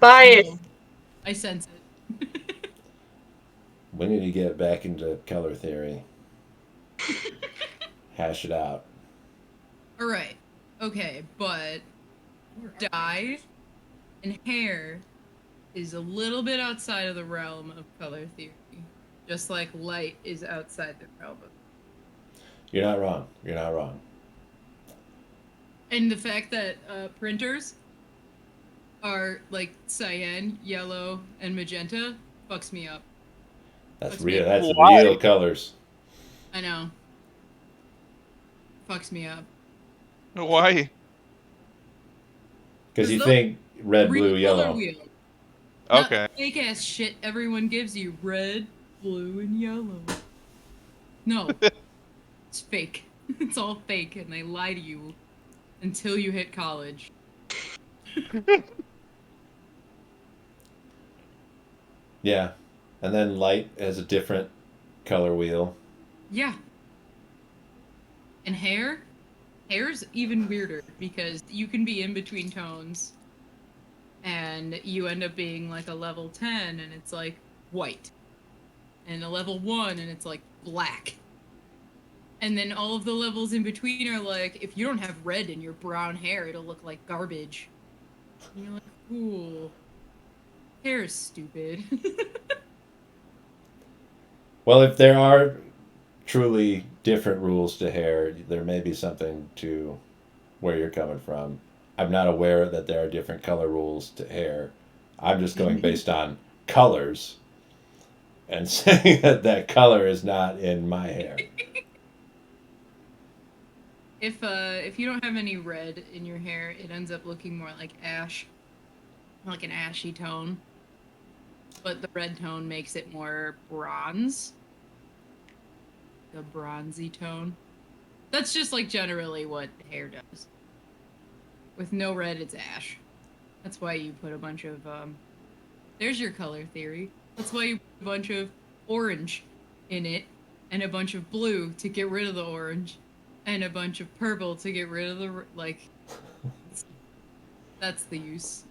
Bias. I sense it. We need to get back into color theory. Hash it out. All right. Okay, but dye and hair is a little bit outside of the realm of color theory. Just like light is outside the realm of. You're not wrong. You're not wrong. And the fact that printers are like cyan, yellow, and magenta fucks me up. That's Fucks me real. up. That's Why? real colors. I know. Fucks me up. Why? Because you Those think red, real blue, color yellow. wheel. Not Okay. the fake ass shit everyone gives you. Red, blue, and yellow. No. It's fake. It's all fake, and they lie to you until you hit college. Yeah. And then light has a different color wheel. Yeah. And hair? Hair's even weirder because you can be in between tones and you end up being like a level 10 and it's like white. And a level 1 and it's like black. And then all of the levels in between are like, if you don't have red in your brown hair, it'll look like garbage. And you're like, cool. Hair is stupid. Well, if there are truly different rules to hair, there may be something to where you're coming from. I'm not aware that there are different color rules to hair. I'm just going based on colors and saying that that color is not in my hair. If you don't have any red in your hair, it ends up looking more like ash, like an ashy tone. But the red tone makes it more bronze, the bronzy tone. That's just like generally what hair does. With no red, it's ash. That's why you put a bunch of there's your color theory. That's why you put a bunch of orange in it and a bunch of blue to get rid of the orange and a bunch of purple to get rid of the like. That's the use.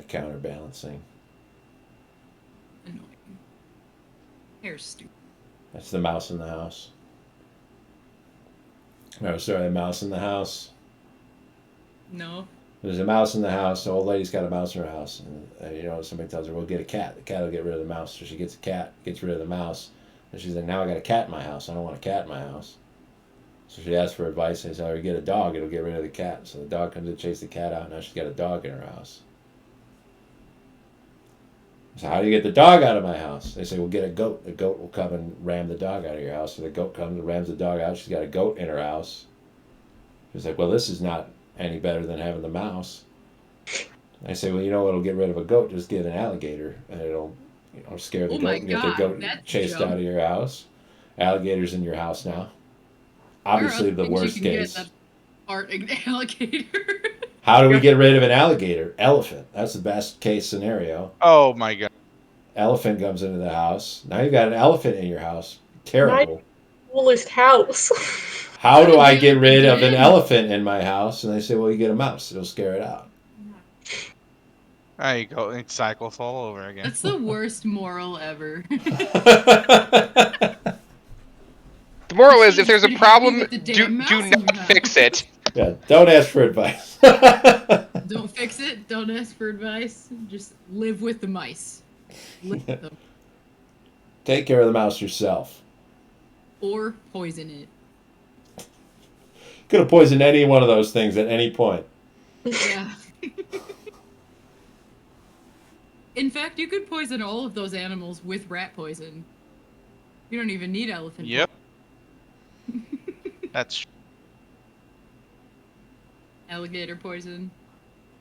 Counterbalancing. Annoying. Hair's stupid. That's the mouse in the house. No, sorry, the mouse in the house. No. There's a mouse in the house. The old lady's got a mouse in her house, and you know somebody tells her, "Well, get a cat. The cat will get rid of the mouse." So she gets a cat, gets rid of the mouse, and she's like, "Now I got a cat in my house. I don't want a cat in my house." So she asks for advice, and they tell her, "Get a dog. It'll get rid of the cat." So the dog comes to chase the cat out. Now she's got a dog in her house. So how do you get the dog out of my house? They say, "Well, get a goat. The goat will come and ram the dog out of your house." So the goat comes and rams the dog out. She's got a goat in her house. She's like, "Well, this is not any better than having the mouse." I say, "Well, you know what'll get rid of a goat? Just get an alligator, and it'll, scare the Oh goat my and get the God, goat that's chased jump. out of your house." Alligators in your house now. There are Obviously, other the things you worst can get case. that aren't an alligator. How do we get rid of an alligator? Elephant. That's the best case scenario. Oh my god. Elephant comes into the house. Now you've got an elephant in your house. My Terrible. coolest house. How do I Dude, get rid of an again. elephant in my house? And they say, "Well, you get a mouse. It'll scare it out." There you go. It cycles all over again. That's the worst moral ever. The moral is, if there's a You're happy problem, with the do damn mouse do in your not house. fix it. Yeah, don't ask for advice. Don't fix it. Don't ask for advice. Just live with the mice. Live with them. Take care of the mouse yourself. Or poison it. Could have poisoned any one of those things at any point. Yeah. In fact, you could poison all of those animals with rat poison. You don't even need elephant Yep. That's alligator poison.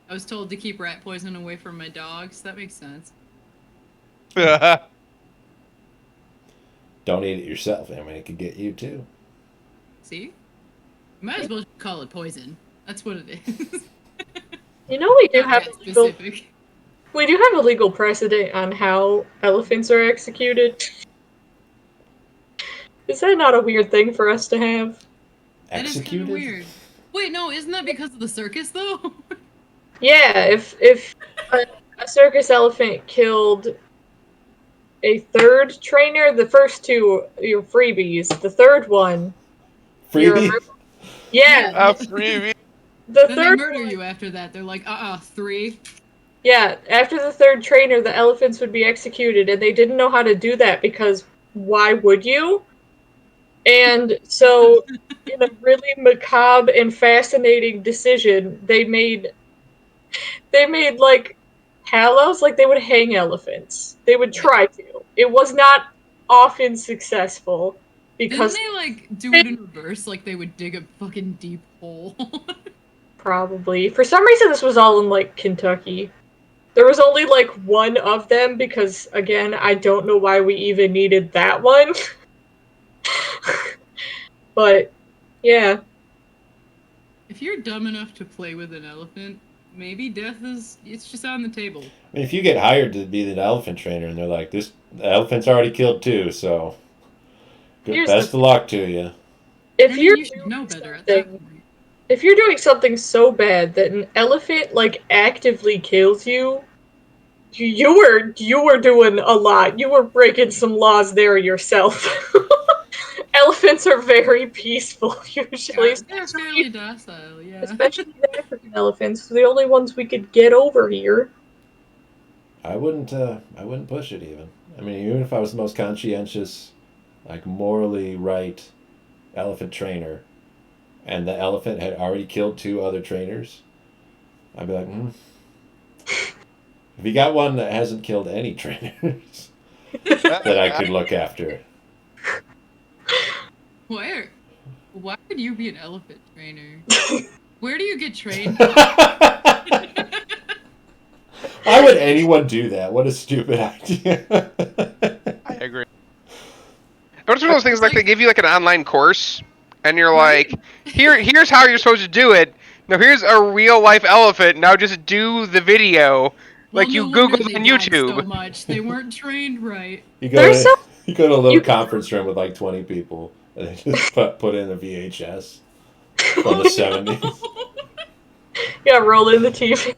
I was told to keep rat poison away from my dogs. That makes sense. Don't eat it yourself. I mean, it could get you too. See? You might as well call it poison. That's what it is. You know, we do Not have rat legal, specific. we do have a legal precedent on how elephants are executed. Is that not a weird thing for us to have? That is kind Executed? of weird. Wait, no, isn't that because of the circus though? Yeah, if a circus elephant killed a third trainer, the first two you're freebies. The third one, you're a Freebie? yeah. Freebie. The Then they third murder one, you after that. They're like, 3. yeah. After the third trainer, the elephants would be executed, and they didn't know how to do that because why would you? And so, in a really macabre and fascinating decision, they made like gallows, like they would hang elephants. They would Right. try to. It was not often successful Didn't because they like do it in reverse? Like they would dig a fucking deep hole. probably for some reason this was all in like Kentucky. There was only like one of them because again, I don't know why we even needed that one. But yeah, If you're dumb enough to play with an elephant, maybe death is it's just on the table. I mean, if you get hired to be the elephant trainer and they're like, this the elephant's already killed two, so good, here's the best of luck to you. I if mean, you're you should know doing better at that something point. if you're doing something so bad that an elephant like actively kills you, you were doing a lot. You were breaking some laws there yourself. Elephants are very peaceful usually, They're fairly docile, yeah. especially the African elephants. They're the only ones we could get over here. I wouldn't push it even. I mean, even if I was the most conscientious, like morally right elephant trainer, and the elephant had already killed two other trainers, I'd be like, if you got one that hasn't killed any trainers that I could look after. Where? Why would you be an elephant trainer? Where do you get trained? Why would anyone do that? What a stupid idea. I agree. But it's one of those things like they give you like an online course, and you're Right? like, here's how you're supposed to do it. Now here's a real life elephant. Now just do the video Well, like no you wonder Googled they on died so YouTube. much. They weren't trained right. You go There's to so you go to a little you can conference room with like 20 people, and they just put in a VHS from Oh the 70s. no! yeah, roll in the TV.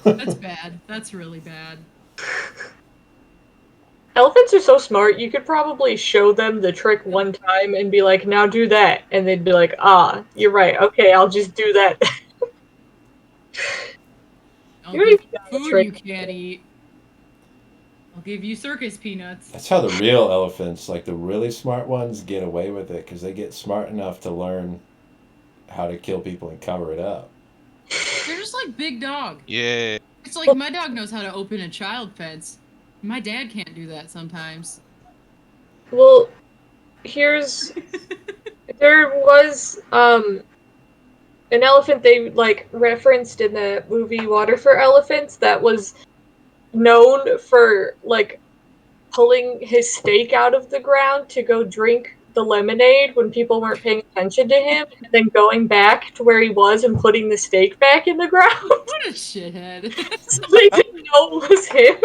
That's bad. That's really bad. Elephants are so smart. You could probably show them the trick one time and be like, "Now do that," and they'd be like, "Ah, you're right. Okay, I'll just do that." I'll You don't give even you got a food trick. you can't eat. I'll give you circus peanuts. That's how the real elephants, like the really smart ones, get away with it because they get smart enough to learn how to kill people and cover it up. They're just like big dog. Yeah. It's like my dog knows how to open a child fence. My dad can't do that sometimes. Well, here's there was an elephant they like referenced in the movie Water for Elephants that was known for like pulling his stake out of the ground to go drink the lemonade when people weren't paying attention to him, and then going back to where he was and putting the stake back in the ground. What a shithead. So they didn't know it was him.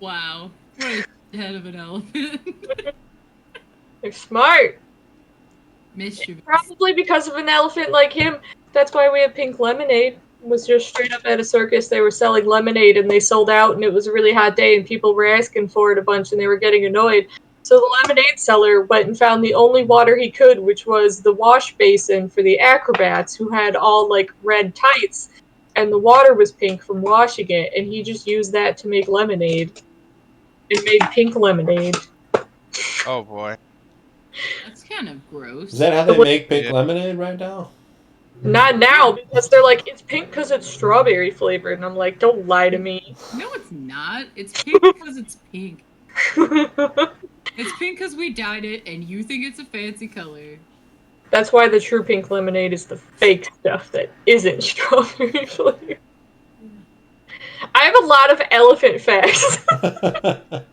Wow. What a shithead of an elephant. They're smart. Mischievous. Probably because of an elephant like him. That's why we have pink lemonade. It was just straight up at a circus. They were selling lemonade and they sold out, and it was a really hot day, and people were asking for it a bunch, and they were getting annoyed. So the lemonade seller went and found the only water he could, which was the wash basin for the acrobats who had all like red tights, and the water was pink from washing it, and he just used that to make lemonade. It made pink lemonade. Oh boy. That's kind of gross. Is that how they make pink lemonade right now? Not now, because they're like, it's pink because it's strawberry flavored. And I'm like, don't lie to me. No, it's not. It's pink because it's pink. It's pink because we dyed it and you think it's a fancy color. That's why the true pink lemonade is the fake stuff that isn't strawberry flavored. I have a lot of elephant facts.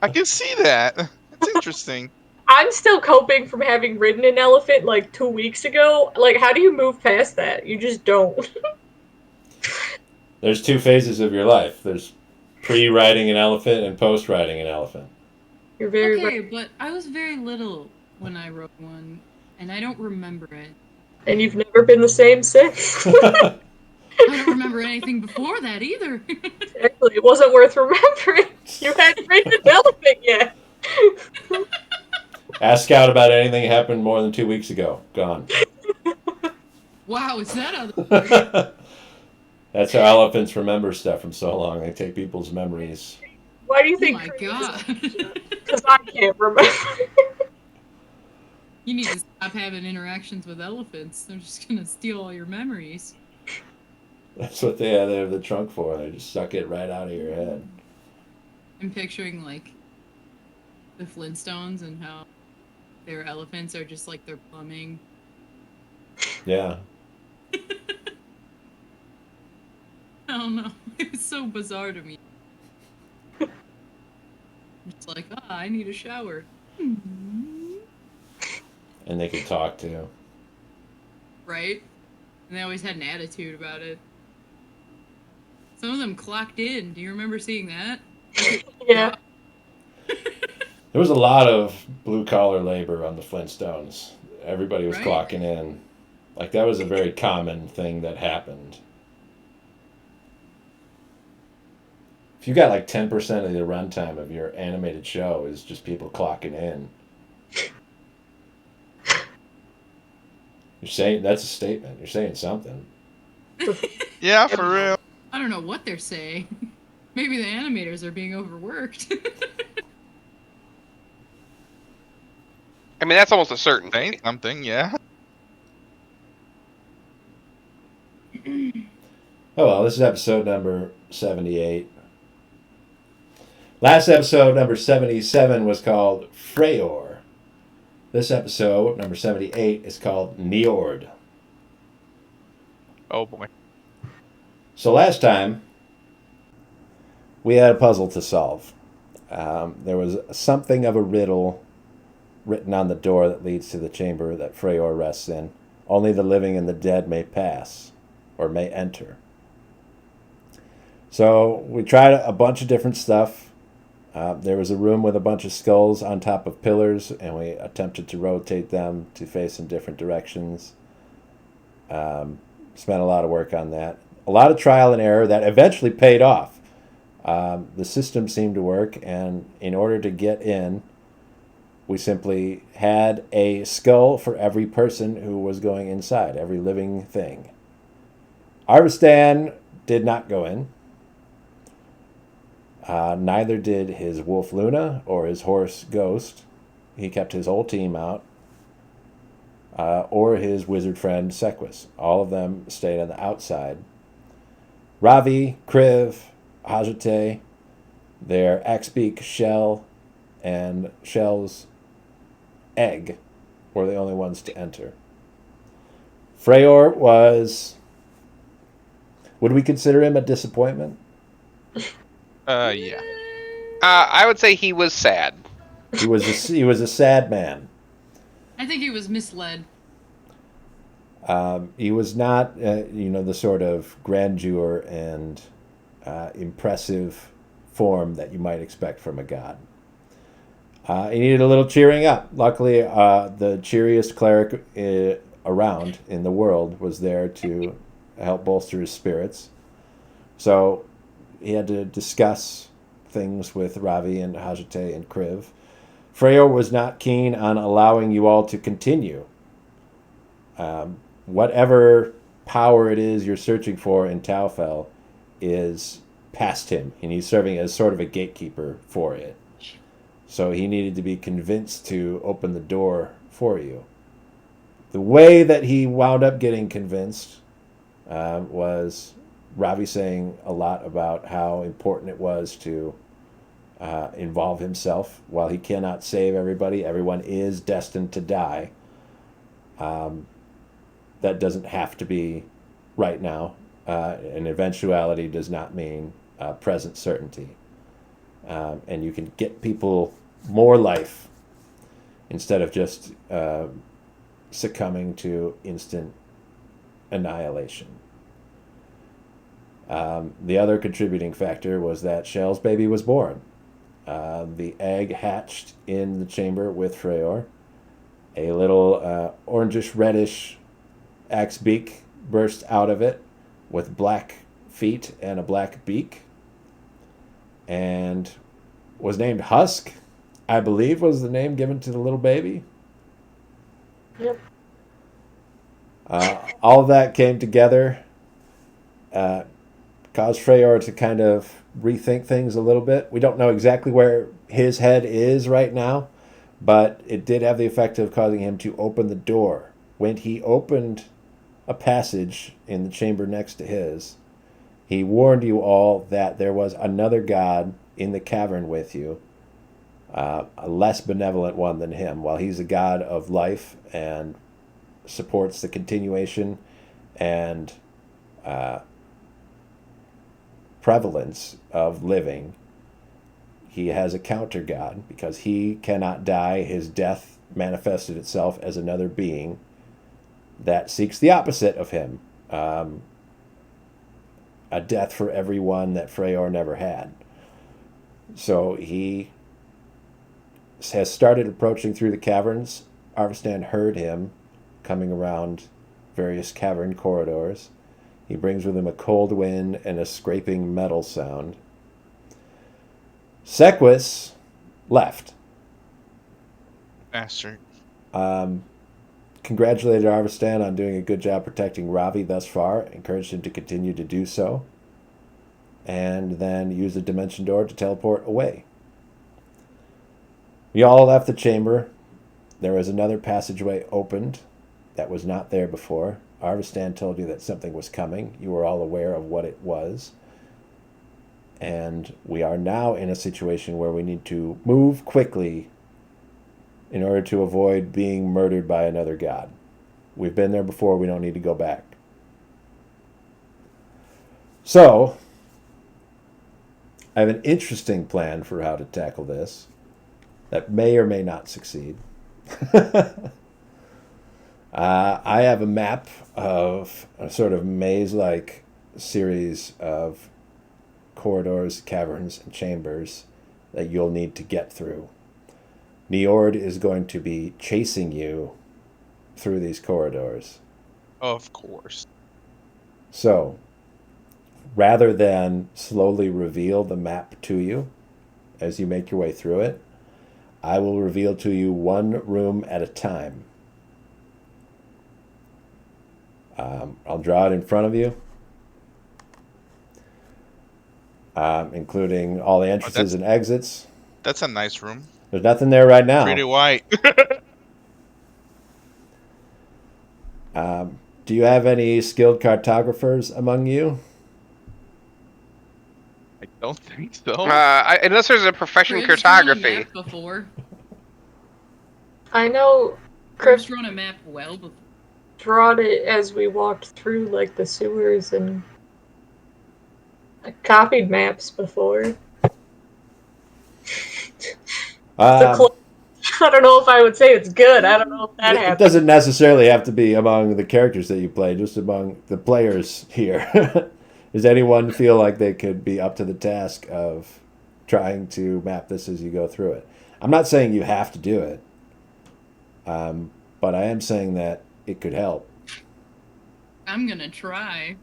I can see that. That's interesting. I'm still coping from having ridden an elephant like 2 weeks ago. Like, how do you move past that? You just don't. There's two phases of your life. There's pre-riding an elephant and post-riding an elephant. You're very Okay, right. but I was very little when I rode one, and I don't remember it. And you've never been the same since. I don't remember anything before that either. Exactly. It wasn't worth remembering. You hadn't ridden an elephant yet. Ask Scout about anything that happened more than 2 weeks ago. Gone. Wow, is that other? That's how elephants remember stuff from so long. They take people's memories. Why do you Oh think? my god. Because I can't remember. You need to stop having interactions with elephants. They're just gonna steal all your memories. That's what they have the trunk for. They just suck it right out of your head. I'm picturing like the Flintstones and how their elephants are just like their plumbing. Yeah. I don't know. It's so bizarre to me. It's like, I need a shower. And they can talk too. Right? And they always had an attitude about it. Some of them clocked in. Do you remember seeing that? Yeah. There was a lot of blue collar labor on the Flintstones. Everybody was Right. clocking in. Like that was a very common thing that happened. If you got like 10% of the runtime of your animated show is just people clocking in. You're saying that's a statement. You're saying something. Yeah, for real. I don't know what they're saying. Maybe the animators are being overworked. I mean, that's almost a certain thing. Saying something, yeah. Oh well, this is episode number 78. Last episode, number 77, was called Freyr. This episode, number 78, is called Njord. Oh boy. So last time, we had a puzzle to solve. There was something of a riddle written on the door that leads to the chamber that Freyr rests in. Only the living and the dead may pass, or may enter. So we tried a bunch of different stuff. There was a room with a bunch of skulls on top of pillars, and we attempted to rotate them to face in different directions. Spent a lot of work on that. A lot of trial and error that eventually paid off. The system seemed to work, and in order to get in, we simply had a skull for every person who was going inside, every living thing. Arvistan did not go in. Neither did his wolf Luna or his horse Ghost. He kept his whole team out. Or his wizard friend Sequus. All of them stayed on the outside. Ravi, Kriv, Hajate, their Axbeak Shell, and Shell's Egg were the only ones to enter. Freyr was... Would we consider him a disappointment? Yeah. I would say he was sad. He was a sad man. I think he was misled. He was not, the sort of grandeur and impressive form that you might expect from a god. He needed a little cheering up. Luckily, the cheeriest cleric around in the world was there to help bolster his spirits. So he had to discuss things with Ravi and Hajate and Kriv. Freyr was not keen on allowing you all to continue. Whatever power it is you're searching for in Taufel is past him, and he's serving as sort of a gatekeeper for it. So he needed to be convinced to open the door for you. The way that he wound up getting convinced was Ravi saying a lot about how important it was to involve himself. While he cannot save everybody, everyone is destined to die. That doesn't have to be right now. An eventuality does not mean present certainty. And you can get people more life instead of just succumbing to instant annihilation. The other contributing factor was that Shell's baby was born. The egg hatched in the chamber with Freyr. A little orangish reddish axe beak bursts out of it with black feet and a black beak, and was named Husk, I believe was the name given to the little baby. Yep. All of that came together, caused Freyr to kind of rethink things a little bit. We don't know exactly where his head is right now, but it did have the effect of causing him to open the door. When he opened a passage in the chamber next to his, he warned you all that there was another god in the cavern with you, a less benevolent one than him. While he's a god of life and supports the continuation and prevalence of living, he has a counter god because he cannot die. His death manifested itself as another being that seeks the opposite of him, a death for everyone that Freyr never had. So he has started approaching through the caverns. Arvstan heard him coming around various cavern corridors. He brings with him a cold wind and a scraping metal sound. Sequus left. Bastard. Congratulated Arvstan on doing a good job protecting Ravi thus far, encouraged him to continue to do so, and then used the dimension door to teleport away. We all left the chamber. There was another passageway opened that was not there before. Arvstan told you that something was coming. You were all aware of what it was. And we are now in a situation where we need to move quickly in order to avoid being murdered by another god. We've been there before. We don't need to go back. So, I have an interesting plan for how to tackle this that may or may not succeed. I have a map of a sort of maze-like series of corridors, caverns, and chambers that you'll need to get through. Njord is going to be chasing you through these corridors. Of course. So, rather than slowly reveal the map to you as you make your way through it, I will reveal to you one room at a time. I'll draw it in front of you, including all the entrances and exits. That's a nice room. There's nothing there right now. Pretty white. Do you have any skilled cartographers among you? I don't think so. Unless there's a profession in Crib's drawn a cartography. map before. I know Crib's Chris drawn a map well before. drawn it as we walked through like the sewers, and I copied maps before. I don't know if I would say it's good. I don't know if that It happened. doesn't necessarily have to be among the characters that you play, just among the players here. Does anyone feel like they could be up to the task of trying to map this as you go through it? I'm not saying you have to do it, but I am saying that it could help. I'm gonna try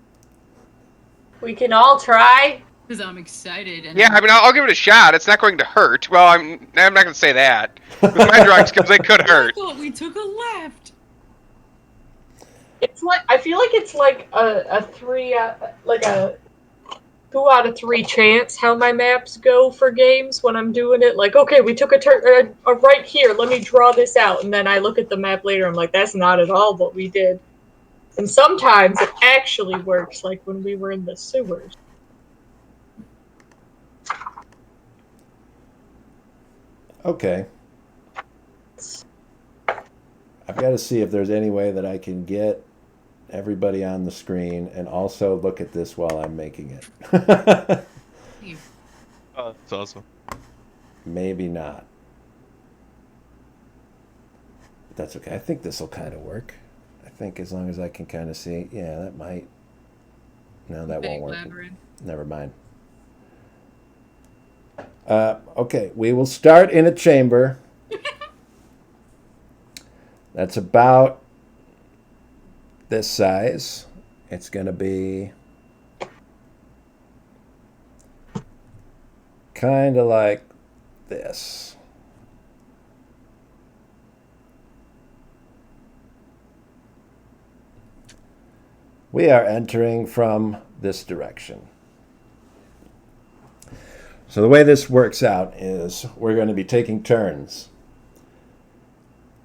We can all try. because I'm excited. And Yeah, I mean, I'll give it a shot. It's not going to hurt. Well, I'm not going to say that. With my drawing skills, it could I hurt. thought we took a left. It's like I feel like it's like a 2 out of 3 chance how my maps go for games when I'm doing it. Like, okay, we took a turn right here. Let me draw this out, and then I look at the map later. I'm like, that's not at all what we did. And sometimes it actually works, like when we were in the sewers. Okay. I've got to see if there's any way that I can get everybody on the screen and also look at this while I'm making it. Oh, that's awesome. Maybe not. But that's okay. I think this will kind of work. I think as long as I can kind of see. Yeah, that might. No, that Big won't work. labyrinth. Never mind. Okay, we will start in a chamber. That's about this size, it's going to be kind of like this. We are entering from this direction. So the way this works out is we're going to be taking turns.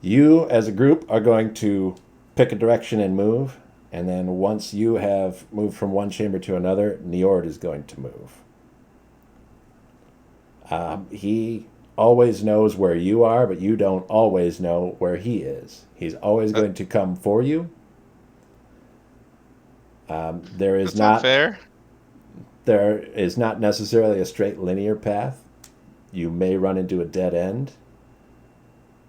You, as a group, are going to pick a direction and move. And then once you have moved from one chamber to another, Njord is going to move. He always knows where you are, but you don't always know where he is. He's always going to come for you. There is That's not fair. There is not necessarily a straight linear path. You may run into a dead end,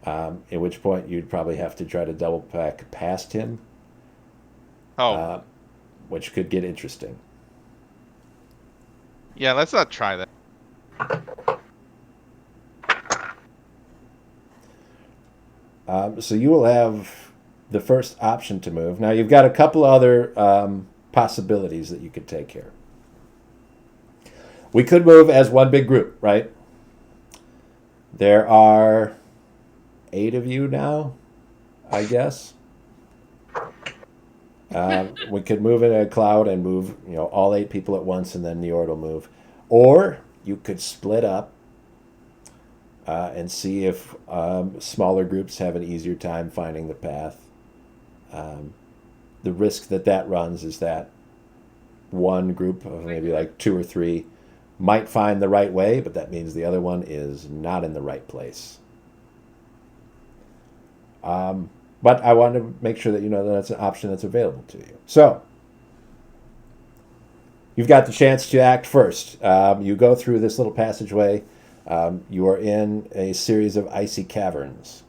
at which point you'd probably have to try to double back past him, which could get interesting. Yeah, let's not try that. So you will have the first option to move. Now you've got a couple other possibilities that you could take here. We could move as one big group, right? There are 8 of you now, I guess. We could move in a cloud and move, all 8 people at once, and then Njord will move. Or you could split up and see if smaller groups have an easier time finding the path. The risk that runs is that one group of maybe like 2 or 3 might find the right way, but that means the other one is not in the right place. But I want to make sure that you know that that's an option that's available to you. So, you've got the chance to act first. You go through this little passageway. You are in a series of icy caverns.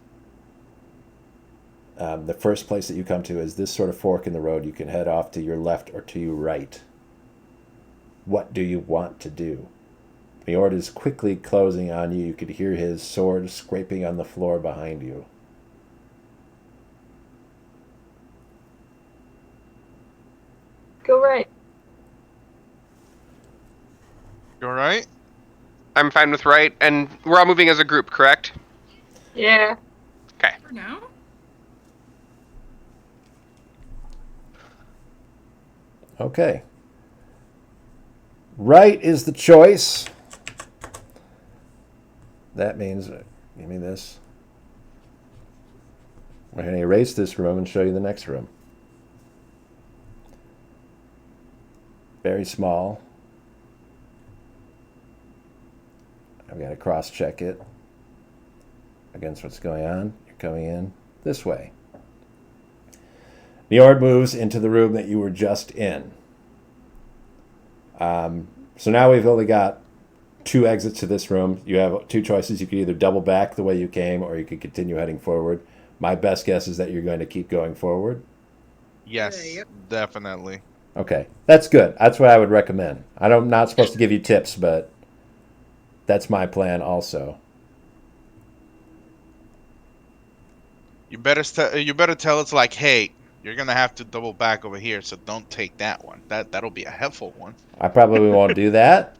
The first place that you come to is this sort of fork in the road. You can head off to your left or to your right. What do you want to do? Njord is quickly closing on you. You could hear his sword scraping on the floor behind you. Go right. You all right? I'm fine with right, and we're all moving as a group, correct? Yeah. Okay. For now? Okay. Right is the choice. That means, give me this. We're going to erase this room and show you the next room. Very small. I've got to cross-check it against what's going on. You're coming in this way. Njord moves into the room that you were just in. So now we've only got 2 exits to this room. You have 2 choices. You could either double back the way you came, or you could continue heading forward. My best guess is that you're going to keep going forward. Yes, Yep. definitely. Okay, that's good. That's what I would recommend. I'm not supposed to give you tips, but that's my plan also. You better tell us like, hey, you're gonna have to double back over here, so don't take that one. That'll be a helpful one. I probably won't do that.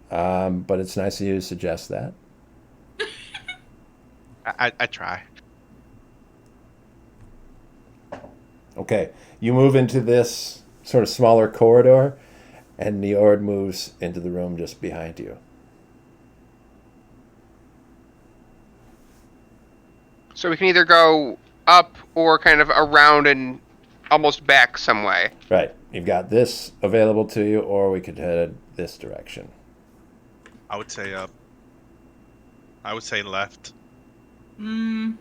But it's nice of you to suggest that. I try. Okay, you move into this sort of smaller corridor, and Njord moves into the room just behind you. So we can either go up or kind of around and almost back some way. Right, you've got this available to you, or we could head this direction. I would say up. I would say left. No.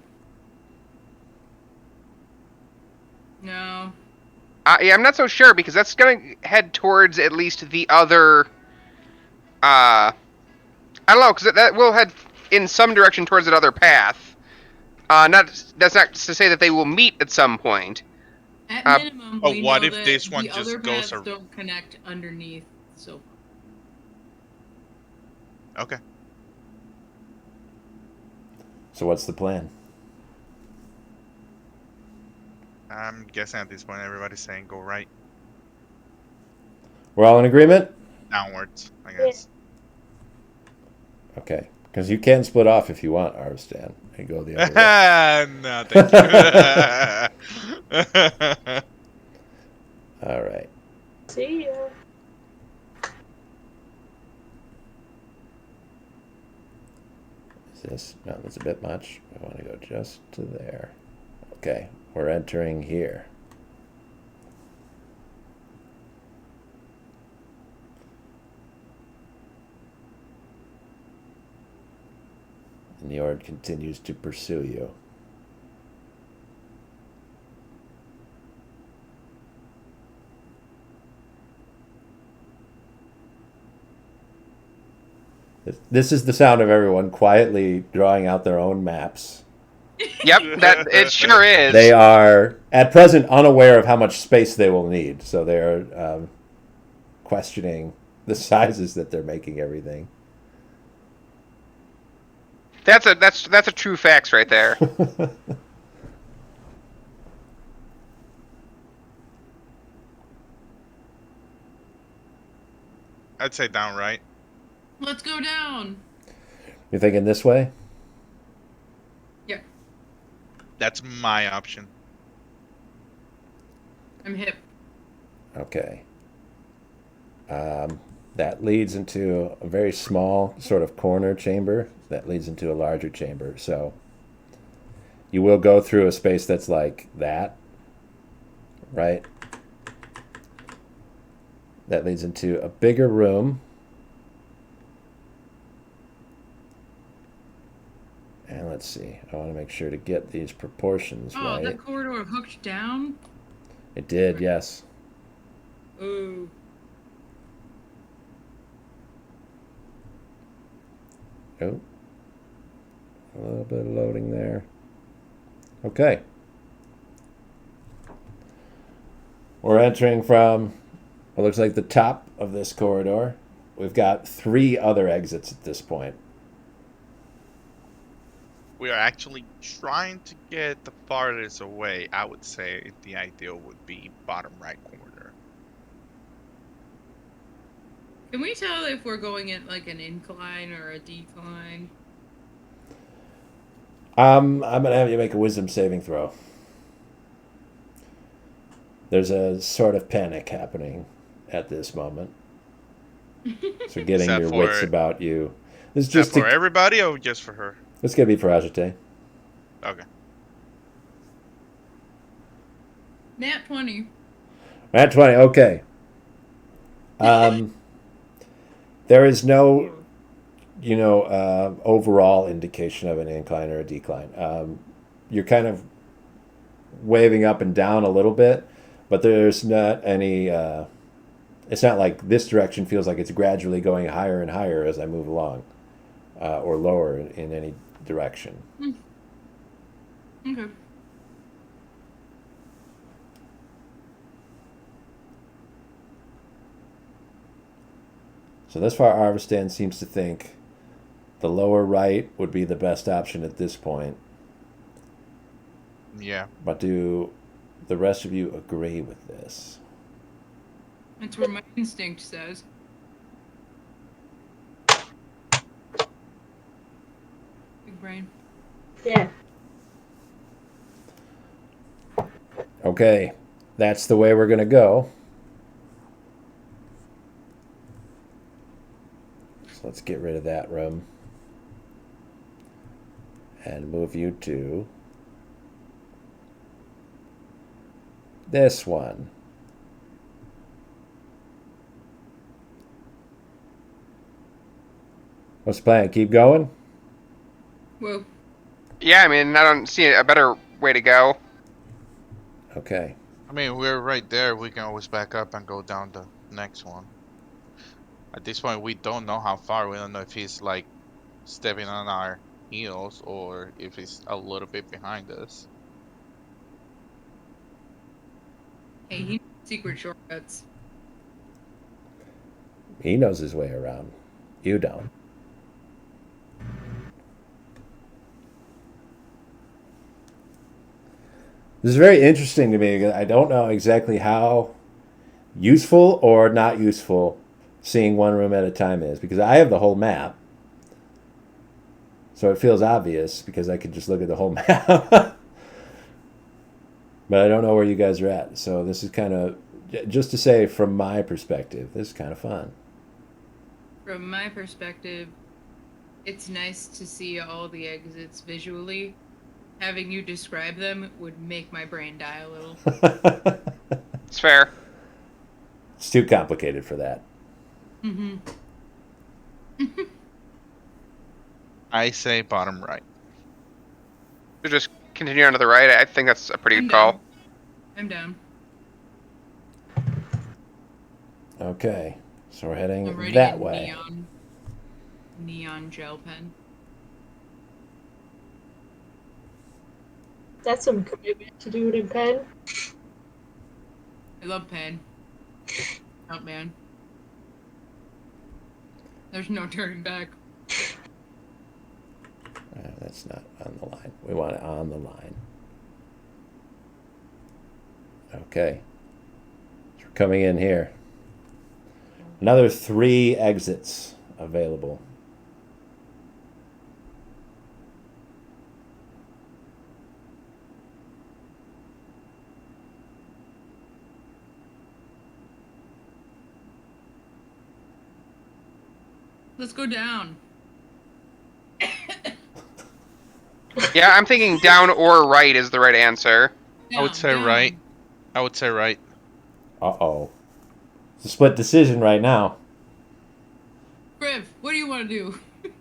Yeah, I'm not so sure because that's gonna head towards at least the other. I don't know, because that will head in some direction towards that other path. That's not to say that they will meet at some point. At minimum, but we what know if that this one the just other goes paths don't connect underneath. So Okay. So what's the plan? I'm guessing at this point everybody's saying go right. We're all in agreement? Downwards, I Yeah. guess. Okay. Because you can split off if you want, Arstan, and go the other way. No, thank you. All right. See ya. Is this? No, that's a bit much. I want to go just to there. Okay. We're entering here. Njord continues to pursue you. This is the sound of everyone quietly drawing out their own maps. Yep, that it sure is. They are, at present, unaware of how much space they will need, so they're questioning the sizes that they're making everything. That's a true facts right there. I'd say down right. Let's go down. You're thinking this way? Yeah, That's my option. I'm hip. Okay. That leads into a very small sort of corner chamber that leads into a larger chamber. So you will go through a space that's like that, right? That leads into a bigger room. And let's see. I want to make sure to get these proportions Oh, right. that corridor hooked down? It did, yes. Ooh. Oh. A little bit of loading there. Okay. We're entering from what looks like the top of this corridor. We've got 3 other exits at this point. We are actually trying to get the farthest away. I would say the ideal would be bottom right corner. Can we tell if we're going at like an incline or a decline? I'm going to have you make a wisdom saving throw. There's a sort of panic happening at this moment. So getting that your for- wits about you. This is Is that just for everybody or just for her? It's going to be for Ajite. Okay. Nat 20. Nat 20, okay. There is no, overall indication of an incline or a decline. You're kind of waving up and down a little bit, but there's not any, it's not like this direction feels like it's gradually going higher and higher as I move along, or lower in any direction. Okay. So thus far, Arvistan seems to think the lower right would be the best option at this point. Yeah. But do the rest of you agree with this? That's where my instinct says. Big brain. Yeah. Okay, that's the way we're going to go. So let's get rid of that room. And move you to this one. What's the plan? Keep going? Whoa. Yeah, I mean, I don't see a better way to go. Okay. I mean, we're right there. We can always back up and go down the next one. At this point, we don't know how far. We don't know if he's like stepping on our heels or if he's a little bit behind us. Hey, he knows secret shortcuts. He knows his way around. You don't. This is very interesting to me. I don't know exactly how useful or not useful seeing one room at a time is, because I have the whole map. So it feels obvious because I could just look at the whole map. But I don't know where you guys are at. So this is kind of, just to say from my perspective, this is kind of fun. From my perspective, it's nice to see all the exits visually. Having you describe them would make my brain die a little. It's fair. It's too complicated for that. Mm-hmm. I say bottom right. So just continue on to the right. I think that's a pretty good call. I'm down. Okay, so we're heading I'm writing that in way. Neon gel pen. That's some commitment to do it in pen. I love pen. Oh man. There's no turning back. That's not on the line. We want it on the line. Okay. So we're coming in here. Another 3 exits available. Let's go down. Yeah, I'm thinking down or right is the right answer. I would say right. I would say right. Uh-oh. It's a split decision right now. Griv, what do you want to do?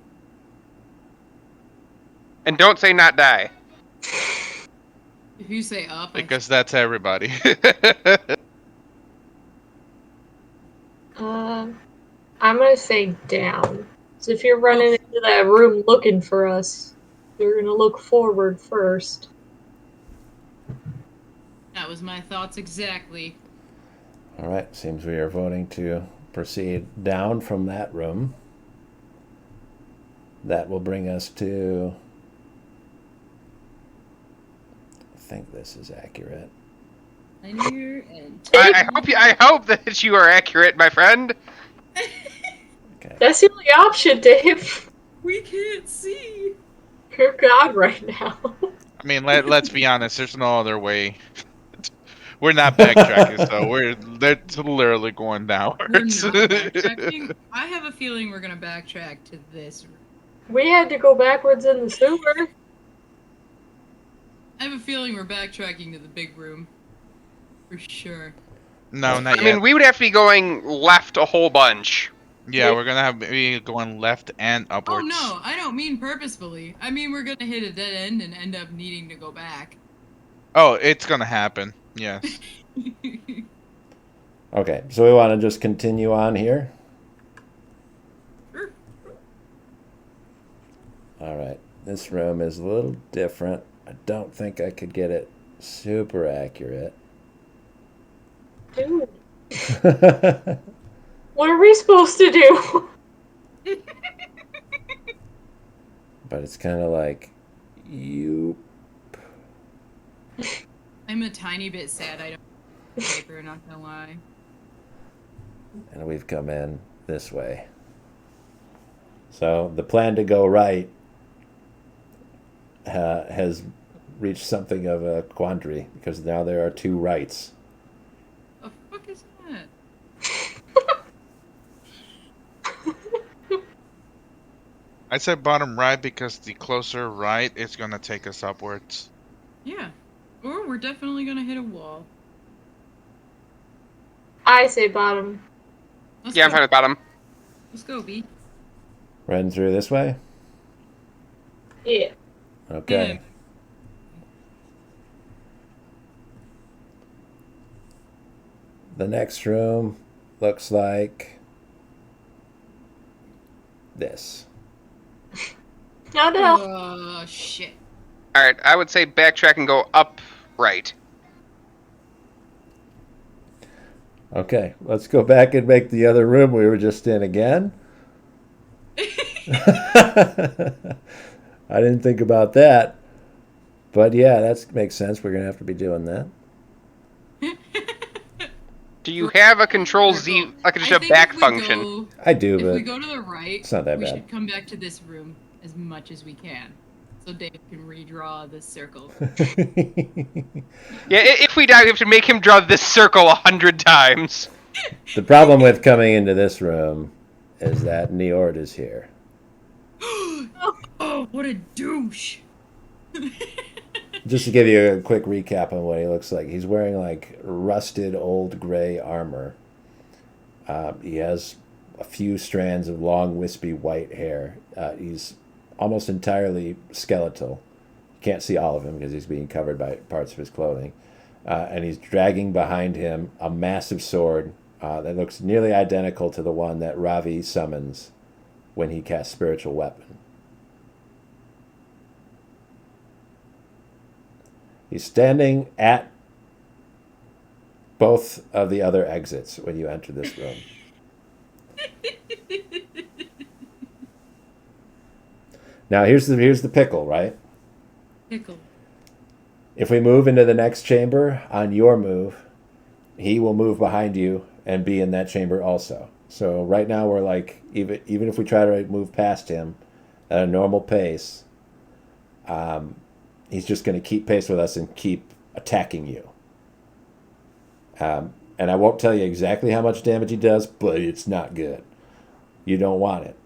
And don't say not die. If you say up, Because that's everybody. I'm gonna say down. So if you're running into that room looking for us, you're gonna look forward first. that was my thoughts exactly. All right, seems we are voting to proceed down from that room. That will bring us to, I think this is accurate. Linear and I hope that you are accurate, my friend. Okay. That's the only option, Dave. we can't see. You're God right now. I mean, let's be honest. There's no other way. We're not backtracking, so that's literally going downwards. We're not backtracking. I have a feeling we're gonna backtrack to this room. We had to go backwards in the sewer. I have a feeling we're backtracking to the big room. For sure. No, not I yet. mean, we would have to be going left a whole bunch. Yeah, we're gonna be going left and Oh upwards. no, I don't mean purposefully. I mean we're gonna hit a dead end and end up needing to go back. Oh, it's gonna happen. Yes. Okay, so we want to just continue on here. Sure. All right, this room is a little different. I don't think I could get it super accurate. Dude, what are we supposed to do? But it's kind of like, you. I'm a tiny bit sad I don't have paper, not gonna lie. And we've come in this way. So the plan to go right has reached something of a quandary, because now there are 2 rights. The fuck is that? I said bottom right because the closer right is gonna take us upwards. Yeah. Or we're definitely gonna hit a wall. I say bottom. Let's Yeah, I'm go. fine with bottom. Let's go, B. Running through this way? Yeah. Okay. The next room looks like this. No, no. Oh shit. Alright, I would say backtrack and go up right. Okay, let's go back and make the other room we were just in again. I didn't think about that. But yeah, that makes sense. We're gonna have to be doing that. Do you have a control Z, like just a back function? I do, If but we go to the right, it's not that we bad. should come back to this room as much as we can, so Dave can redraw this circle. Yeah, if we die, we have to make him draw this circle 100 times. The problem with coming into this room is that Njord is here. Oh, what a douche! Just to give you a quick recap on what he looks like, he's wearing like rusted old gray armor. He has a few strands of long, wispy white hair. He's almost entirely skeletal. You can't see all of him because he's being covered by parts of his clothing. And he's dragging behind him a massive sword that looks nearly identical to the one that Ravi summons when he casts Spiritual Weapon. He's standing at both of the other exits when you enter this room. Now here's the pickle, right? Pickle. If we move into the next chamber on your move, he will move behind you and be in that chamber also. So right now we're like, even if we try to move past him at a normal pace, he's just going to keep pace with us and keep attacking you. And I won't tell you exactly how much damage he does, but it's not good. You don't want it.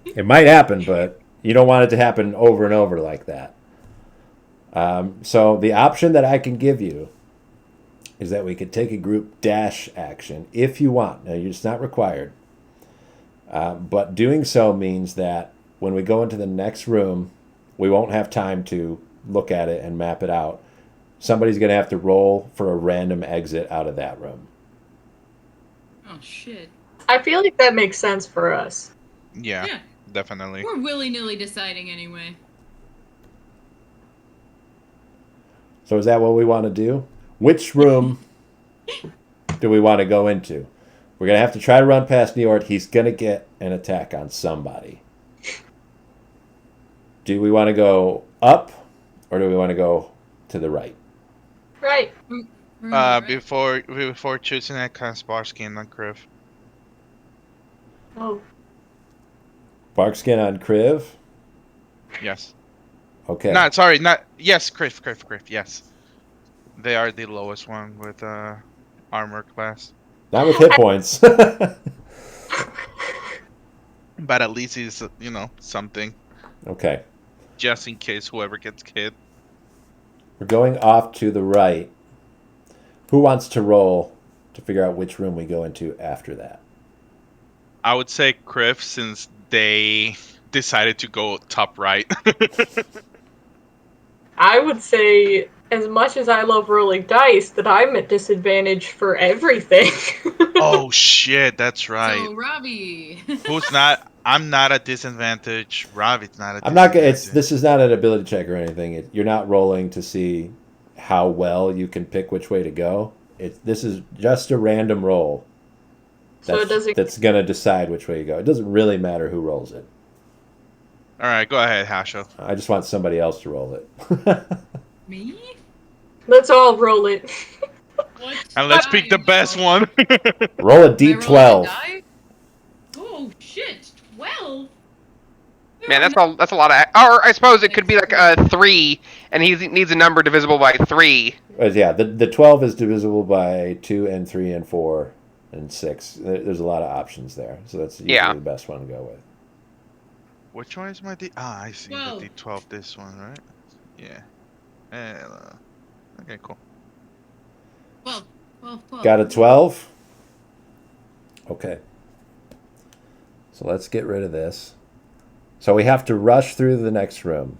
It might happen, but you don't want it to happen over and over like that. So the option that I can give you is that we could take a group dash action if you want. Now, it's not required. But doing so means that when we go into the next room, we won't have time to look at it and map it out. Somebody's going to have to roll for a random exit out of that room. Oh, shit. I feel like that makes sense for us. Yeah, definitely. We're willy-nilly deciding anyway. So is that what we want to do? Which room do we want to go into? We're going to have to try to run past Njord. He's going to get an attack on somebody. Do we want to go up or do we want to go to the right? Right. Right. Before choosing a cast Barskin on Kriv. Oh. Barkskin on Kriv? Yes. Okay. Yes, Kriv, yes. They are the lowest one with armor class. Not with hit points. But at least it's, something. Okay. Just in case whoever gets hit. We're going off to the right. Who wants to roll to figure out which room we go into after that? I would say Kriv, since they decided to go top right. I would say, as much as I love rolling dice, that I'm at disadvantage for everything. Oh shit, that's right. So, Robbie. Who's not? I'm not at disadvantage. Ravi's not at I'm not gonna. disadvantage. This is not an ability check or anything. You're not rolling to see how well you can pick which way to go. This is just a random roll. That's gonna decide which way you go. It doesn't really matter who rolls it. All right, go ahead, Hasho. I just want somebody else to roll it. Me? Let's all roll it. What? And let's pick the best one. Roll a Am I rolling d12. a die? Oh shit! 12. Man, that's a lot of. Or I suppose it could be like a 3, and he needs a number divisible by 3. Yeah, the 12 is divisible by 2 and 3 and 4 and 6. There's a lot of options there, so that's usually the best one to go with. Which one is my D? Ah, I see 12. the D12. This one, right? Yeah. Okay, cool. 12. Got a 12? Okay. So let's get rid of this. So we have to rush through the next room.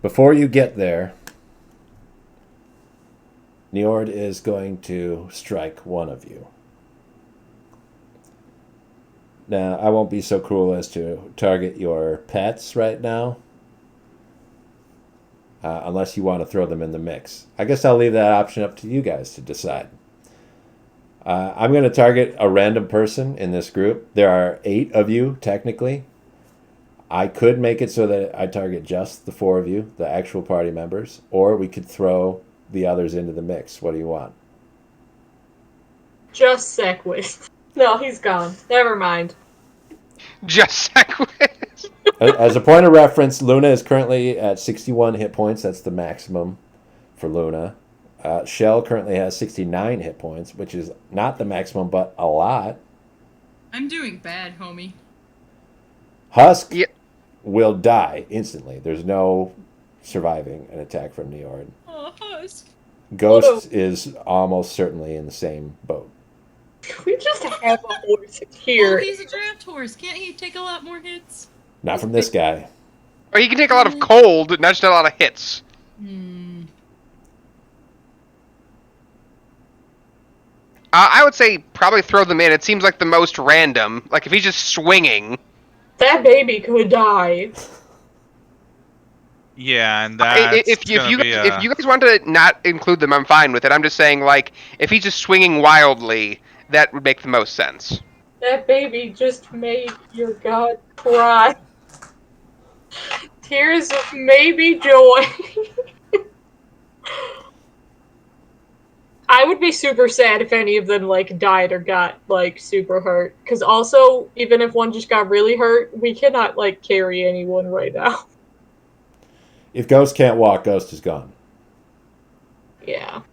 Before you get there, Njord is going to strike one of you. Now, I won't be so cruel as to target your pets right now. Unless you want to throw them in the mix. I guess I'll leave that option up to you guys to decide. I'm going to target a random person in this group. There are 8 of you, technically. I could make it so that I target just the 4 of you, the actual party members, or we could throw the others into the mix. What do you want? Just Sequist. No, he's gone. Never mind. Just Sequist. As a point of reference, Luna is currently at 61 hit points. That's the maximum for Luna. Shell currently has 69 hit points, which is not the maximum, but a lot. I'm doing bad, homie. Husk will die instantly. There's no surviving an attack from Njord. Oh, Husk. Ghost is almost certainly in the same boat. We just have a horse here. Oh, he's a draft horse. Can't he take a lot more hits? Not from this guy. Or he can take a lot of cold, not just a lot of hits. I would say probably throw them in. It seems like the most random. Like if he's just swinging. That baby could die. Yeah, and that's if you guys want to not include them, I'm fine with it. I'm just saying, like, if he's just swinging wildly, that would make the most sense. That baby just made your god cry. Tears of maybe joy. I would be super sad if any of them, like, died or got, like, super hurt. Because also, even if one just got really hurt, we cannot, like, carry anyone right now. If Ghost can't walk, Ghost is gone. Yeah.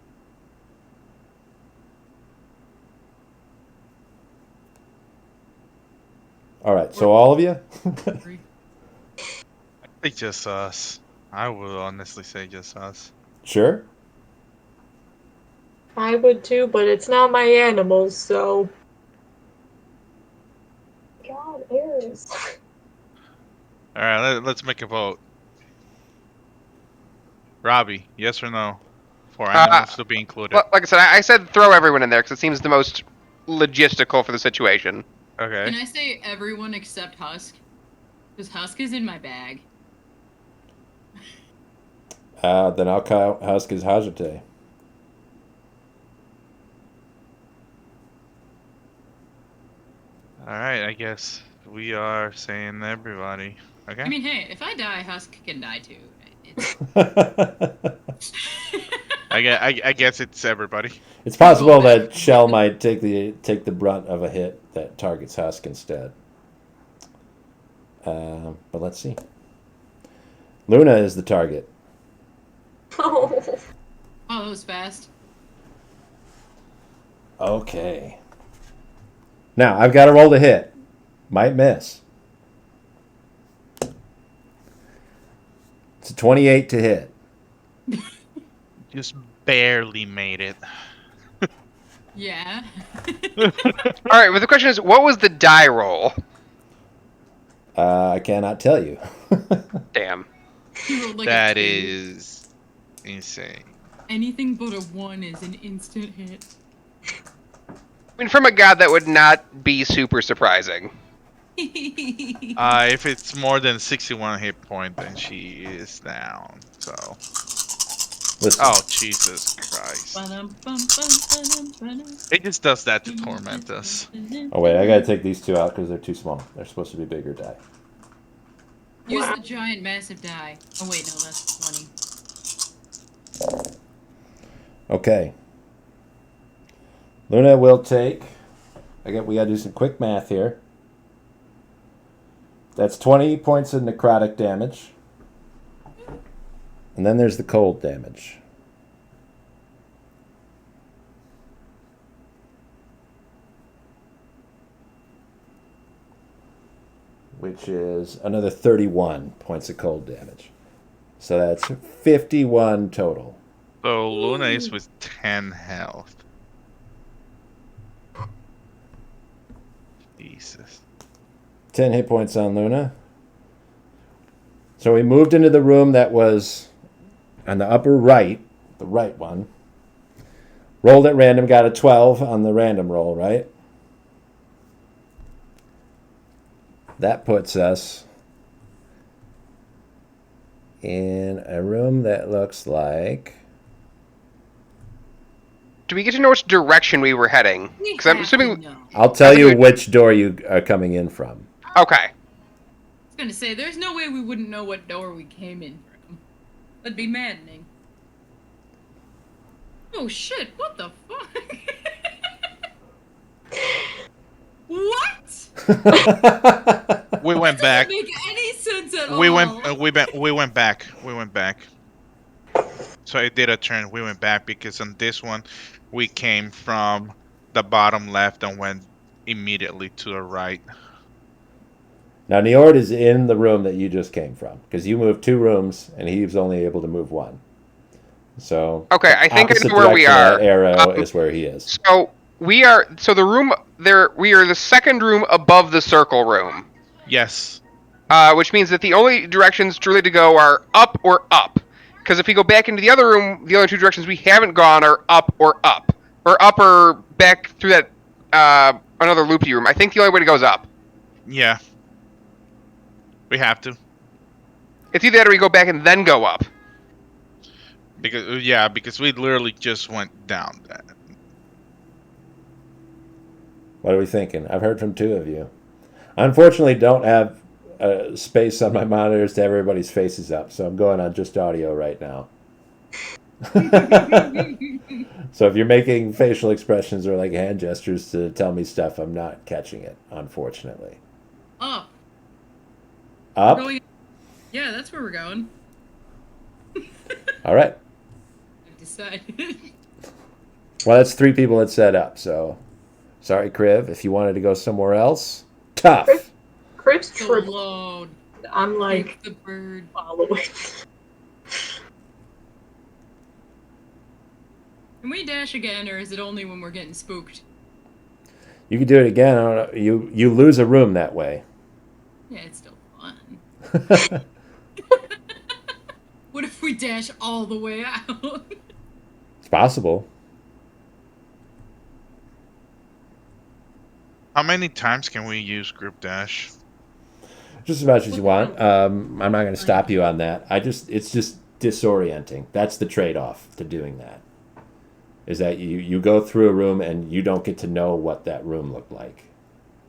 All right, so all of you? I think just us. I would honestly say just us. Sure. I would too, but it's not my animals, so... God, Aries. Alright, let's make a vote. Robbie, yes or no? For animals to be included. Like I said, I said throw everyone in there because it seems the most logistical for the situation. Okay. Can I say everyone except Husk? Because Husk is in my bag. Then I'll count Husk as Hajate. Alright, I guess we are saying everybody. Okay? I mean, hey, if I die, Husk can die too. I guess it's everybody. It's possible that Shell might take the brunt of a hit that targets Husk instead. But let's see. Luna is the target. Oh, that was fast. Okay. Now, I've got to roll to hit. Might miss. It's a 28 to hit. Just barely made it. Yeah. Alright, well the question is, what was the die roll? I cannot tell you. Damn. He rolled like That a 2. is insane. Anything but a 1 is an instant hit. I mean, from a god that would not be super surprising. If it's more than 61 hit point, then she is down. So. Listen. Oh, Jesus Christ. It just does that to torment us. Oh, wait, I got to take these two out because they're too small. They're supposed to be bigger die. Use the giant massive die. Oh wait, no, that's 20. Okay. Luna will take... we got to do some quick math here. That's 20 points of necrotic damage. And then there's the cold damage. Which is another 31 points of cold damage. So that's 51 total. So Luna is with 10 health. Jesus. 10 hit points on Luna. So we moved into the room that was on the upper right, the right one. Rolled at random, got a 12 on the random roll, right? That puts us in a room that looks like... Do we get to know which direction we were heading? Because I'm assuming... I'll tell you which door you are coming in from. Okay. It's gonna say, there's no way we wouldn't know what door we came in from. That'd be maddening. Oh shit, what the fuck? What? We went That back. doesn't make any sense at We all. went back. We went back. So it did a turn. We went back because on this one, we came from the bottom left and went immediately to the right. Now, Njord is in the room that you just came from, because you moved 2 rooms, and he was only able to move 1. So, Okay, I think I opposite know where we direction of are. that arrow is where he is. So we are. So the room there. We are the second room above the circle room. Yes. Which means that the only directions truly to go are up or up. Because if we go back into the other room, the only 2 directions we haven't gone are up or up. Or up or back through that another loopy room. I think the only way to go is up. Yeah. We have to. It's either that or we go back and then go up. Because we literally just went down that. What are we thinking? I've heard from 2 of you. I unfortunately don't have space on my monitors to have everybody's faces up, so I'm going on just audio right now. So if you're making facial expressions or like hand gestures to tell me stuff, I'm not catching it, unfortunately. Up. Up? Yeah, that's where we're going. All right. I've decided. Well, that's 3 people that set up, so sorry, Kriv. If you wanted to go somewhere else, tough. Crib's So triple. loud. I'm like The bird. following. Can we dash again, or is it only when we're getting spooked? You can do it again. I don't know. You lose a room that way. Yeah, it's still fun. What if we dash all the way out? It's possible. How many times can we use group dash? Just as much as you want. I'm not going to stop you on that. It's just disorienting. That's the trade-off to doing that. Is that you go through a room and you don't get to know what that room looked like.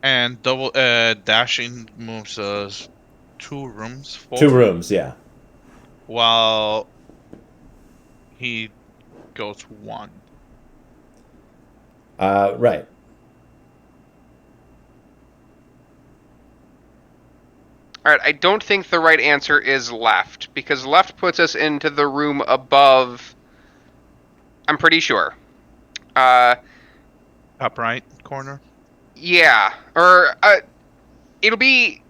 And double dashing moves us 2 rooms forward. 2 rooms, yeah. While he goes 1. Right. Alright, I don't think the right answer is left, because left puts us into the room above. I'm pretty sure. Top right corner? Yeah. Or, it'll be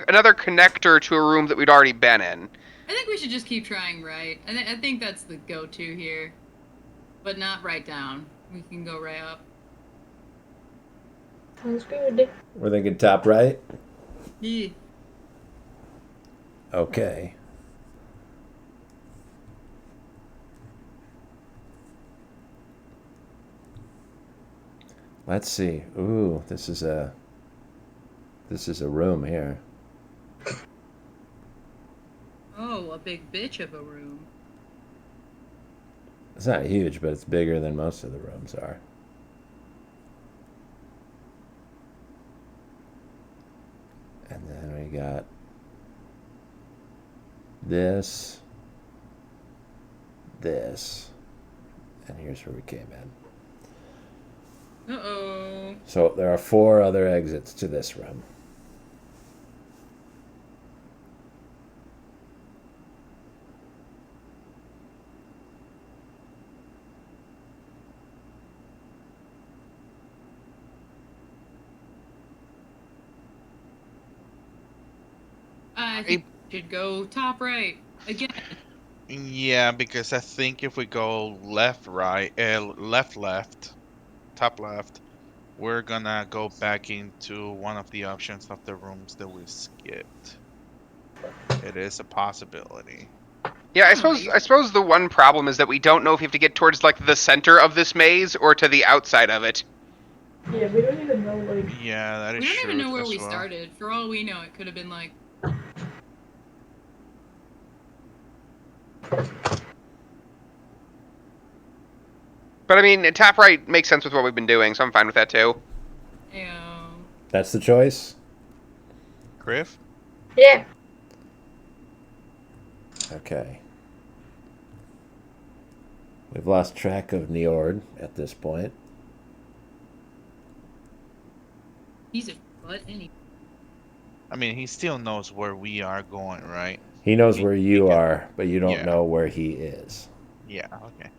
another connector to a room that we'd already been in. I think we should just keep trying right. I think that's the go-to here. But not right down. We can go right up. Sounds good. We're thinking top right? Yeah. Okay. Let's see. Ooh, this is a room here. Oh, a big bitch of a room. It's not huge, but it's bigger than most of the rooms are. And then we got this, and here's where we came in. Uh-oh. So there are 4 other exits to this room. I think we should go top right. Again. Yeah, because I think if we go left, right, left, top left, we're gonna go back into one of the options of the rooms that we skipped. It is a possibility. Yeah, I suppose the one problem is that we don't know if you have to get towards like the center of this maze or to the outside of it. Yeah, we don't even know, like... Yeah, that is We true. don't even know where we well. started. For all we know, it could have been like... But I mean, top right makes sense with what we've been doing, so I'm fine with that too. Ew. That's the choice? Griff? Yeah. Okay. We've lost track of Njord at this point. He's a butt anyway. I mean, he still knows where we are going, right? He knows He- where he you can- are, but you don't Yeah. know where he is. Yeah, okay.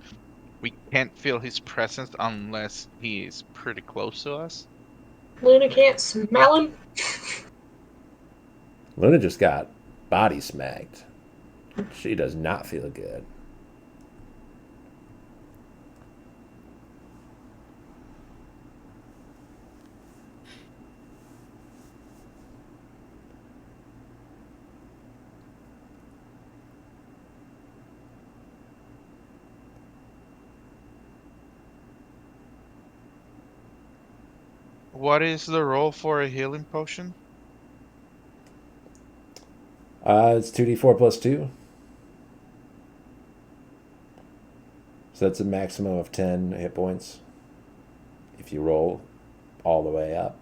We can't feel his presence unless he is pretty close to us. Luna can't smell him. Luna just got body smacked. She does not feel good. What is the roll for a healing potion? It's 2d4 plus 2. So that's a maximum of 10 hit points if you roll all the way up.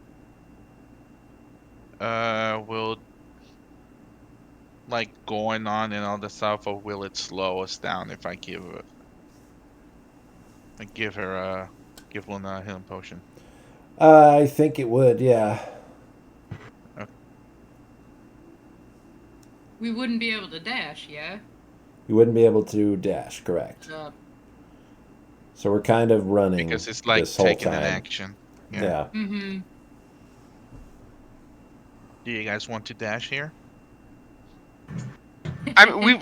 Will like going on and all the stuff, or will it slow us down if I give Luna a healing potion? I think it would, yeah. We wouldn't be able to dash, yeah? You wouldn't be able to dash, correct. So we're kind of running Because it's like this whole taking an time. action. Yeah. Mm-hmm. Do you guys want to dash here? I mean,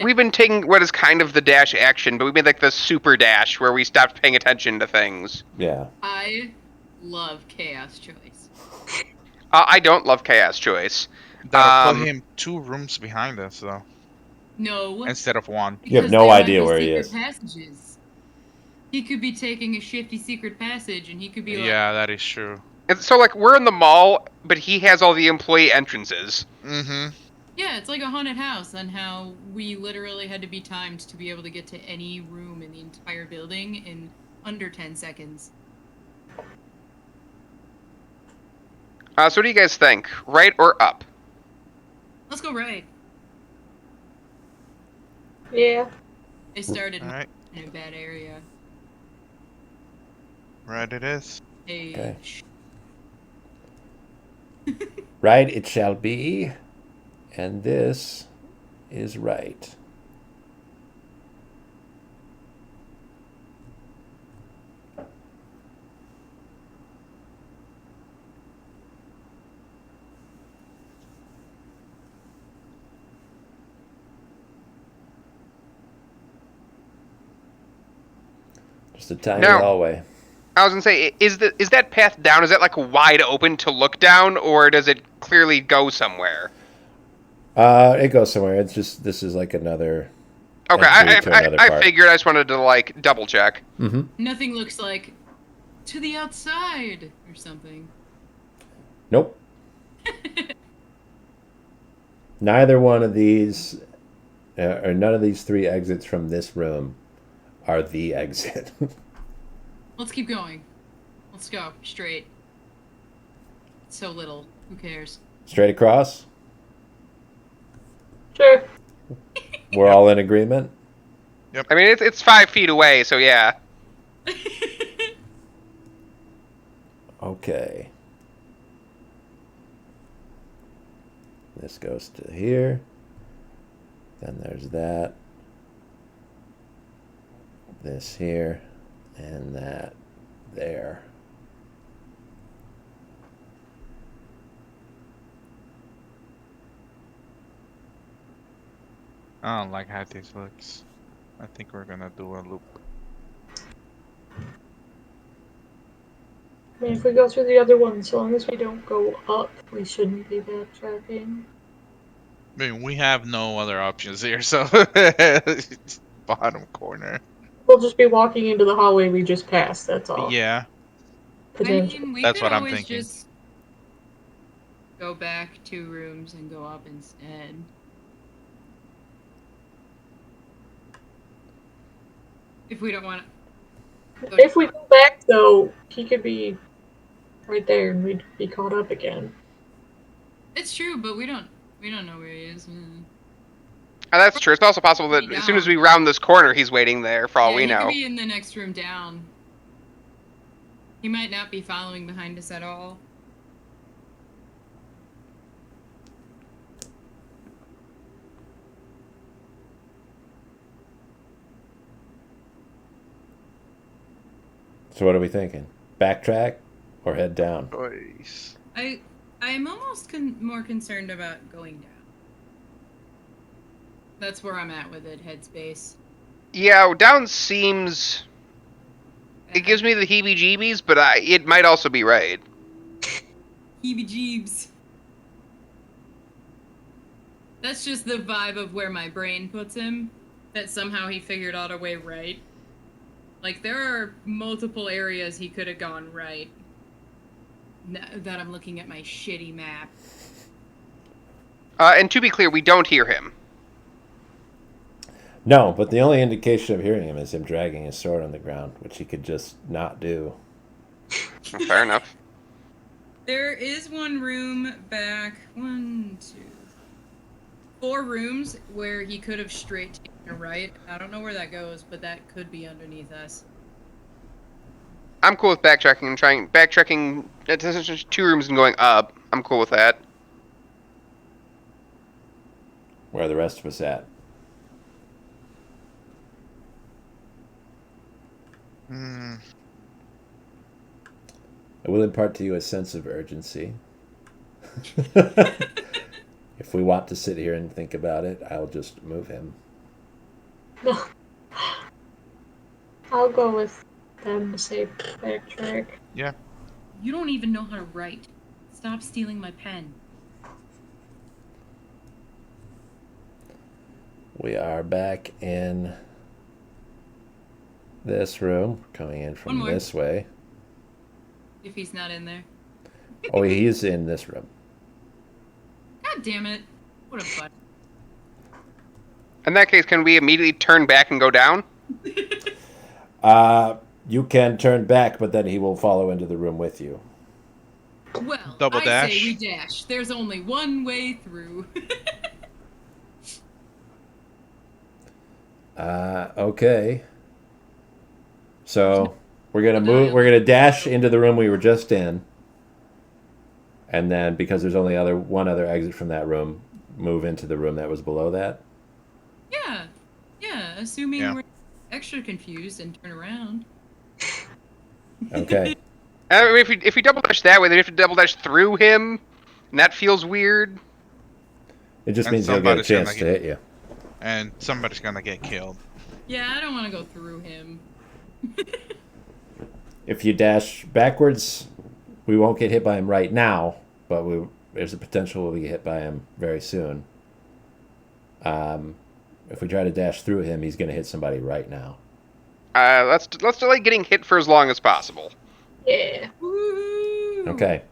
we've been taking what is kind of the dash action, but we made like the super dash where we stopped paying attention to things. Yeah. I love chaos choice. I don't love chaos choice. That'll put him 2 rooms behind us, though, No. instead of 1. You have because no there idea might be where he secret is. Passages. He could be taking a shifty secret passage, and he could be like, Yeah, that is true. And so like we're in the mall, but he has all the employee entrances. Mm-hmm. yeah, it's like a haunted house, and how we literally had to be timed to be able to get to any room in the entire building in under 10 seconds. So what do you guys think? Right or up? Let's go right. Yeah. They started Alright, in a bad area. right it is. Hey, Okay. Right it shall be. And this is right. Just a tiny Now- hallway. I was gonna say, is that path down? Is that like wide open to look down, or does it clearly go somewhere? It goes somewhere. It's just this is like another. Okay, entry to another I part. figured. I just wanted to like double check. Mm-hmm. nothing looks like to the outside or something. Nope. Neither one of these, or none of these 3 exits from this room, are the exit. Let's keep going. Let's go straight. So little. Who cares? Straight across. Sure. We're all in agreement. I mean, it's 5 feet away, so yeah. Okay. This goes to here. Then there's that. This here. And that there. I don't like how this looks. I think we're gonna do a loop. I mean, if we go through the other one, so long as we don't go up, we shouldn't be backtracking. I mean, we have no other options here, so bottom corner. We'll just be walking into the hallway we just passed, that's all. Yeah, I Potentially. mean, we That's could what I'm always thinking. just go back 2 rooms and go up instead. If we don't want to. If we go back, though, he could be right there and we'd be caught up again. It's true, but we don't We don't know where he is. That's true. It's also possible that as soon as we round this corner, he's waiting there, for all we know. He could be in the next room down. He might not be following behind us at all. So what are we thinking? Backtrack or head down? Choice. I'm almost more concerned about going down. That's where I'm at with it, headspace. Yeah, down seems... It gives me the heebie-jeebies, but it might also be right. Heebie-jeebs. That's just the vibe of where my brain puts him. That somehow he figured out a way right. Like, there are multiple areas he could have gone right. That I'm looking at my shitty map. And to be clear, we don't hear him. No, but the only indication of hearing him is him dragging his sword on the ground, which he could just not do. Well, fair enough. There is one room back, 1, 2, 4 rooms where he could have straight taken a right. I don't know where that goes, but that could be underneath us. I'm cool with backtracking and backtracking 2 rooms and going up. I'm cool with that. Where are the rest of us at? I will impart to you a sense of urgency. If we want to sit here and think about it, I'll just move him. No. I'll go with them to say backtrack. Yeah. You don't even know how to write. Stop stealing my pen. We are back in this room, coming in from this way. If he's not in there. Oh, he's in this room. God damn it. What a butt. In that case, can we immediately turn back and go down? You can turn back, but then he will follow into the room with you. Well, Double I dash. say we dash. There's only one way through. Okay. So we're gonna move. We're gonna dash into the room we were just in, and then because there's only one other exit from that room, move into the room that was below that. Yeah. Assuming we're extra confused and turn around. Okay. I mean, if we double dash that way, then we have to double dash through him, and that feels weird. It just means he'll get a chance to hit you. And somebody's gonna get killed. Yeah, I don't want to go through him. If you dash backwards, we won't get hit by him right now, but there's a potential we'll get hit by him very soon. If we try to dash through him, he's going to hit somebody right now. Let's delay getting hit for as long as possible. Yeah. Woo! Okay.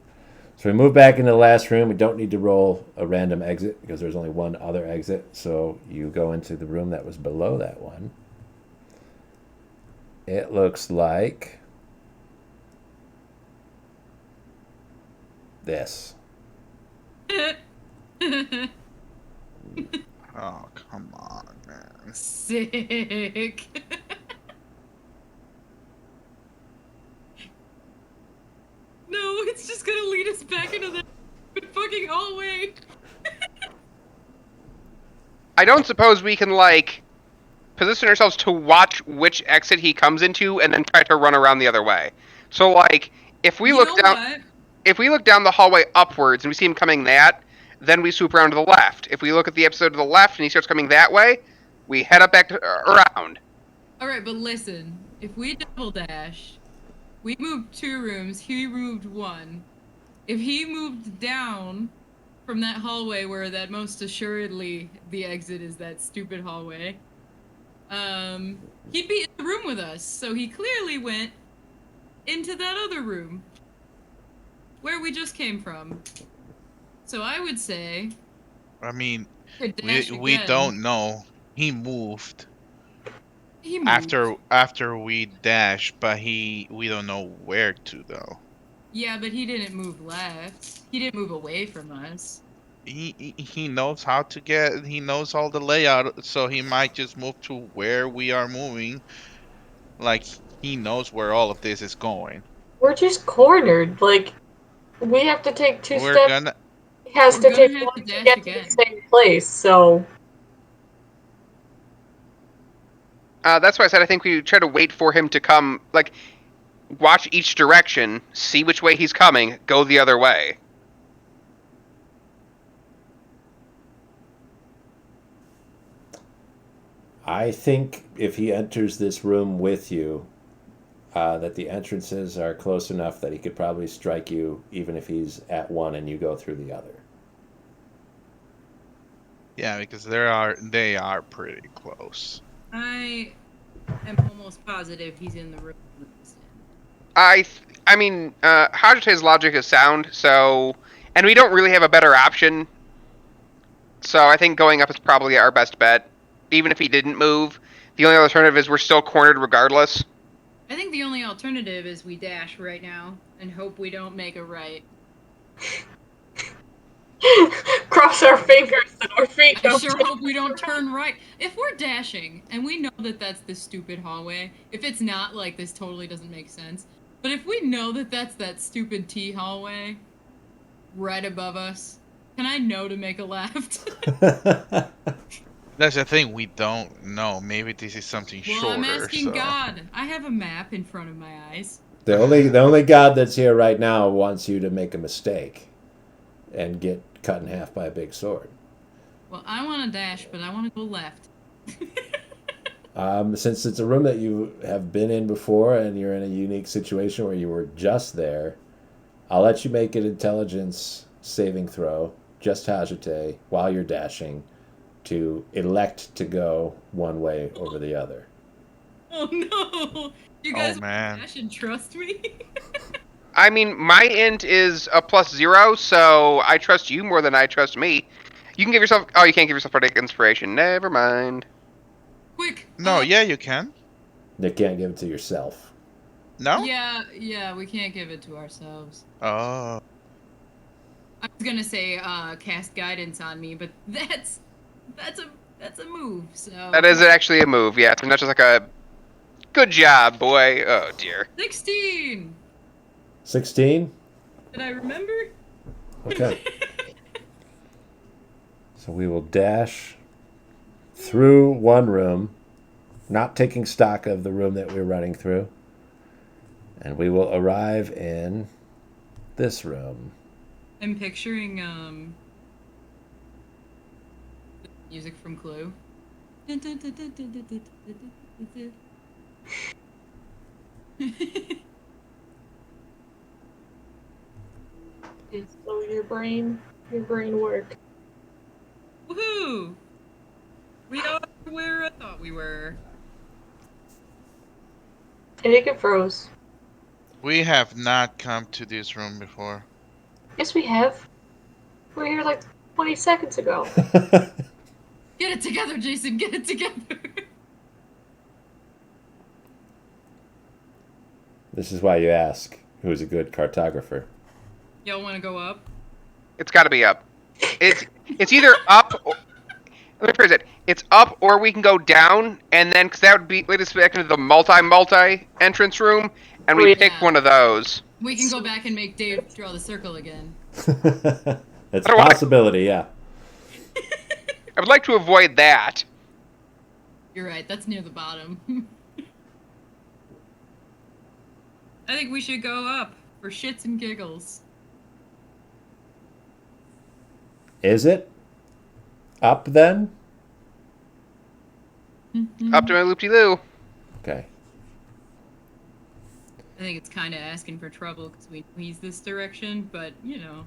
So we move back into the last room. We don't need to roll a random exit because there's only one other exit. So you go into the room that was below that one. It looks like this. Oh, come on, man. Sick. No, it's just gonna lead us back into the fucking hallway. I don't suppose we can, like, position ourselves to watch which exit he comes into and then try to run around the other way. So, like, if we look down the hallway upwards and we see him coming then we swoop around to the left. If we look at the episode to the left and he starts coming that way, we head up back to around. Alright, but listen. If we double dash, we moved 2 rooms, he moved 1. If he moved down from that hallway where that most assuredly the exit is that stupid hallway, he'd be in the room with us. So he clearly went into that other room where we just came from. So I would say... I mean, we don't know. He moved. He moved. After we dashed, but we don't know where to though. Yeah, but he didn't move left. He didn't move away from us. he knows how to get. He knows all the layout, so he might just move to where we are moving. Like he knows where all of this is going. We're just cornered. Like, we have to take 2 We're steps. gonna. He has We're to gonna take have 1 to to dash get to again. the same place, so... That's why I said I think we try to wait for him to come. Like, watch each direction, see which way he's coming, go the other way. I think if he enters this room with you, that the entrances are close enough that he could probably strike you even if he's at one and you go through the other. Yeah, because they are pretty close. I am almost positive he's in the room. I mean, Hajite's logic is sound, so... And we don't really have a better option. So I think going up is probably our best bet. Even if he didn't move, the only alternative is we're still cornered regardless. I think the only alternative is we dash right now and hope we don't make a right. Cross our fingers that our feet I don't sure turn. hope we don't turn right. If we're dashing, and we know that that's the stupid hallway, if it's not, like, this totally doesn't make sense, but if we know that that's that stupid T hallway right above us, can I know to make a left? That's the thing, we don't know. Maybe this is something Well, shorter. I'm asking so. God. I have a map in front of my eyes. The only God that's here right now wants you to make a mistake and get cut in half by a big sword. Well, I want to dash, but I want to go left. Since it's a room that you have been in before and you're in a unique situation where you were just there, I'll let you make an intelligence saving throw, just Hajite, while you're dashing, to elect to go one way over the other. Oh no! You guys man. dash and trust me? I mean, my int is a +0, so I trust you more than I trust me. You can give yourself... Oh, you can't give yourself Bardic Inspiration. Never mind. Quick! No, yeah, you can. You can't give it to yourself. No? Yeah, we can't give it to ourselves. Oh. I was gonna say cast guidance on me, but that's a move. So That is actually a move, yeah. It's not just like a... Good job, boy. Oh, dear. 16. 16? Did I remember? Okay. So we will dash through one room, not taking stock of the room that we're running through. And we will arrive in this room. I'm picturing music from Clue. It's slow your brain work. Woohoo! We are where I thought we were. I think it froze. We have not come to this room before. Yes, we have. We were here like 20 seconds ago. Get it together, Jason. Get it together. This is why you ask who's a good cartographer. Y'all want to go up? It's got to be up. It's either up or... Let me phrase it. It's up or we can go down, and then... Because that would be... Lead us back into the multi entrance room, and we Oh, yeah. pick one of those. We can go back and make Dave draw the circle again. It's a possibility, yeah. I would like to avoid that. You're right. That's near the bottom. I think we should go up for shits and giggles. Is it up then? Up to my loop-de-loo. Okay. I think it's kind of asking for trouble because we know he's this direction, but you know.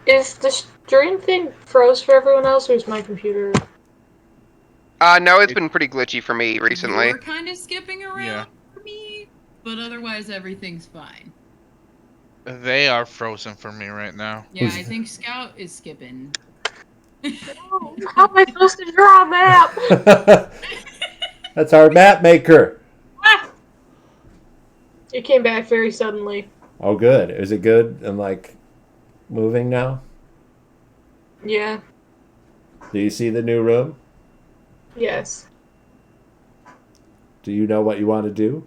Is the stream thing froze for everyone else, or is my computer? No, it's been pretty glitchy for me recently. You're kind of skipping around Yeah. for me, but otherwise everything's fine. They are frozen for me right now. Yeah, I think Scout is skipping. Oh, how am I supposed to draw a map? That's our map maker. Ah! It came back very suddenly. Oh, good. Is it good? And like, moving now? Yeah. Do you see the new room? Yes. Do you know what you want to do?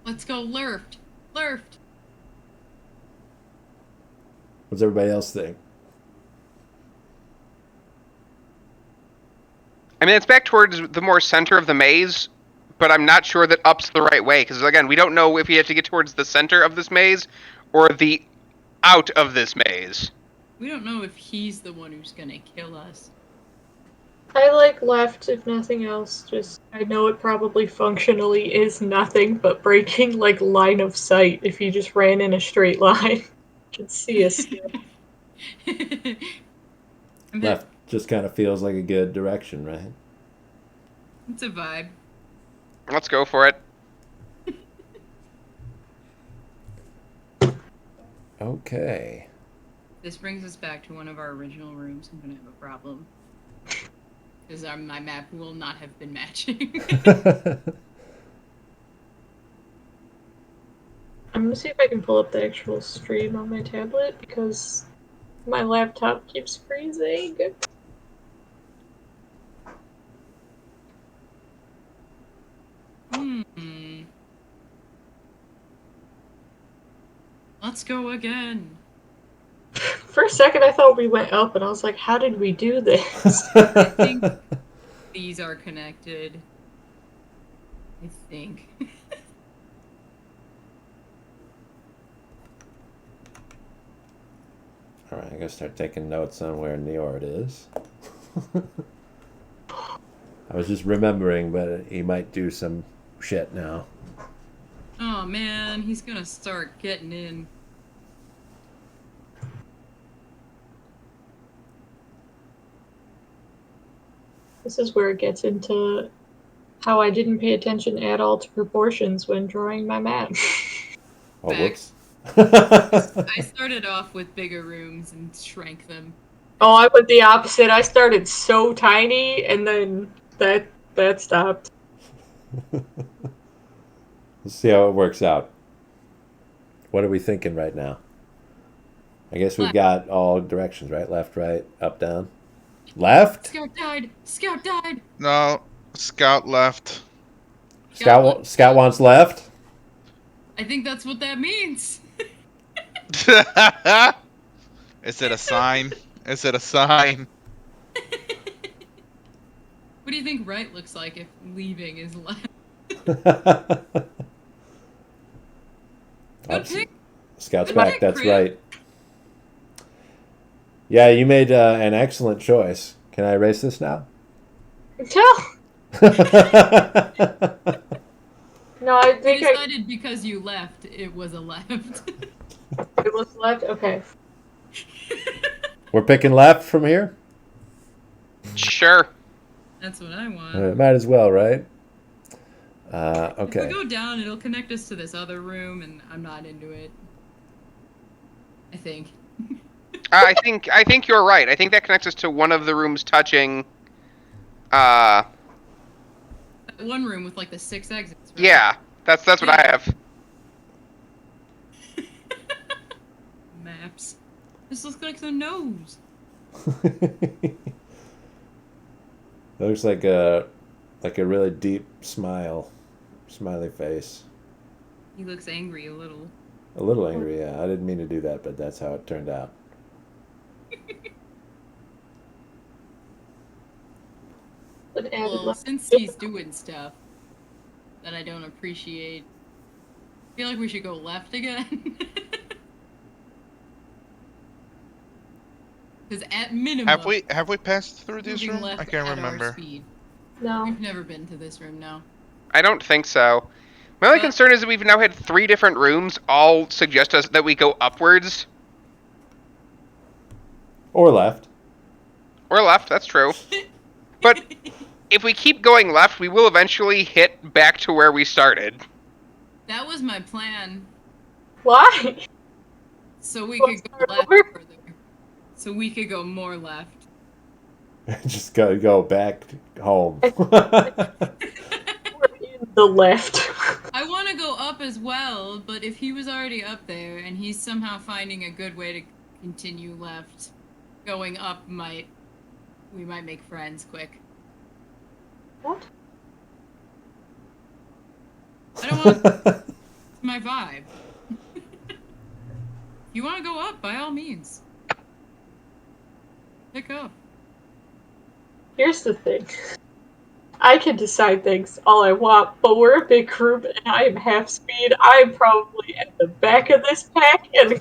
Let's go lurft. Lurft. What's everybody else think? I mean, it's back towards the more center of the maze, but I'm not sure that up's the right way, because, again, we don't know if we have to get towards the center of this maze or the out of this maze. We don't know if he's the one who's gonna kill us. I like left, if nothing else. Just, I know it probably functionally is nothing but breaking, like, line of sight if you just ran in a straight line. You could see us still. Left just kind of feels like a good direction, right? It's a vibe. Let's go for it. Okay. This brings us back to one of our original rooms. I'm gonna have a problem. Because my map will not have been matching. I'm gonna see if I can pull up the actual stream on my tablet, because my laptop keeps freezing. Let's go again. For a second I thought we went up, and I was like, how did we do this? I think these are connected. I think. Alright, I gotta start taking notes on where Njord is. I was just remembering, but he might do some shit now. Oh man, he's gonna start getting in. This is where it gets into how I didn't pay attention at all to proportions when drawing my map. Oh, Facts. whoops. I started off with bigger rooms and shrank them. Oh, I went the opposite. I started so tiny, and then that stopped. Let's see how it works out. What are we thinking right now? I guess we've Left. got all directions, right? Left, right, up, down. Left? Scout died! Scout died! No, Scout left. Scout wants left? I think that's what that means. Is it a sign? Is it a sign? What do you think right looks like if leaving is left? Good pick. Scout's Good back, pick, that's Chris. right. Yeah, you made an excellent choice. Can I erase this now? No, I We think decided because you left, it was a left. it was left. Okay. We're picking left from here? Sure. That's what I want. Might as well, right? If Okay. we go down, it'll connect us to this other room, and I'm not into it. I think. I think you're right. I think that connects us to one of the rooms touching. That one room with like the 6 exits. Right? Yeah, that's what I have. Maps. This looks like the nose. It looks like a really deep smiley face. He looks angry a little. A little angry, yeah. I didn't mean to do that, but that's how it turned out. Well, since he's doing stuff that I don't appreciate, I feel like we should go left again. Because at minimum, Have we passed through this moving room? left I can't at our remember. speed. No. We've never been to this room now. I don't think so. My only concern is that we've now had 3 different rooms all suggest us that we go upwards. Or left. Or left, that's true. But if we keep going left, we will eventually hit back to where we started. That was my plan. Why? So we Let's could go start left over? further. So we could go more left. Just go back home. We're in the left. I want to go up as well. tell, but if he was already up there and he's somehow finding a good way to continue left, going up we might make friends quick. What? I don't want it's my vibe. You want to go up, by all means. Pick up. Here's the thing. I can decide things all I want, but we're a big group and I am half speed. I'm probably at the back of this pack and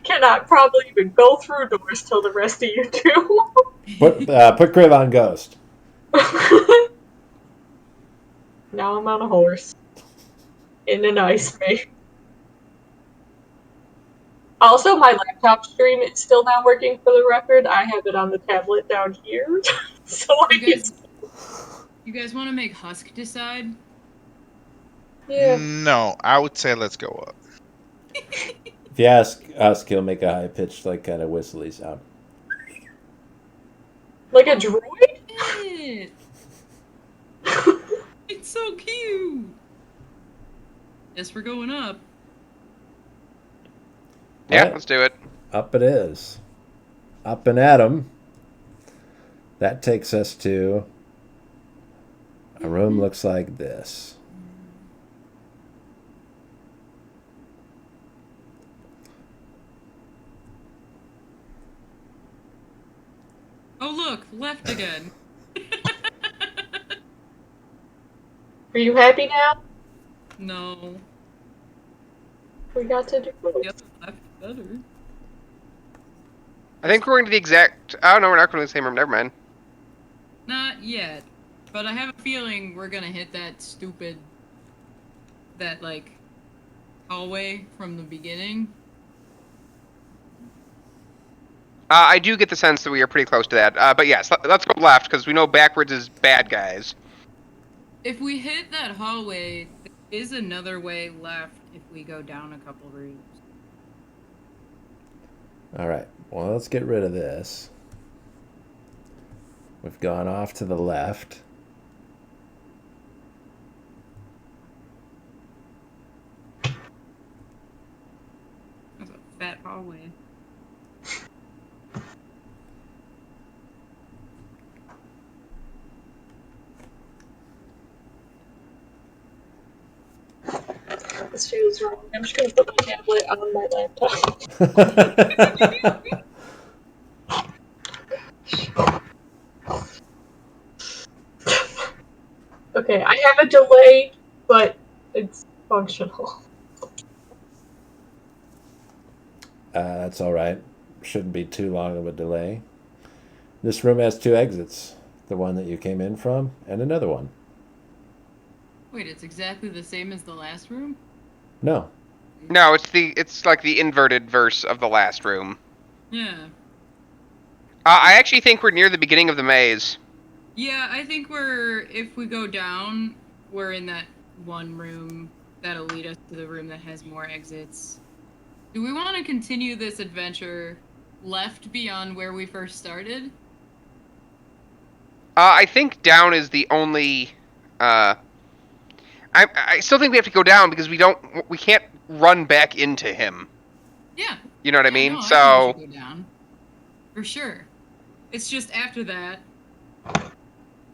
cannot probably even go through doors till the rest of you do. Put Crib on Ghost. Now I'm on a horse. In an ice maze. Also, my laptop stream is still not working for the record. I have it on the tablet down here. So You guys want to make Husk decide? Yeah. No, I would say let's go up. If you ask Husk, he'll make a high-pitched, like, kind of whistly sound. Like a droid? It's so cute! Guess we're going up. Yeah, Right. let's do it. Up it is. Up and at 'em. That takes us to a room looks like this. Oh look, left again. Are you happy now? No. We got to do The it. other left better. I think we're going to the exact... Oh, no, we're not going to the same room. Never mind. Not yet. But I have a feeling we're gonna hit that like, hallway from the beginning. I do get the sense that we are pretty close to that. But yes, let's go left, because we know backwards is bad guys. If we hit that hallway, there is another way left if we go down a couple rooms. All right. Well, let's get rid of this. We've gone off to the left. That's a fat hallway. This feels wrong. I'm just gonna put my tablet on my laptop. Okay, I have a delay, but it's functional. That's all right. Shouldn't be too long of a delay. This room has 2 exits. The one that you came in from, and another one. Wait, it's exactly the same as the last room? No. No, it's like the inverted verse of the last room. Yeah. I actually think we're near the beginning of the maze. Yeah, I think if we go down, we're in that one room that'll lead us to the room that has more exits. Do we want to continue this adventure left beyond where we first started? I think down is the only... I still think we have to go down because we can't run back into him. Yeah. You know what I Yeah, mean? no, I So... think we should go down. For sure. It's just after that,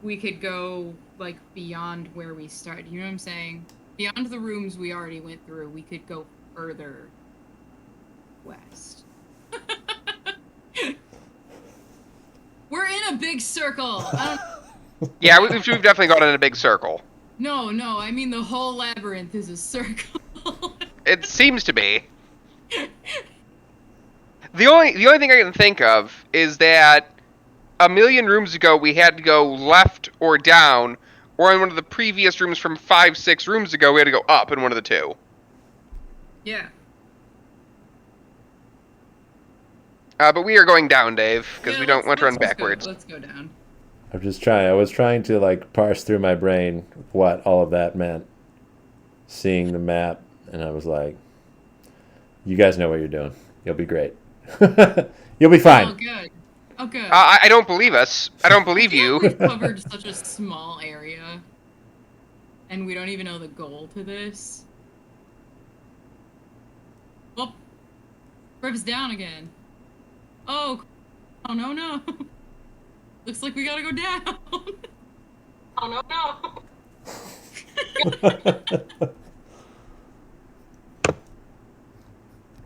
we could go, like, beyond where we started. You know what I'm saying? Beyond the rooms we already went through, we could go further west. We're in a big circle! Yeah, we've definitely gone in a big circle. No, I mean the whole labyrinth is a circle. It seems to be. The only thing I can think of is that a million rooms ago we had to go left or down, or in one of the previous rooms from 5-6 rooms ago we had to go up in one of the two. Yeah. But we are going down, Dave, because Yeah, we don't want to run let's just backwards. Let's go down. I was trying to, like, parse through my brain what all of that meant. Seeing the map, and I was like, you guys know what you're doing. You'll be great. You'll be fine. Oh, good. Oh, good. I don't believe us. I don't believe I feel you. like we've covered such a small area. and we don't even know the goal to this. Oh, Riv's down again. Oh no. Looks like we gotta go down. Oh no.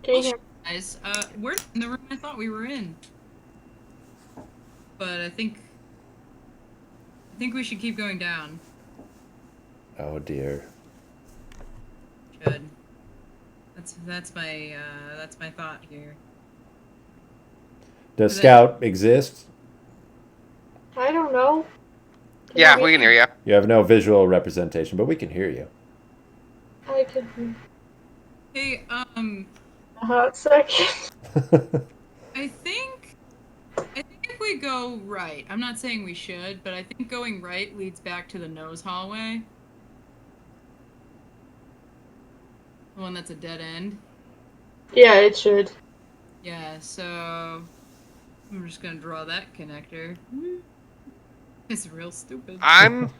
Can you hear me? Guys, we're in the room I thought we were in. But I think we should keep going down. Oh dear. Should. That's my thought here. Does Scout exist? I don't know. Yeah, we can hear you. You have no visual representation, but we can hear you. I can. Hey, A hot second. I think if we go right, I'm not saying we should, but I think going right leads back to the nose hallway. The one that's a dead end. Yeah, it should. Yeah, so I'm just gonna draw that connector. It's real stupid. I'm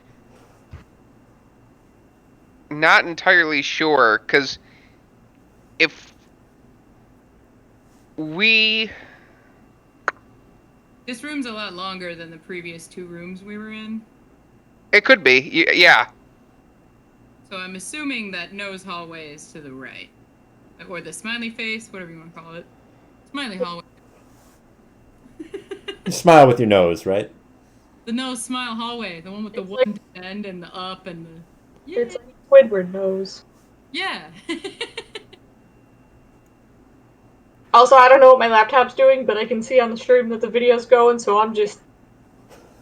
not entirely sure, because if we... This room's a lot longer than the previous 2 rooms we were in. It could be, yeah. So I'm assuming that nose hallway is to the right. Or the smiley face, whatever you want to call it. Smiley hallway. You smile with your nose, right? The nose smile hallway, the one with the It's one dead end and the up and the... Yeah. It's like Squidward nose. Yeah. Also, I don't know what my laptop's doing, but I can see on the stream that the video's going, so I'm just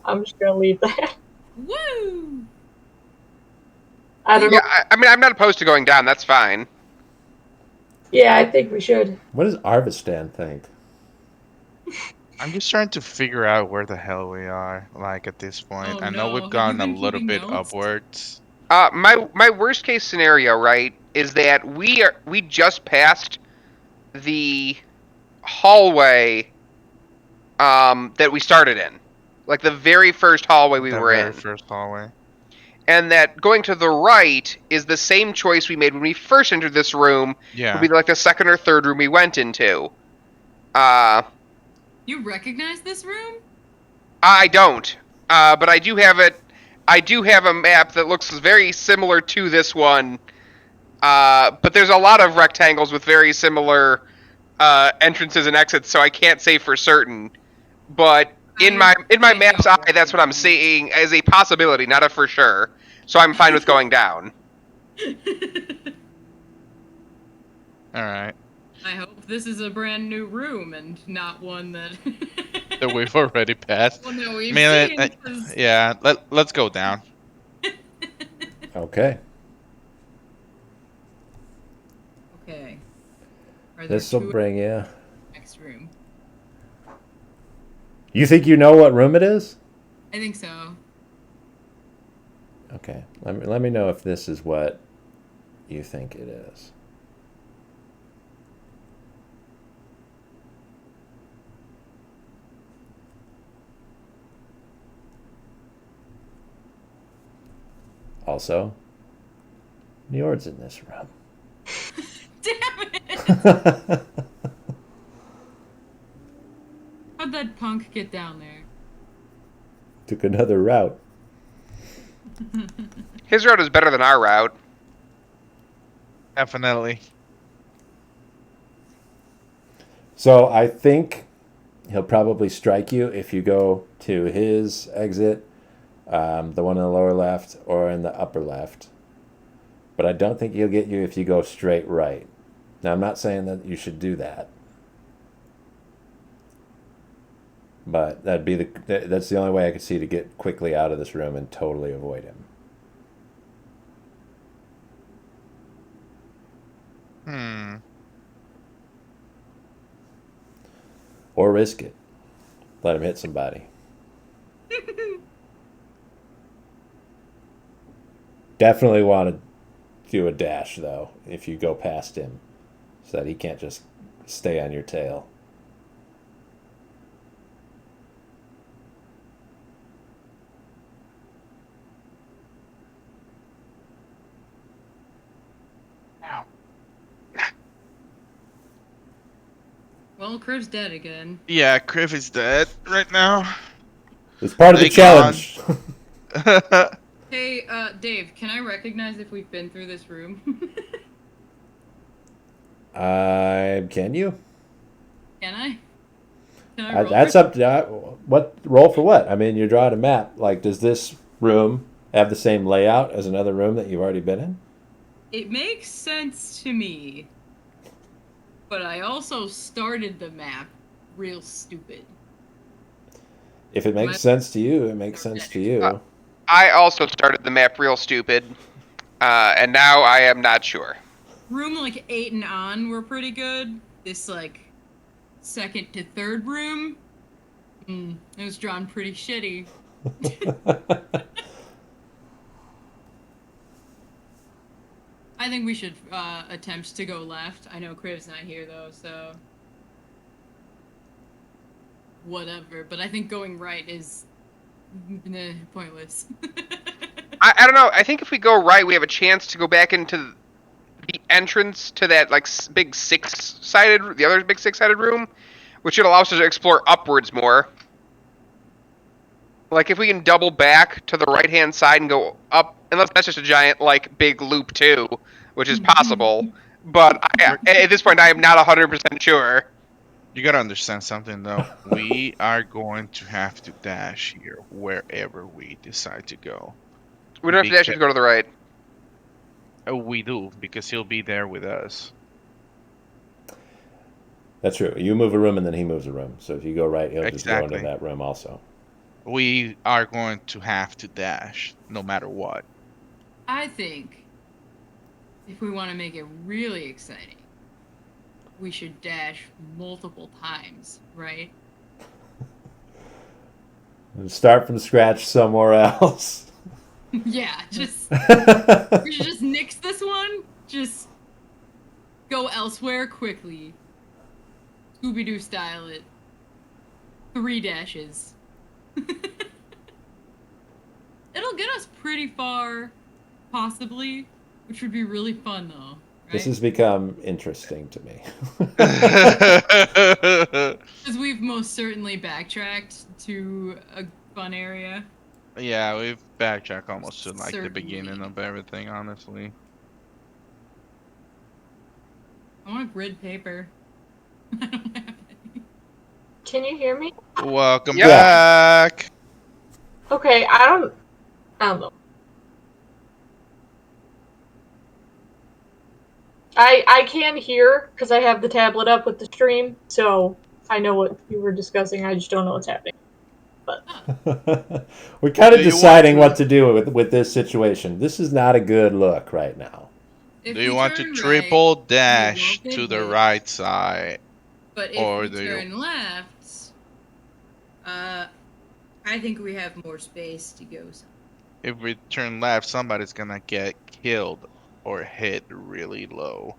gonna leave that. Woo! I don't know. Yeah, I mean, I'm not opposed to going down, that's fine. Yeah, I think we should. What does Arvistan think? I'm just trying to figure out where the hell we are, like, at this point. Oh, I know no. we've Have gone you a been little keeping bit notes? upwards. My worst case scenario, right, is that we just passed the hallway that we started in. Like the very first hallway we were in. The very first hallway. And that going to the right is the same choice we made when we first entered this room. Yeah. Would be like the second or third room we went into. You recognize this room? I don't. But I do have it. I do have a map that looks very similar to this one. But there's a lot of rectangles with very similar entrances and exits, so I can't say for certain. But in my map's eye, that's what I'm seeing as a possibility, not a for sure. So I'm fine with going down. Alright. I hope this is a brand new room and not one that... That we've already passed. Well, no, we've I seen, mean, 'cause- yeah, let's go down. Okay. Okay. Are there This will 2 bring you. next room? You think you know what room it is? I think so. Okay. Let me know if this is what you think it is. Also, Njord's in this room. Damn it! How'd that punk get down there? Took another route. His route is better than our route. Definitely. So I think he'll probably strike you if you go to his exit, the one in the lower left or in the upper left. But I don't think he'll get you if you go straight right. Now, I'm not saying that you should do that. But that's the only way I could see to get quickly out of this room and totally avoid him. Or risk it. Let him hit somebody. Definitely want to do a dash, though, if you go past him, so that he can't just stay on your tail. Well, Crib's dead again. Yeah, Criff is dead right now. It's part of the They challenge. Hey, Dave, can I recognize if we've been through this room? Can you? Can I? Can I roll That's for up to what roll for what? I mean, you're drawing a map. Like, does this room have the same layout as another room that you've already been in? It makes sense to me. But I also started the map real stupid. If it makes sense to you, it makes sense to you. I also started the map real stupid, and now I am not sure. Room like 8 and on were pretty good. This like second to third room, it was drawn pretty shitty. I think we should attempt to go left. I know Crib's not here though, so whatever. But I think going right is pointless. I don't know. I think if we go right, we have a chance to go back into the entrance to that like big the other big six-sided room, which should allow us to explore upwards more. Like if we can double back to the right-hand side and go up, unless that's just a giant like big loop too, which is possible. But at this point, I am not 100% sure. You gotta understand something though. We are going to have to dash here wherever we decide to go. We don't have to dash to go to the right. We do, because he'll be there with us. That's true. You move a room and then he moves a room. So if you go right, he'll just go into Exactly. that room also. We are going to have to dash, no matter what. I think if we want to make it really exciting, we should dash multiple times, right? And start from scratch somewhere else. Yeah, just we should just nix this one. Just go elsewhere quickly. Scooby-Doo style it. 3 dashes. It'll get us pretty far, possibly, which would be really fun, though. Right? This has become interesting to me. Because we've most certainly backtracked to a fun area. Yeah, we've backtracked almost to like Certainly. the beginning of everything, honestly. I want a grid paper. I don't have any. Can you hear me? Welcome Yeah. back. Okay, I don't know. I can hear because I have the tablet up with the stream, so I know what you were discussing. I just don't know what's happening. But We're kind of Do you deciding want what to do with this situation. This is not a good look right now. If Do you we want to turn triple right, dash we to won't the hit. right side? But if Or we do you- turn left, I think we have more space to go. If we turn left, somebody's gonna get killed or hit really low.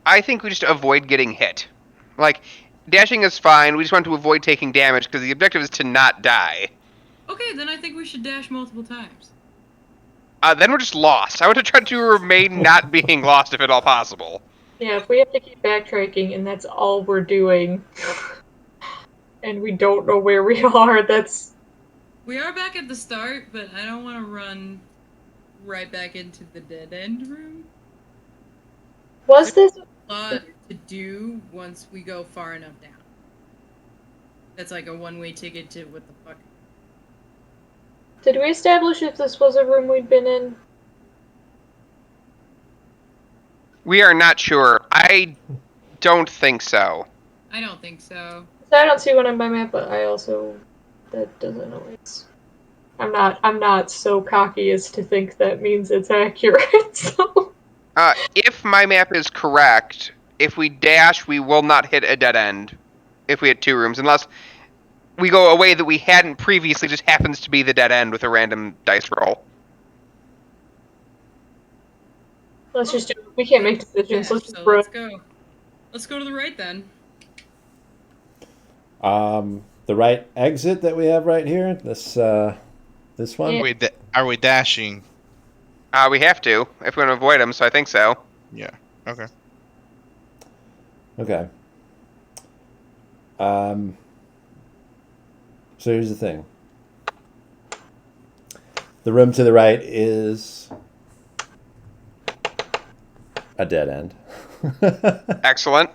I think we just avoid getting hit. Like, dashing is fine. We just want to avoid taking damage because the objective is to not die. Okay, then I think we should dash multiple times. Then we're just lost. I want to try to remain not being lost if at all possible. yeah, if we have to keep backtracking and that's all we're doing, and we don't know where we are, that's... We are back at the start, but I don't want to run right back into the dead end room. Was this... A lot to do once we go far enough down. That's like a one-way ticket to what the fuck. Did we establish if this was a room we'd been in? We are not sure. I don't think so. I don't think so. I don't see one on my map, but I also... That doesn't always... I'm not so cocky as to think that means it's accurate, so... If my map is correct, if we dash, we will not hit a dead end if we hit 2 rooms, unless we go a way that we hadn't previously, just happens to be the dead end with a random dice roll. Let's just do it. We can't make decisions. Yeah, Let's just so run. let's go. Let's go to the right then. The right exit that we have right here. This one. Yeah. Are we dashing? We have to, if we're going to avoid them, so I think so. Yeah. Okay. Okay. So here's the thing. The room to the right is a dead end. Excellent.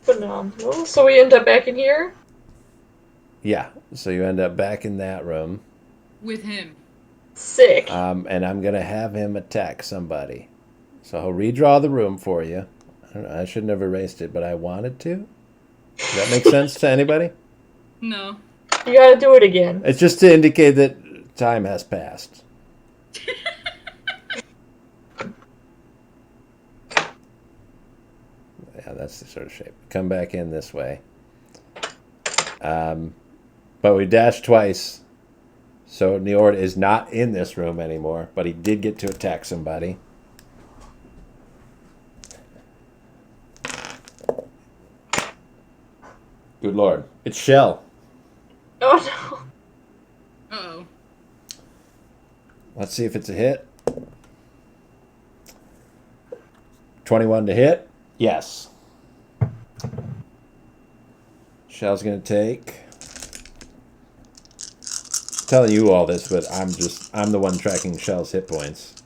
Phenomenal. So we end up back in here? Yeah. So you end up back in that room. With him. Sick. And I'm going to have him attack somebody. So he'll redraw the room for you. I shouldn't have erased it, but I wanted to. Does that make sense to anybody? No. You gotta do it again. It's just to indicate that time has passed. Yeah, that's the sort of shape. Come back in this way. But we dashed twice. So Njord is not in this room anymore, but he did get to attack somebody. Good lord. It's Shell. Oh no. Uh-oh. Let's see if it's a hit. 21 to hit. Yes. Shell's going to take... I'm telling you all this, but I'm the one tracking Shell's hit points.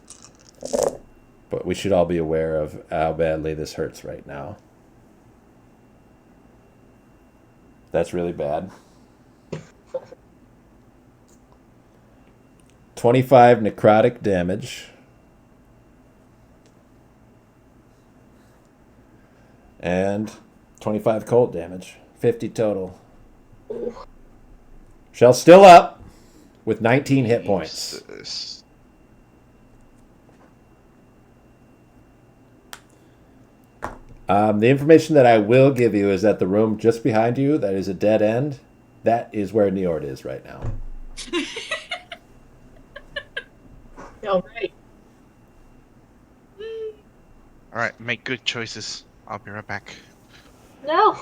But we should all be aware of how badly this hurts right now. That's really bad. 25 necrotic damage. And 25 cold damage. 50 total. Shell's still up with 19 hit points. Jesus. The information that I will give you is that the room just behind you, that is a dead end, that is where Njord is right now. All right. All right, make good choices. I'll be right back. No.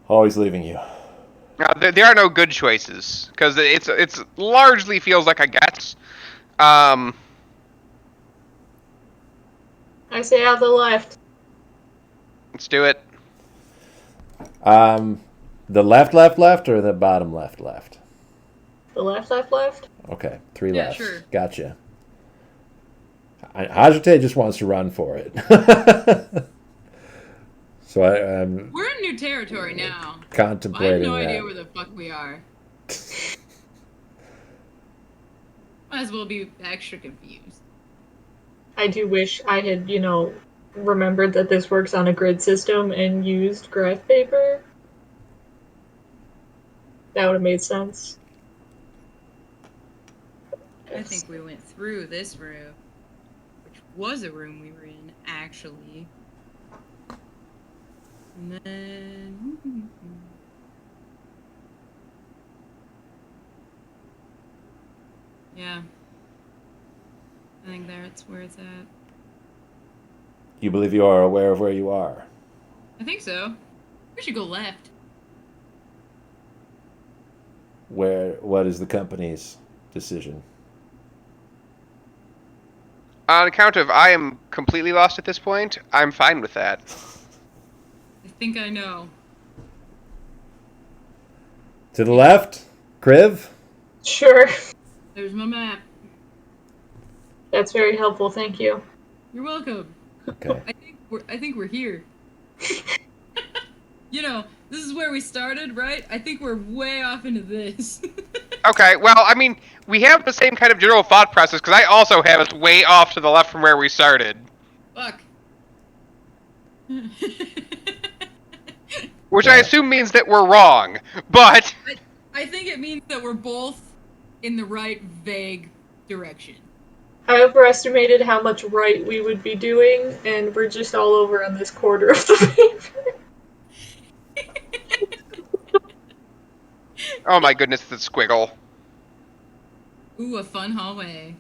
Always leaving you. There are no good choices because it's largely feels like a guess. I say out the left. Let's do it. The left, or the bottom left? The left. Okay, 3 Yeah, lefts. sure. Gotcha. Hajite just wants to run for it. So I'm We're in new territory now. I have contemplating no that. idea where the fuck we are. Might as well be extra confused. I do wish I had, remembered that this works on a grid system and used graph paper. That would have made sense. I think we went through this room, which was a room we were in, actually. And then... Yeah. I think that's where it's at. You believe you are aware of where you are? I think so. We should go left. What is the company's decision? On account of I am completely lost at this point, I'm fine with that. I think I know. To the left? Kriv? Sure. There's my map. That's very helpful, thank you. You're welcome. Okay. I think we're here. This is where we started, right? I think we're way off into this. Okay, well, I mean, we have the same kind of general thought process because I also have us way off to the left from where we started. Fuck. Which I assume means that we're wrong, but... I think it means that we're both in the right vague direction. I overestimated how much right we would be doing, and we're just all over on this quarter of the paper. Oh my goodness, the squiggle. Ooh, a fun hallway.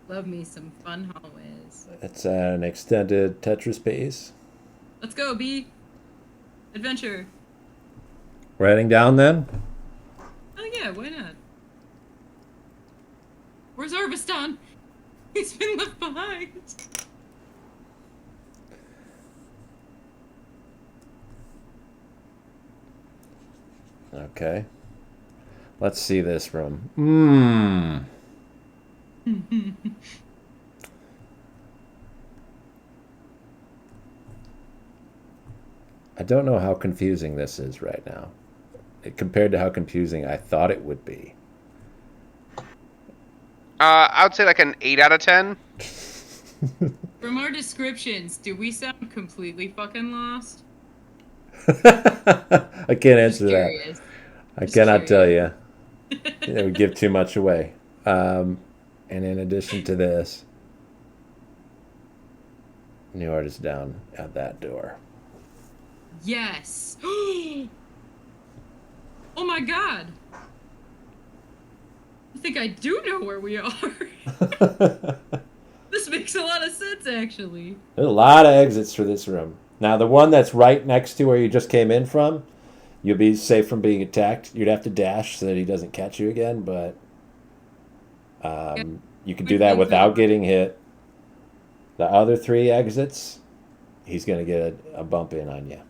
Love me some fun hallways. It's an extended Tetris piece. Let's go, B. Adventure. We're heading down then? Oh yeah, why not? Where's Arviston? He's been left behind. Okay. Let's see this room. I don't know how confusing this is right now, compared to how confusing I thought it would be. I would say like an 8 out of 10. From our descriptions, do we sound completely fucking lost? I can't answer that. Curious. I Just cannot tell curious. you. It would give too much away. And in addition to this, Njord is down at that door. Yes. Oh my god. I think I do know where we are. This makes a lot of sense, actually. There's a lot of exits for this room. Now, the one that's right next to where you just came in from, you'll be safe from being attacked. You'd have to dash so that he doesn't catch you again, but you can do that without getting hit. The other 3 exits, he's going to get a bump in on you.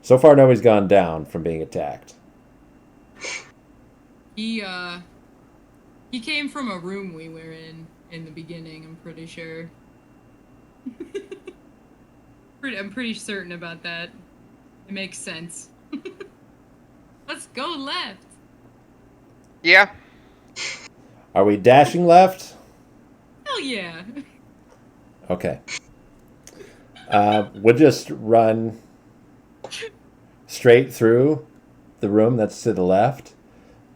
So far, nobody's gone down from being attacked. He came from a room we were in the beginning, I'm pretty sure. I'm pretty certain about that. It makes sense. Let's go left. Yeah. Are we dashing left? Hell yeah. Okay. We'll just run straight through the room that's to the left.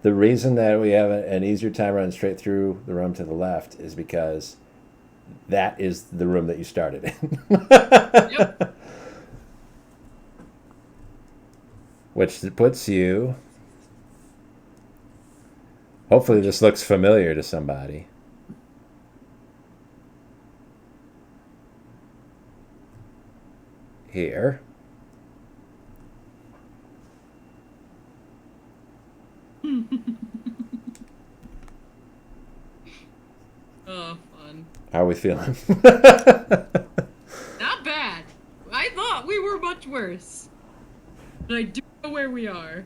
The reason that we have an easier time running straight through the room to the left is because that is the room that you started in. Yep. Which puts you... Hopefully this looks familiar to somebody. Here. Oh, fun. How are we feeling? Not bad. I thought we were much worse. But I do know where we are.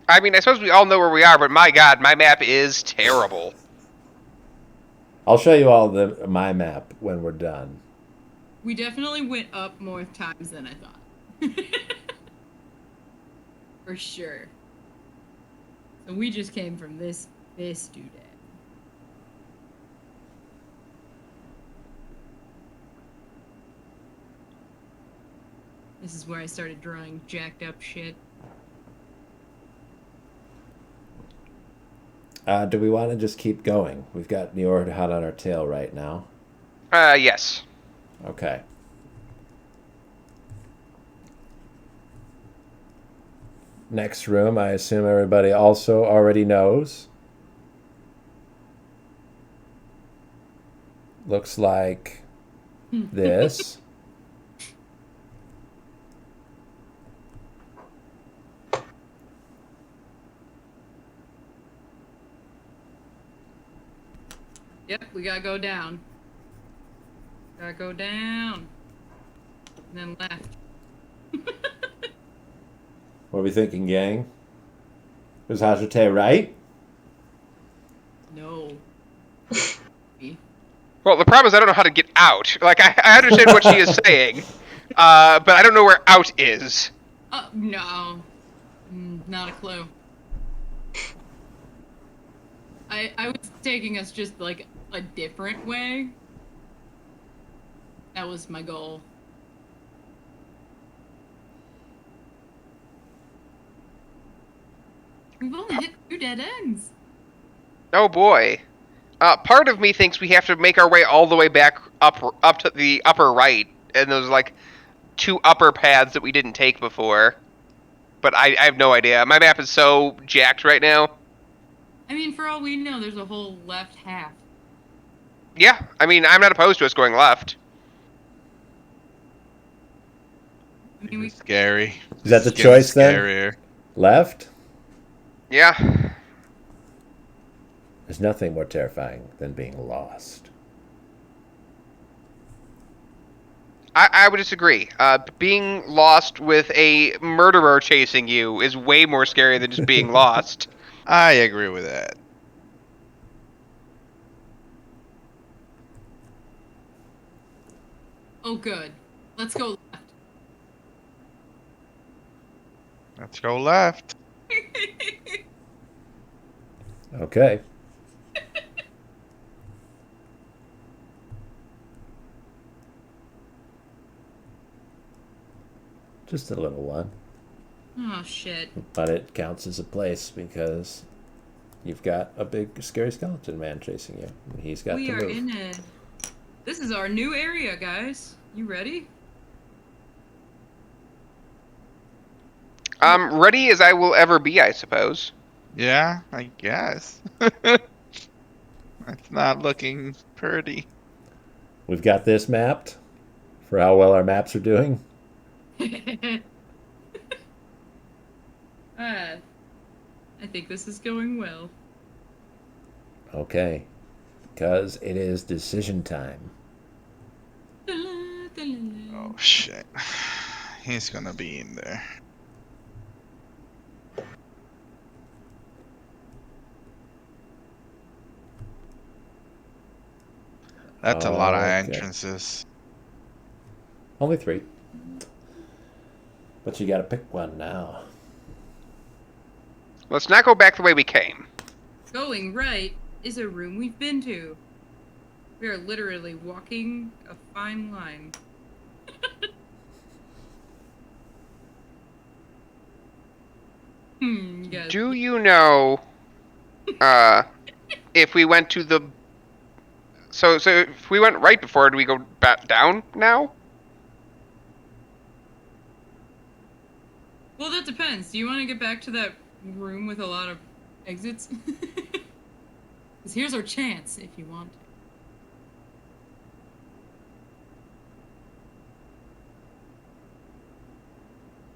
I mean, I suppose we all know where we are, but my god, my map is terrible. I'll show you all my map when we're done. We definitely went up more times than I thought. For sure. So we just came from this doodad. This is where I started drawing jacked up shit. Do we want to just keep going? We've got Njord hot on our tail right now. Yes. Okay. Next room, I assume everybody also already knows. Looks like this. Yep, we gotta go down. Gotta go down. And then left. What are we thinking, gang? Was Hajite right? No. Well, the problem is I don't know how to get out. Like, I understand what she is saying, but I don't know where out is. No. Not a clue. I was taking us just, like, a different way. That was my goal. We've only hit 2 dead ends. Oh boy. Part of me thinks we have to make our way all the way back up to the upper right, and there's like 2 upper paths that we didn't take before. But I have no idea. My map is so jacked right now. I mean, for all we know, there's a whole left half. Yeah, I mean, I'm not opposed to us going left. I mean, we Scary. Is that the It's choice then? scarier. Left? Yeah. There's nothing more terrifying than being lost. I would disagree. Being lost with a murderer chasing you is way more scary than just being lost. I agree with that. Oh, good. Let's go left. Let's go left. Okay. Just a little one. Oh, shit. But it counts as a place because you've got a big, scary skeleton man chasing you. And he's got We to are move. in it. This is our new area, guys. You ready? Ready as I will ever be, I suppose. Yeah, I guess. It's not looking pretty. We've got this mapped for how well our maps are doing. I think this is going well. Okay. Because it is decision time. Oh shit. He's gonna be in there. That's a lot of Okay. entrances. Only 3. But you gotta pick one now. Let's not go back the way we came. Going right is a room we've been to. We are literally walking a fine line. Yes. Do you know, if we went to the... So if we went right before, do we go back down now? Well, that depends. Do you want to get back to that room with a lot of exits? Because here's our chance, if you want to.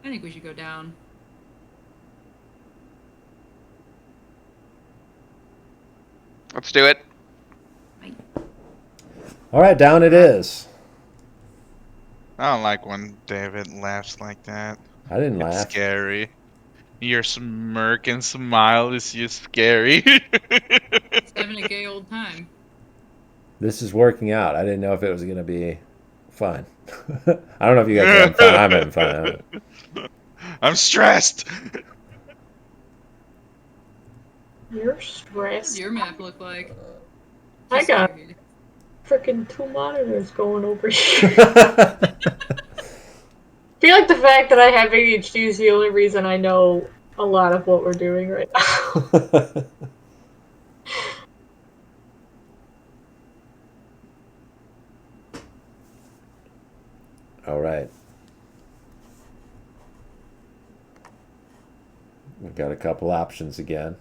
I think we should go down. Let's do it. All right, down it is. I don't like when David laughs like that. I didn't It's laugh. scary. Your smirk and smile is just scary. It's having a gay old time. This is working out. I didn't know if it was going to be fun. I don't know if you guys are having fun. I'm having fun. I'm stressed. You're What does stressed. your map look like? I got Just freaking 2 monitors going over here. I feel like the fact that I have ADHD is the only reason I know a lot of what we're doing right now. All right. We've got a couple options again.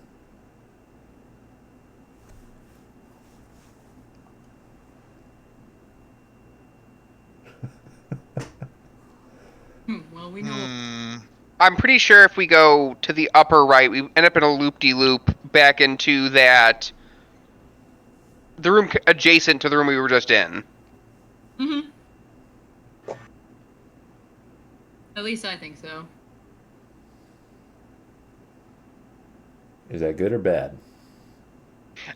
Well, we know. I'm pretty sure if we go to the upper right, we end up in a loop-de-loop back into that... The room adjacent to the room we were just in. Mm-hmm. At least I think so. Is that good or bad?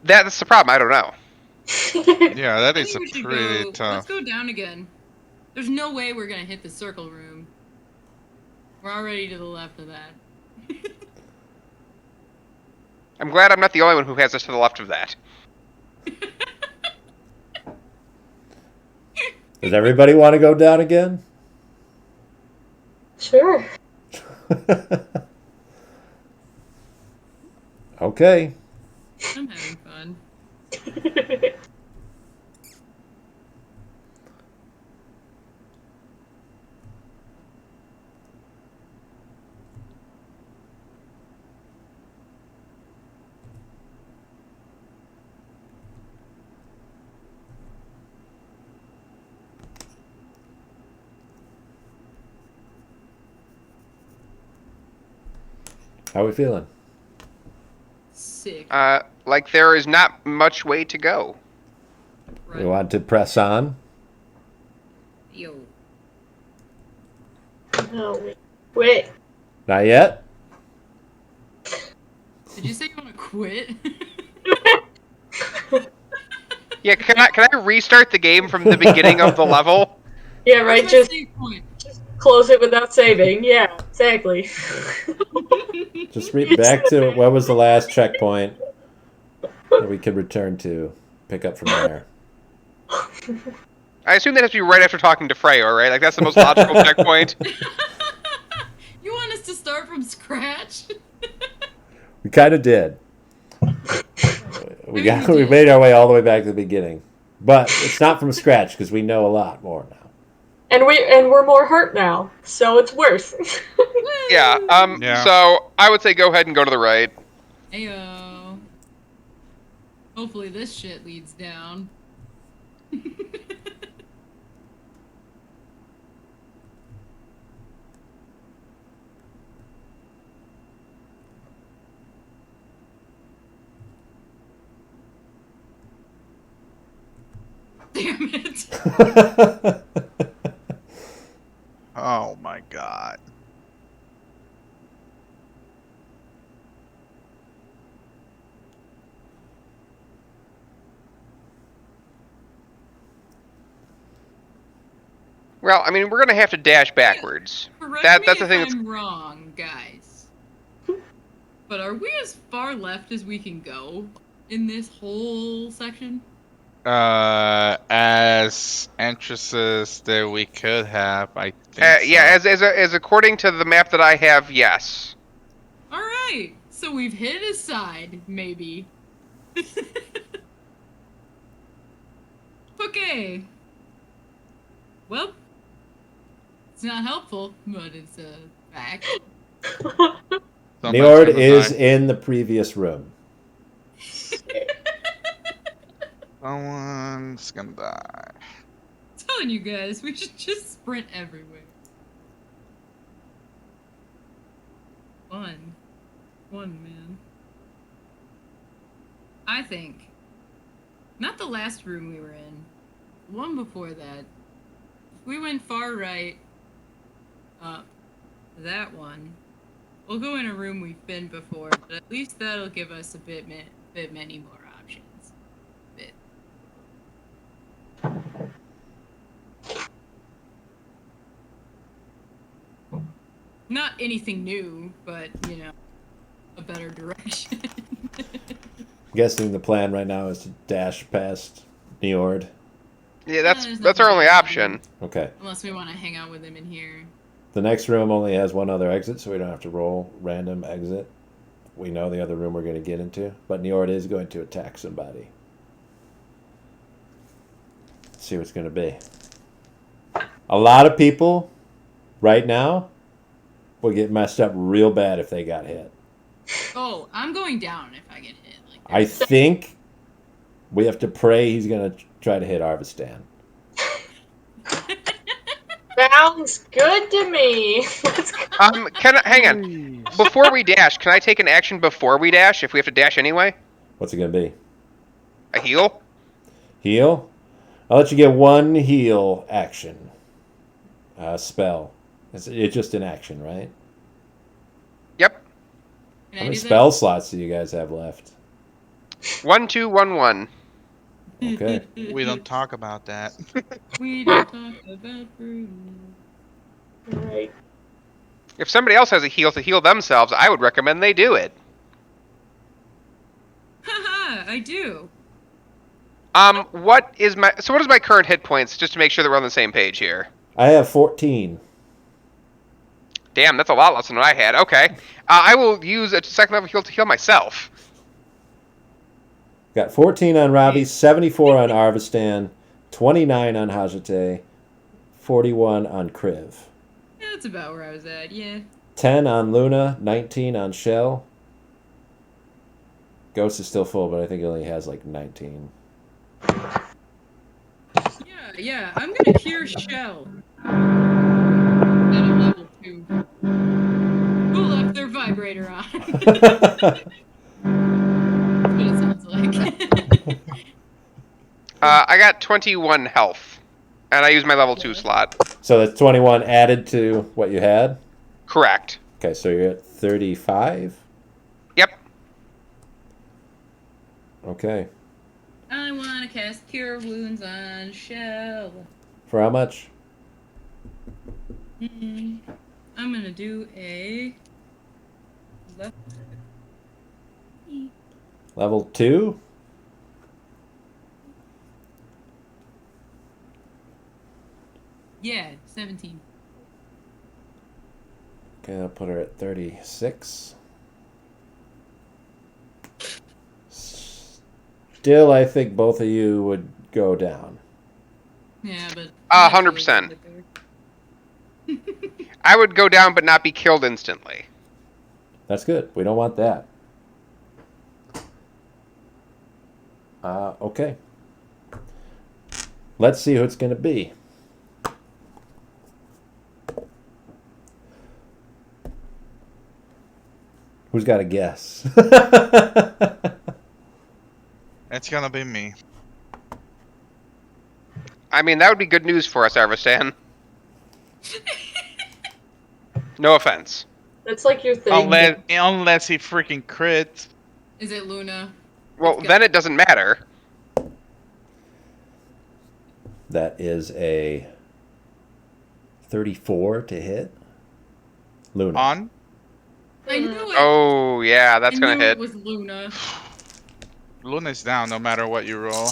That's the problem, I don't know. Yeah, that I is think a we should pretty go. tough. Let's go down again. There's no way we're gonna hit the circle room. We're already to the left of that. I'm glad I'm not the only one who has us to the left of that. Does everybody want to go down again? Sure. Okay. I'm having fun. How are we feeling? Sick. Like there is not much way to go. Right. We want to press on. Yo. No, wait. Not yet? Did you say you want to quit? Yeah, can I restart the game from the beginning of the level? Yeah, Where's right. my Just save point? close it without saving. Yeah, exactly. Just read back to what was the last checkpoint that we could return to. Pick up from there. I assume that has to be right after talking to Freyo, right? Like, that's the most logical checkpoint. You want us to start from scratch? We kind of did. We made our way all the way back to the beginning, but it's not from scratch because we know a lot more now. And we're more hurt now, so it's worse. Yeah. Yeah. So I would say go ahead and go to the right. Ayo. Hopefully this shit leads down. Damn it. Oh my god. Well, I mean, we're gonna have to dash backwards. Correct That's me the if thing. I'm wrong, guys. But are we as far left as we can go in this whole section? As entrances that we could have, I think. Yeah, so. as according to the map that I have, yes. All right, so we've hit his side, maybe. Okay. Well, it's not helpful, but it's a fact. Njord is in the previous room. Someone's gonna die. I'm telling you guys, we should just sprint everywhere. Fun, man. I think not the last room we were in, one before that. We went far right, up that one. We'll go in a room we've been before, but at least that'll give us a bit many more options. Bit. Not anything new, but you know, a better direction. I'm guessing the plan right now is to dash past Njord. Yeah, that's our only option. Okay. Unless we want to hang out with him in here. The next room only has one other exit, so we don't have to roll random exit. We know the other room we're going to get into, but Njord is going to attack somebody. Let's see what it's going to be. A lot of people right now will get messed up real bad if they got hit. Oh, I'm going down if I get hit. Like I think we have to pray he's going to try to hit Arvistan. Sounds good to me. Hang on. Before we dash, can I take an action before we dash if we have to dash anyway? What's it going to be? A heal? Heal? I'll let you get one heal action. Spell. It's just an action, right? Yep. Can How I many do that? spell slots do you guys have left? 1, 2, 1, 1. Okay. We don't talk about that. We don't talk about fruit. Right. If somebody else has a heal to heal themselves, I would recommend they do it. Haha, I do. What is my current hit points, just to make sure that we're on the same page here? I have 14. Damn, that's a lot less than what I had. Okay. I will use a second level heal to heal myself. Got 14 on Ravi, 74 on Arvistan, 29 on Hajate, 41 on Kriv. Yeah, that's about where I was at, yeah. 10 on Luna, 19 on Shell. Ghost is still full, but I think he only has like 19. Yeah, I'm gonna cure Shell. At a level 2. Who left their vibrator on? That's what it sounds like. I got 21 health. And I use my level 2 slot. So that's 21 added to what you had? Correct. Okay, so you're at 35? Yep. Okay. I want to cast Cure Wounds on Shell. For how much? I'm going to do a... Level 2? Yeah, 17. Okay, I'll put her at 36. Still, I think both of you would go down. Yeah, but... 100%. I would go down but not be killed instantly. That's good. We don't want that. Okay. Let's see who it's going to be. Who's got a guess? It's gonna be me. I mean, that would be good news for us, Arvistan. No offense. That's like your thing. Unless he freaking crits. Is it Luna? Well, then it doesn't matter. That is a 34 to hit. Luna. On? I knew it! Oh, yeah, that's I going knew to it hit. was Luna. Luna's down no matter what you roll.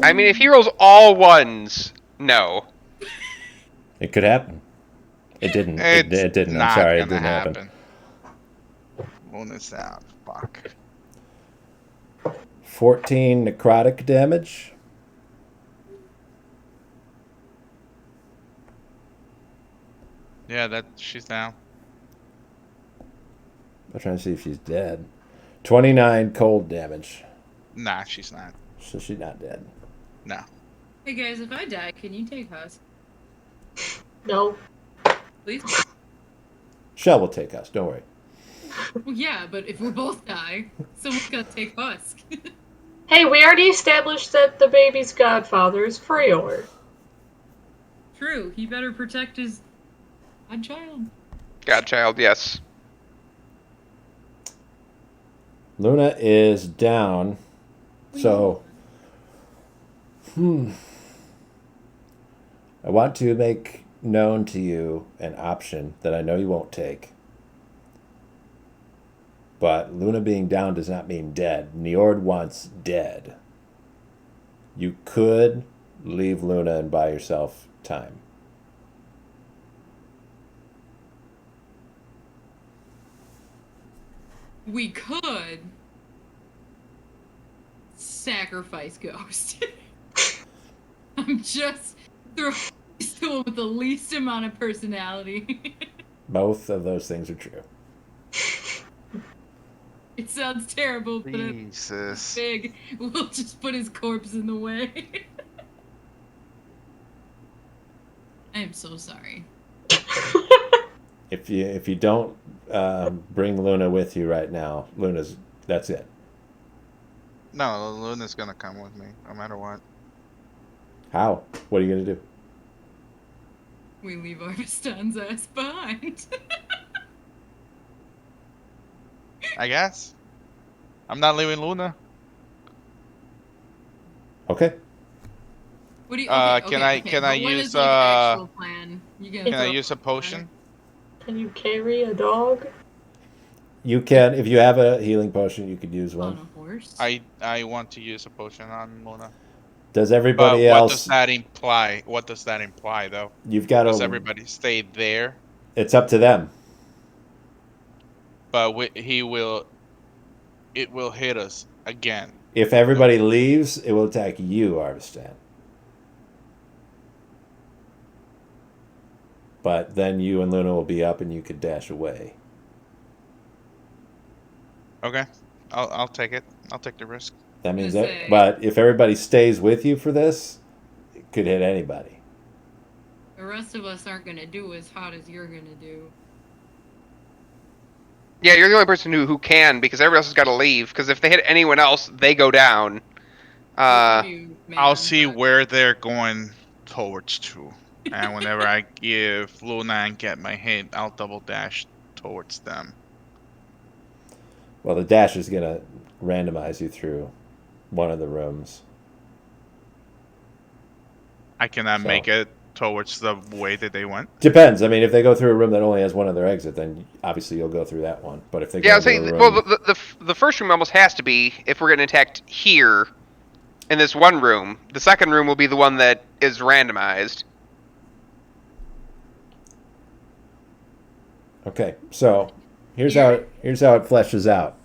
I mean, if he rolls all ones, no. It could happen. It didn't. It didn't. I'm Not sorry. It gonna didn't happen. Luna's down. Fuck. 14 necrotic damage. Yeah, she's down. I'm trying to see if she's dead. 29 cold damage. Nah, she's not. So she's not dead. No. Hey guys, if I die, can you take Husk? No. Please? Shell will take us. Don't worry. Well, yeah, but if we both die, someone's gotta take Husk. Hey, we already established that the baby's godfather is Freyor. True, he better protect his godchild. Godchild, yes. Luna is down. So, I want to make known to you an option that I know you won't take. But Luna being down does not mean dead. Njord wants dead. You could leave Luna and buy yourself time. We could sacrifice Ghost. I'm just throwing the one with the least amount of personality. Both of those things are true. It sounds terrible, but Jesus. it's big. We'll just put his corpse in the way. I am so sorry. If you don't bring Luna with you right now, that's it. No, Luna's gonna come with me, no matter what. How? What are you gonna do? We leave Arvistan's ass behind. I guess. I'm not leaving Luna. Okay. What do you? Can I but when use is, like, the actual plan? You gonna Can I throw use a potion? Can you carry a dog? You can, if you have a healing potion, you could use on one. a horse? I want to use a potion on Luna. Does But everybody what else? does that imply? What does that imply, though? You've got Does to. everybody stay there? It's up to them. But it will hit us again. If everybody leaves, it will attack you, Arvistan. But then you and Luna will be up, and you could dash away. Okay, I'll take it. I'll take the risk. That means Gonna that. say- But if everybody stays with you for this, it could hit anybody. The rest of us aren't gonna do as hot as you're gonna do. Yeah, you're the only person who can, because everybody else has got to leave. Because if they hit anyone else, they go down. I'll see where they're going towards to. And whenever I give Luna and get my hit, I'll double dash towards them. Well, the dash is going to randomize you through one of the rooms. I cannot make it towards the way that they went. Depends. I mean, if they go through a room that only has one other exit, then obviously you'll go through that one. But if they go through a room... well, the first room almost has to be, if we're getting attacked here, in this one room. The second room will be the one that is randomized. Okay, so here's how it fleshes out.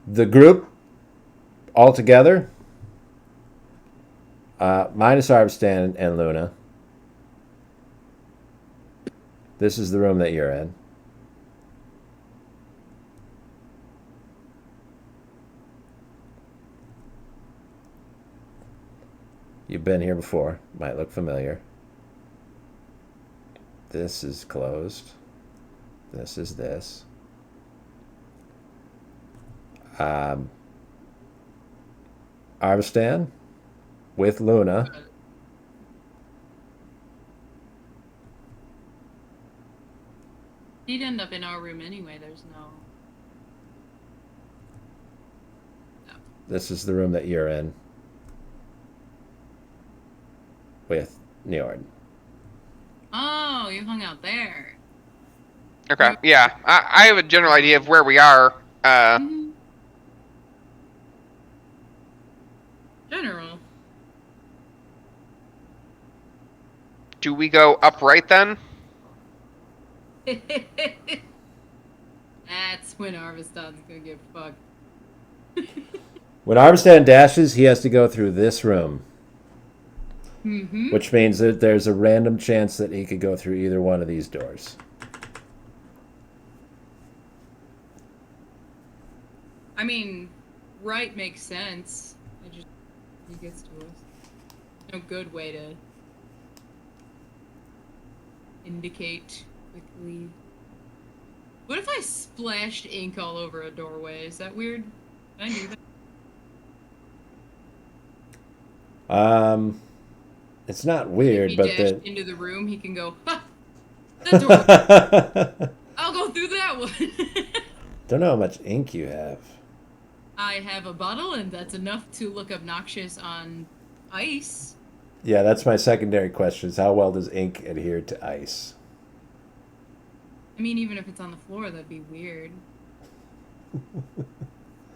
The group all together, minus Arvstan and Luna. This is the room that you're in. You've been here before. Might look familiar. This is closed. This is this. Arvstan with Luna. He'd end up in our room anyway. There's no. This is the room that you're in. With Njord. Oh, you hung out there. Okay, yeah. I have a general idea of where we are. General. Do we go upright then? That's when Arvstan's gonna get fucked. When Arvstan dashes, he has to go through this room. Mm-hmm. Which means that there's a random chance that he could go through either one of these doors. I mean, right makes sense. He gets to us. No good way to indicate quickly. What if I splashed ink all over a doorway? Is that weird? Can I do that? It's not weird, but into the room, he can go, ha! That door! I'll go through that one! Don't know how much ink you have. I have a bottle, and that's enough to look obnoxious on ice. Yeah, that's my secondary question, is how well does ink adhere to ice? I mean, even if it's on the floor, that'd be weird.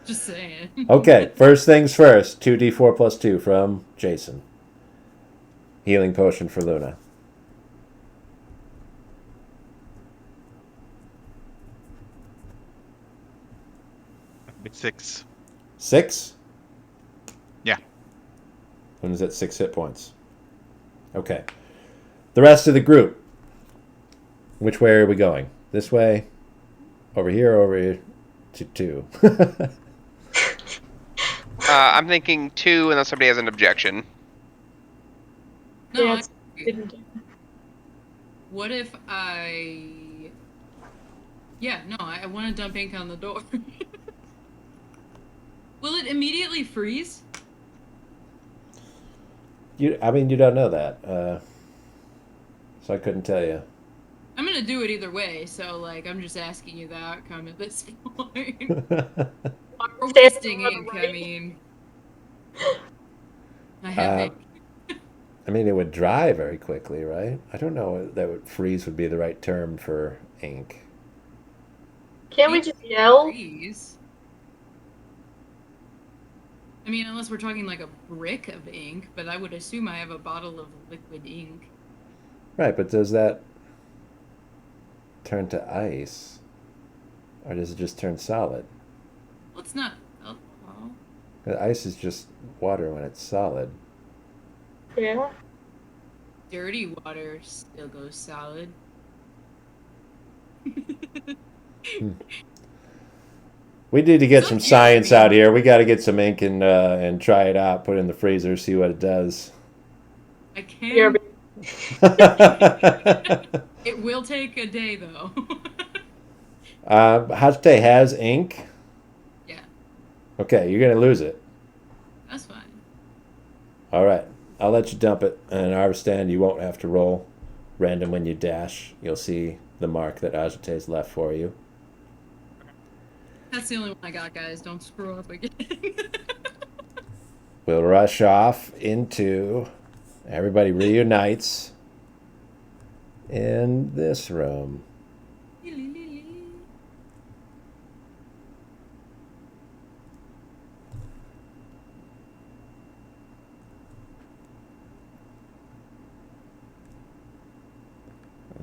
Just saying. Okay, first things first. 2d4 plus 2 from Jason. Healing potion for Luna. It's 6. 6? Yeah. Luna's at 6 hit points. Okay. The rest of the group. Which way are we going? This way? Over here to 2? I'm thinking 2 unless somebody has an objection. No, Yeah, what if I... Yeah, no, I want to dump ink on the door. Will it immediately freeze? You don't know that. So I couldn't tell you. I'm gonna do it either way, so, like, I'm just asking you the outcome at this point. We're wasting ink, I mean... I have ink. I mean, it would dry very quickly, right? I don't know that freeze would be the right term for ink. Can't we just yell? Freeze. I mean, unless we're talking like a brick of ink, but I would assume I have a bottle of liquid ink. Right, but does that turn to ice? Or does it just turn solid? Well, it's not... The ice is just water when it's solid. Yeah. Dirty water still goes solid. We need to get some science out here. We got to get some ink and try it out. Put it in the freezer, see what it does. I can. It will take a day though. Hajite has ink. Okay, you're gonna lose it. That's fine. All right, I'll let you dump it, and Arvistan, you won't have to roll. Random when you dash, you'll see the mark that Ajate's left for you. That's the only one I got, guys. Don't screw up again. We'll rush off into. Everybody reunites in this room.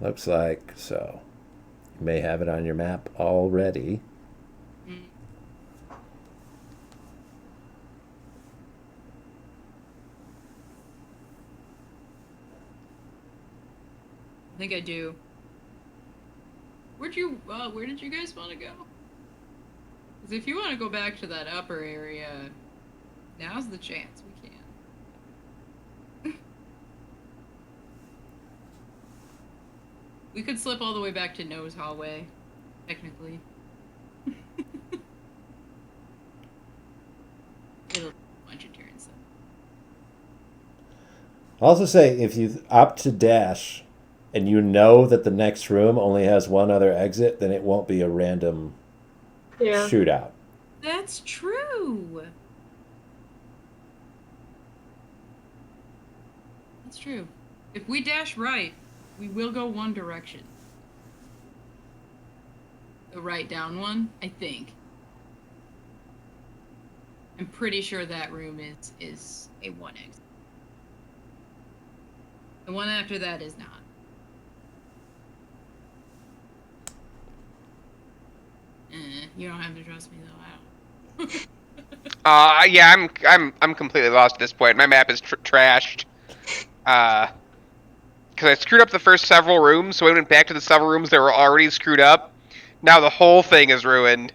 Looks like so. You may have it on your map already. I think I do. Where did you guys want to go? Because if you want to go back to that upper area, now's the chance we can. We could slip all the way back to Nose Hallway, technically. It'll a bunch of turns. So. I'll also say if you opt to dash and you know that the next room only has one other exit, then it won't be a random shootout. That's true. That's true. If we dash right, we will go one direction. The right down one, I think. I'm pretty sure that room is a one exit. The one after that is not. You don't have to trust me though. I don't. Yeah, I'm completely lost at this point. My map is trashed. Because I screwed up the first several rooms, so I went back to the several rooms that were already screwed up. Now the whole thing is ruined.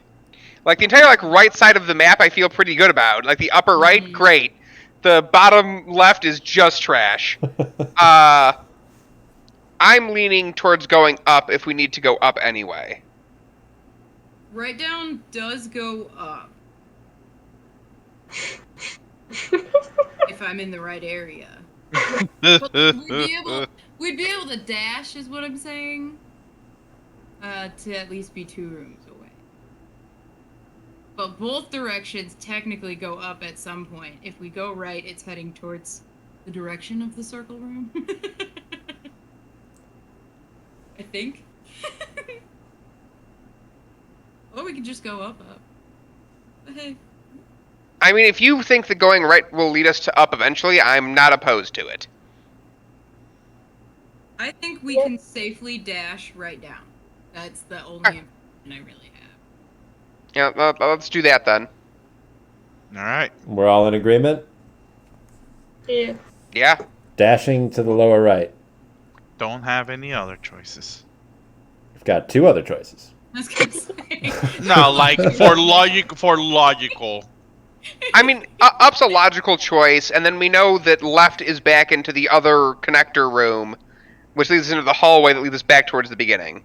Like the entire right side of the map, I feel pretty good about. Like the upper right, great. The bottom left is just trash. I'm leaning towards going up if we need to go up anyway. Right down does go up. If I'm in the right area. But we'd be able to dash, is what I'm saying. To at least be 2 rooms away. But both directions technically go up at some point. If we go right, it's heading towards the direction of the circle room. I think. Or we could just go up. But hey. I mean, if you think that going right will lead us to up eventually, I'm not opposed to it. I think we can safely dash right down. That's the only information I really have. Yeah, let's do that then. All right. We're all in agreement? Yeah. Yeah. Dashing to the lower right. Don't have any other choices. We've got 2 other choices. I was gonna say. No, like for logical. I mean, up's a logical choice, and then we know that left is back into the other connector room, which leads us into the hallway that leads us back towards the beginning.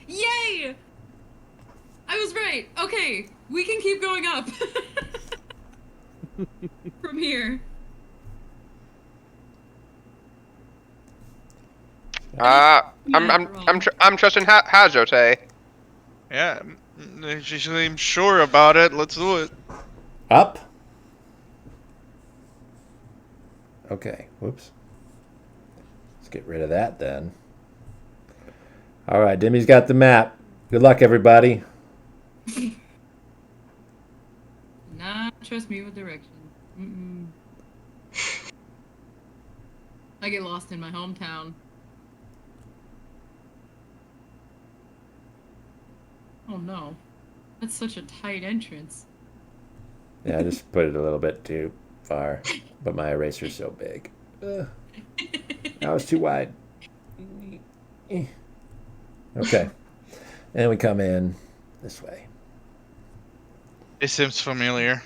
Yay! I was right. Okay, we can keep going up. From here. I'm trusting Hajote. Yeah, I'm sure about it. Let's do it. Up? Okay, whoops. Let's get rid of that then. All right, Dimmy's got the map. Good luck, everybody. Nah, trust me with directions. I get lost in my hometown. Oh no. That's such a tight entrance. Yeah, I just put it a little bit too far, but my eraser's so big. That was too wide. Okay. And we come in this way. It seems familiar.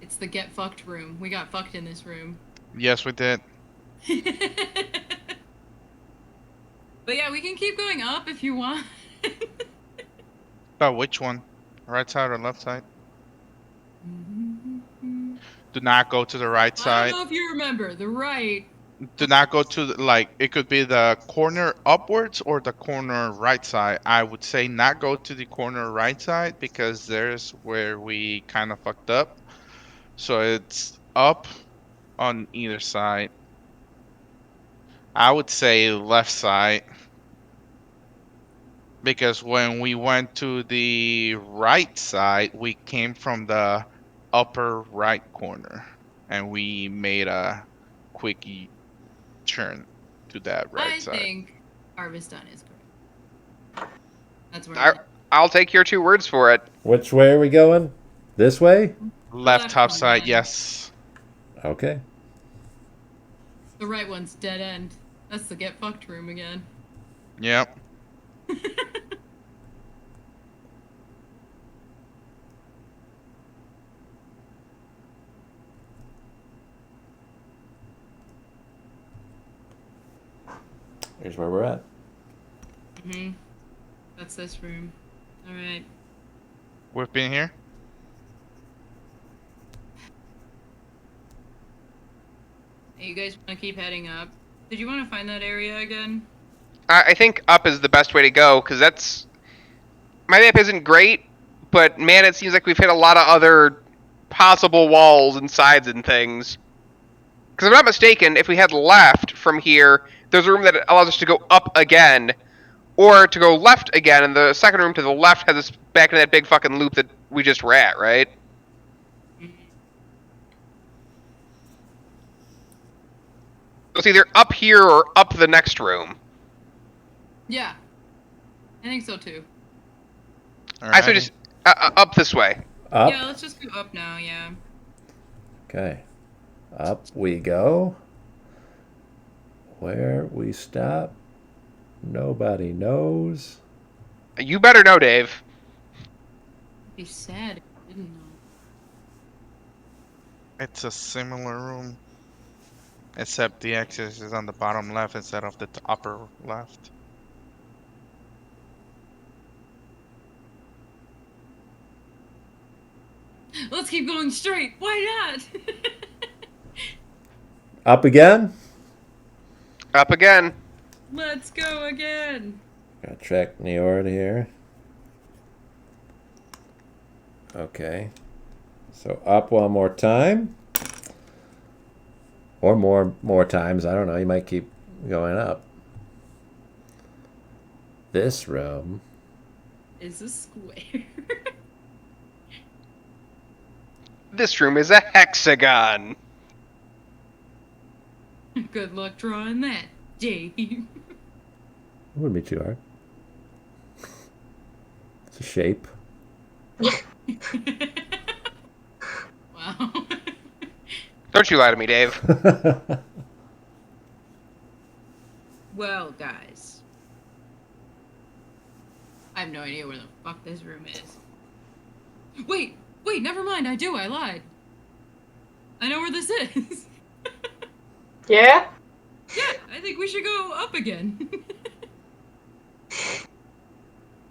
It's It's the get fucked room. We got fucked in this room. Yes, we did. But yeah, we can keep going up if you want. But which one? Right side or left side? Do not go to the right I side. don't know if you remember. The right. Do not go to like it could be the corner upwards or the corner right side. I would say not go to the corner right side because there's where we kind of fucked up. So it's up on either side. I would say left side because when we went to the right side, we came from the upper right corner and we made a quick turn to that right I side. think Harvest Done is correct. That's where I'll take your 2 words for it. Which way are we going? This way? Left top one, side, man. yes. Okay. The right one's dead end. That's the get fucked room again. Yep. Here's where we're at. That's this room. Alright. We've been here. Hey, you guys want to keep heading up? Did you want to find that area again? I think up is the best way to go, because that's... My map isn't great, but man, it seems like we've hit a lot of other possible walls and sides and things. Because if I'm not mistaken, if we head left from here, there's a room that allows us to go up again, or to go left again, and the second room to the left has us back in that big fucking loop that we just were at, right? So it's either up here or up the next room. Yeah. I think so too. I say just up this way. Up? Yeah, let's just go up now, yeah. Okay. Up we go. Where we stop, nobody knows. You better know, Dave. It'd be sad if you didn't know. It's a similar room. Except the exit is on the bottom left instead of the upper left. Let's keep going straight. Why not? Up again? Up again. Let's go again. Gotta check Njord here. Okay. So up one more time. Or more times. I don't know. You might keep going up. This room is a square. This room is a hexagon. Good luck drawing that, Dave. It wouldn't be too hard. It's a shape. Wow. Don't you lie to me, Dave. Well, guys. I have no idea where the fuck this room is. Wait, never mind. I lied. I know where this is. Yeah? Yeah, I think we should go up again.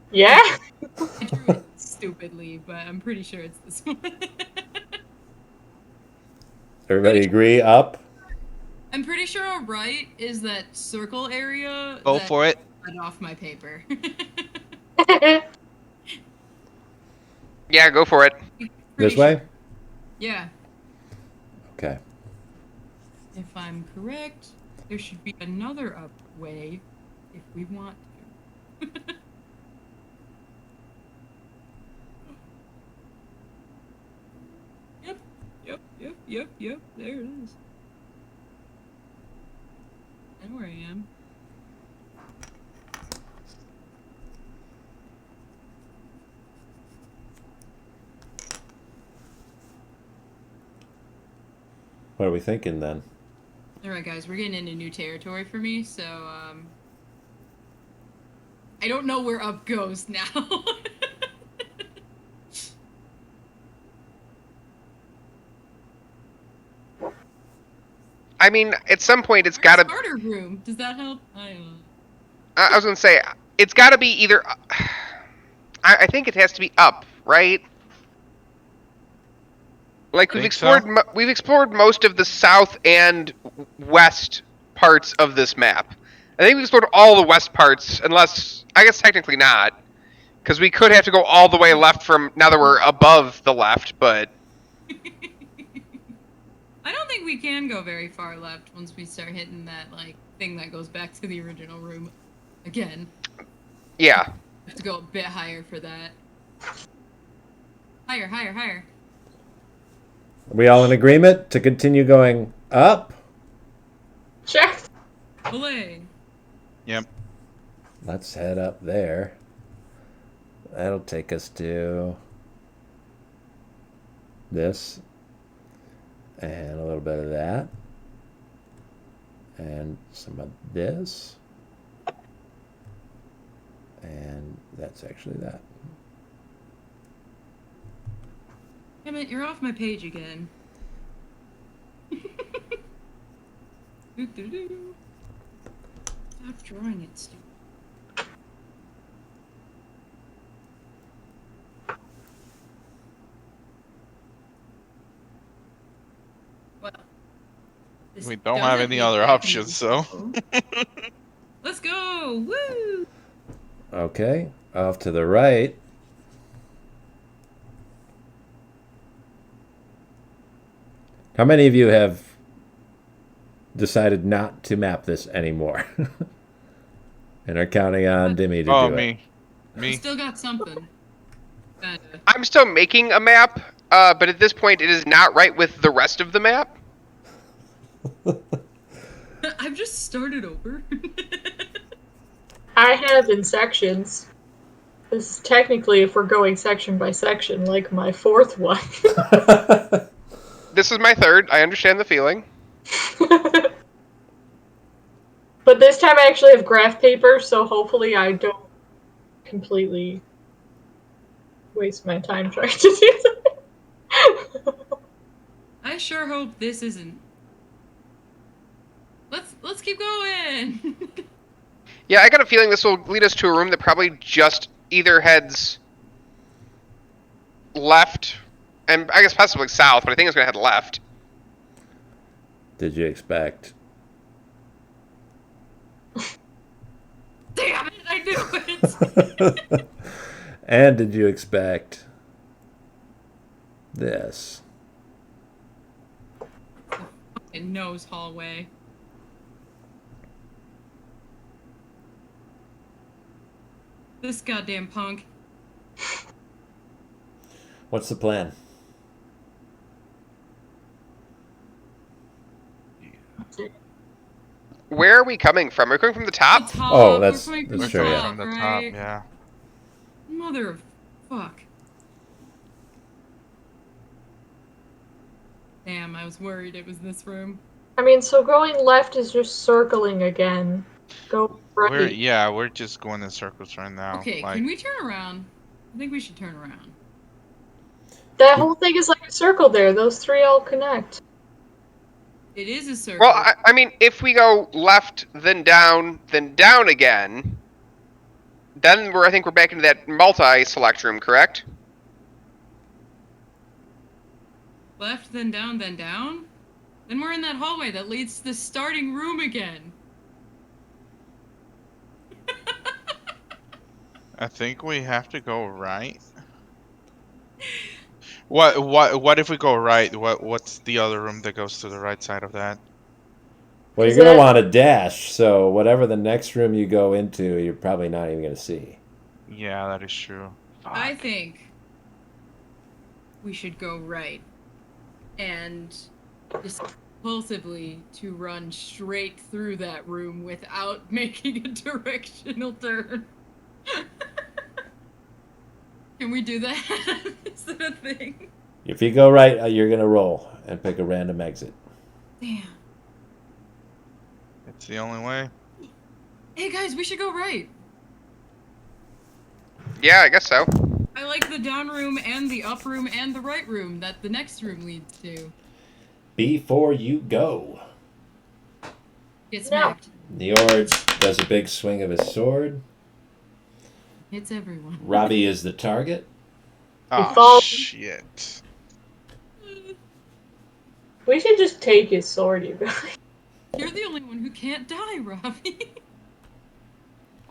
Yeah? I drew it stupidly, but I'm pretty sure it's this one. Everybody agree? Up? I'm pretty sure our right is that circle area. Go that for it. cut off my paper. Yeah, go for it. This Pretty way? sure. Yeah. Okay. If I'm correct, there should be another up way if we want to. Yep. There it is. I know where I am. What are we thinking then? Alright guys, we're getting into new territory for me, so I don't know where up goes now. I mean, at some point it's got to. Starter room. Does that help? I don't know. I was gonna say it's got to be either. I think it has to be up, right? Like we've explored most of the south and west parts of this map. I think we've explored all the west parts, unless I guess technically not, because we could have to go all the way left from now that we're above the left. But I don't think we can go very far left once we start hitting that like thing that goes back to the original room again. yeah, We have to go a bit higher for that. Higher, higher, higher. Are we all in agreement to continue going up? Sure. Belay. Yep. Let's head up there. That'll take us to this. And a little bit of that. And some of this. And that's actually that. Damn it, you're off my page again. Doo-doo-doo. Stop drawing it, stupid. Well, this We don't have doesn't any look other like options, so. Let's go! Woo! Okay, off to the right. How many of you have decided not to map this anymore? And are counting on Dimmy to Oh, do me. I Me. still got something. Kinda. I'm still making a map, but at this point it is not right with the rest of the map. I've just started over. I have in sections. This is technically, if we're going section by section, like my fourth one. it. This is my third. I understand the feeling. But this time I actually have graph paper, so hopefully I don't completely waste my time trying to do that. I sure hope this isn't. Let's keep going. Yeah, I got a feeling this will lead us to a room that probably just either heads left, and I guess possibly south, but I think it's going to head left. Did you expect? Damn it! I knew it. And did you expect this? Fucking nose hallway. This goddamn punk. What's the plan? Where are we coming from? Are we coming from the top? The top. Oh, that's- We're coming from that's the true, yeah. top, From the top, right? yeah. Mother of fuck. Damn, I was worried it was this room. I mean, so going left is just circling again. Go right. We're just going in circles right now. Okay, Like, can we turn around? I think we should turn around. That whole thing is like a circle there. Those three all connect. It is a circle. Well, I mean, if we go left, then down again, then I think we're back into that multi-select room, correct? Left, then down, then down? Then we're in that hallway that leads to the starting room again. I think we have to go right. What if we go right? What's the other room that goes to the right side of that? Well, Is you're going to that- want a dash, so whatever the next room you go into, you're probably not even going to see. Yeah, that is true. I Fuck. think we should go right and just impulsively to run straight through that room without making a directional turn. Can we do that? Is that a thing? If you go right, you're going to roll and pick a random exit. Damn. It's the only way. Hey guys, we should go right. Yeah, I guess so. I like the down room and the up room and the right room that the next room leads to. Before you go. Get No. smacked. Njord does a big swing of his sword. Hits everyone. Robbie is the target. Oh, falls. shit. We should just take his sword, you guys. You're the only one who can't die, Robbie.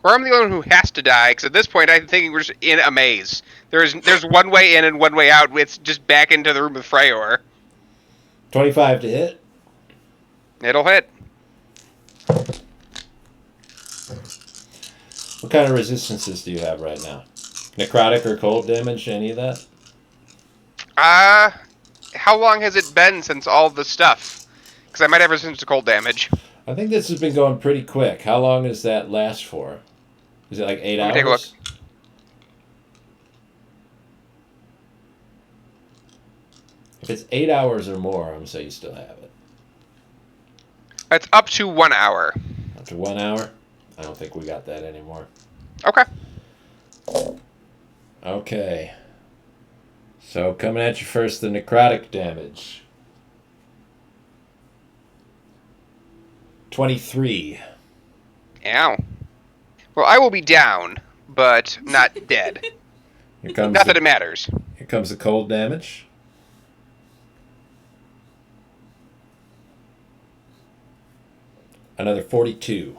Or I'm the only one who has to die, because at this point I'm thinking we're just in a maze. There's one way in and one way out. It's just back into the room with Freyr. 25 to hit. It'll hit. What kind of resistances do you have right now? Necrotic or cold damage? Any of that? How long has it been since all the stuff? Because I might have resistance to cold damage. I think this has been going pretty quick. How long does that last for? Is it like 8 Let hours? me take a look. If it's 8 hours or more, I'm going to say you still have it. It's up to 1 hour. Up to 1 hour? I don't think we got that anymore. Okay. Okay. So coming at you first, the necrotic damage. 23. Ow. Well, I will be down, but not dead. Here comes Not that it matters. Here comes the cold damage. Another 42.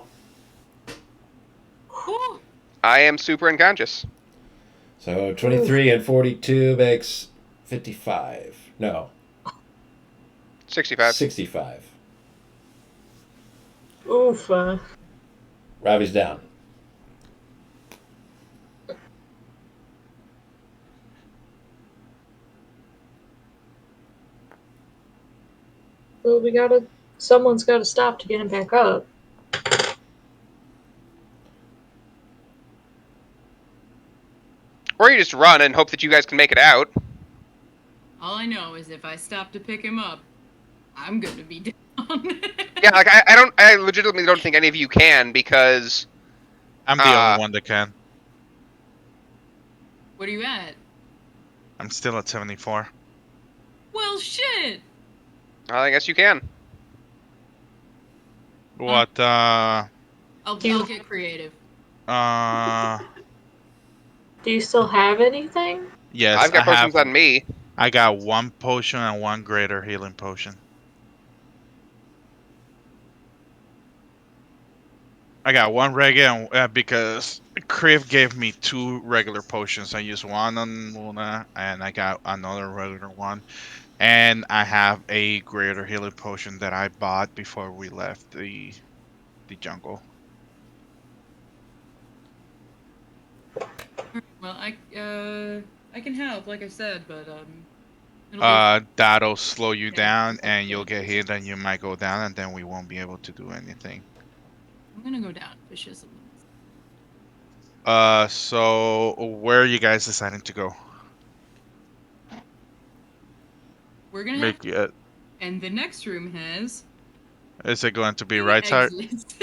Ooh. I am super unconscious. So 23 and 42 makes 55. No, 65. 65. Oof. Robbie's down. Well, someone's gotta stop to get him back up. Or you just run and hope that you guys can make it out. All I know is if I stop to pick him up, I'm gonna be down. Yeah, like I legitimately don't think any of you can because I'm the only one that can. What are you at? I'm still at 74. Well, shit. I guess you can. What, I'll get creative. Do you still have anything? Yes, I've got potions on me. I got 1 potion and 1 greater healing potion. I got 1 regular because Kriv gave me 2 regular potions. I used 1 on Luna, and I got another regular one. And I have a greater healing potion that I bought before we left the jungle. Well, I can help, like I said, but That'll slow you Okay, down, okay, and you'll okay. get hit, and you might go down, and then we won't be able to do anything. I'm gonna go down. Vicious. So where are you guys deciding to go? We're gonna Make have, it. and the next room has. Is it going to be 2 right side? exits.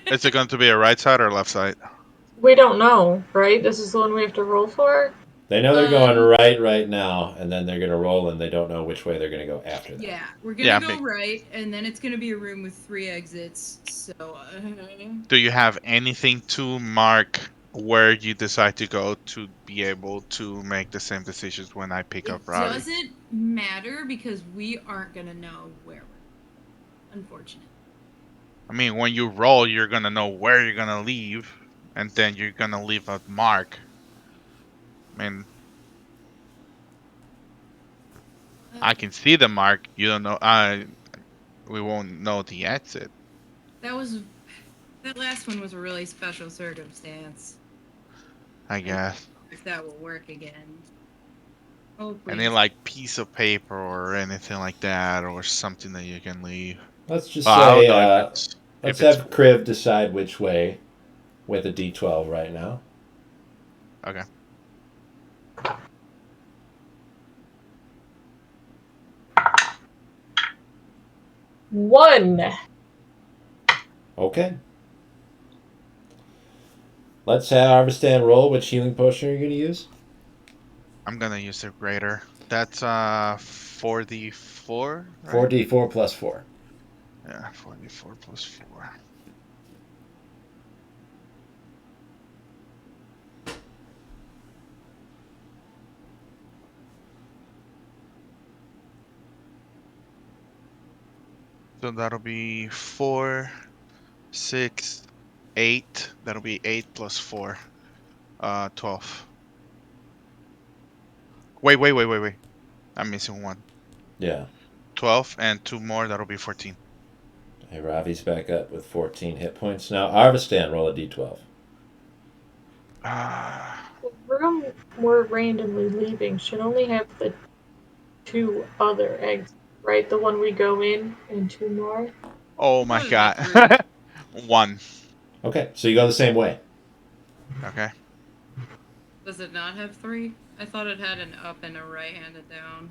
Is it going to be a right side or left side? We don't know, right? This is the one we have to roll for? They know they're going right now, and then they're going to roll, and they don't know which way they're going to go after that. Yeah, we're gonna go right, and then it's gonna be a room with 3 exits. So. Do you have anything to mark where you decide to go to be able to make the same decisions when I pick up Robbie? It doesn't matter because we aren't gonna know where we're. Unfortunately. I mean, when you roll, you're gonna know where you're gonna leave, and then you're gonna leave a mark. I mean, I can see the mark. You don't know. We won't know the exit. That last one was a really special circumstance. I guess. If that will work again. Oh, please. Any like piece of paper or anything like that, or something that you can leave. Let's just say, let's have full. Kriv decide which way with a D12 right now. Okay. One. Okay. Let's harvest and roll. Which healing potion are you going to use? I'm gonna use the greater. That's 4d4. Right? 4d4 plus 4. Yeah, 4d4 plus 4. So that'll be 4, 6, 8. That'll be 8 plus 4. 12. Wait. I'm missing one. Yeah. 12 and 2 more, that'll be 14. Hey, Ravi's back up with 14 hit points. Now, Arvistan, roll a d12. The room we're randomly leaving should only have the 2 other exits, right? The one we go in and 2 more. Oh my What is that god. 1. Okay, so you go the same way. Okay. Does it not have 3? I thought it had an up and a right and a down.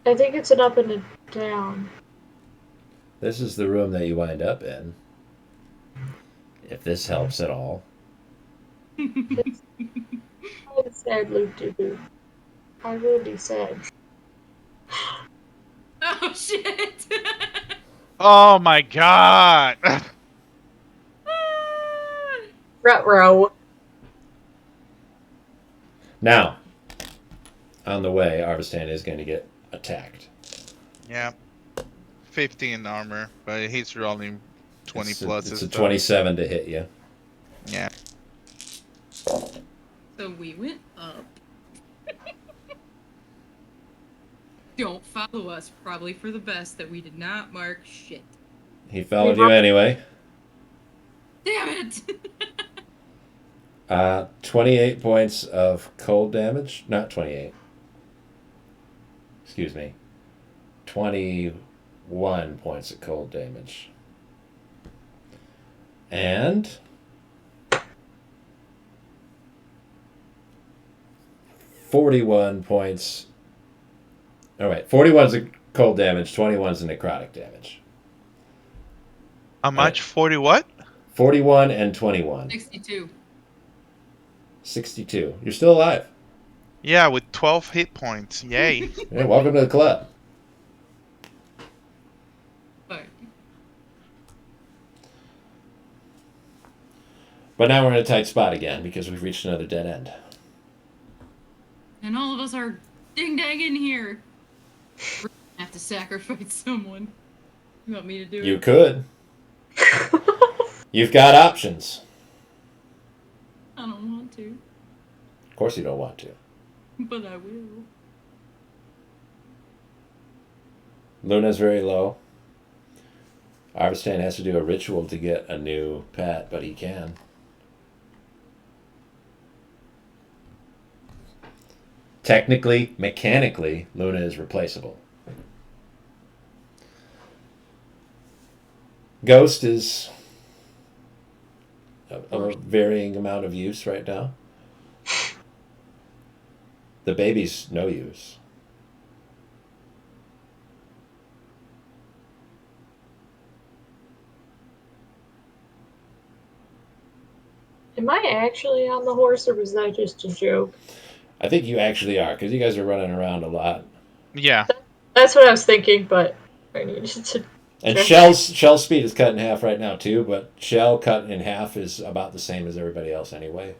I think it's an up and a down. This is the room that you wind up in. If this helps at all. I'm sad, loop-de-loop. I will be sad. Oh shit! Oh my god. Ruh-roh. Now, on the way, Arvistan is going to get attacked. Yeah. 15 armor, but he's rolling 20 plus. It's a 27 to hit you. Yeah. So we went up. Don't follow us, probably for the best that we did not mark shit. He followed you anyway. Damn it! 28 points of cold damage. Not 28. Excuse me. 21 points of cold damage. And 41 points. All right, 41's a cold damage, 21's a necrotic damage. How much? 40 what? 41 and 21. 62. 62. You're still alive. Yeah, with 12 hit points. Yay. Yeah, welcome to the club. Alright. But now we're in a tight spot again because we've reached another dead end. And all of us are ding-dang in here. We're gonna have to sacrifice someone. You want me to do You it? could. You've got options. I don't want to, Of course you don't want to. but I will. Luna's very low. Arvistan has to do a ritual to get a new pet, but he can. Technically, mechanically, Luna is replaceable. Ghost is a varying amount of use right now. The baby's no use. Am I actually on the horse, or was that just a joke? I think you actually are, because you guys are running around a lot. Yeah. That's what I was thinking, but I needed to. And Sure. Shell's speed is cut in half right now too, but Shell cut in half is about the same as everybody else anyway.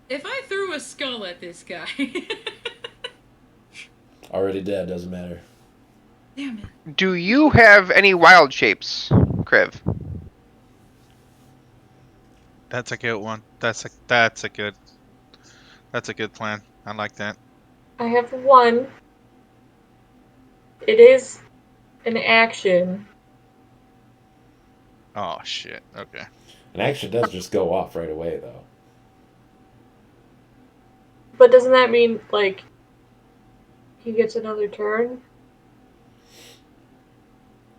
If I threw a skull at this guy... Already dead, doesn't matter. Damn it. Do you have any wild shapes, Kriv? That's a good one. That's a good plan. I like that. I have one. It is an action. Oh shit. Okay. An action does just go off right away though. But doesn't that mean, like, he gets another turn?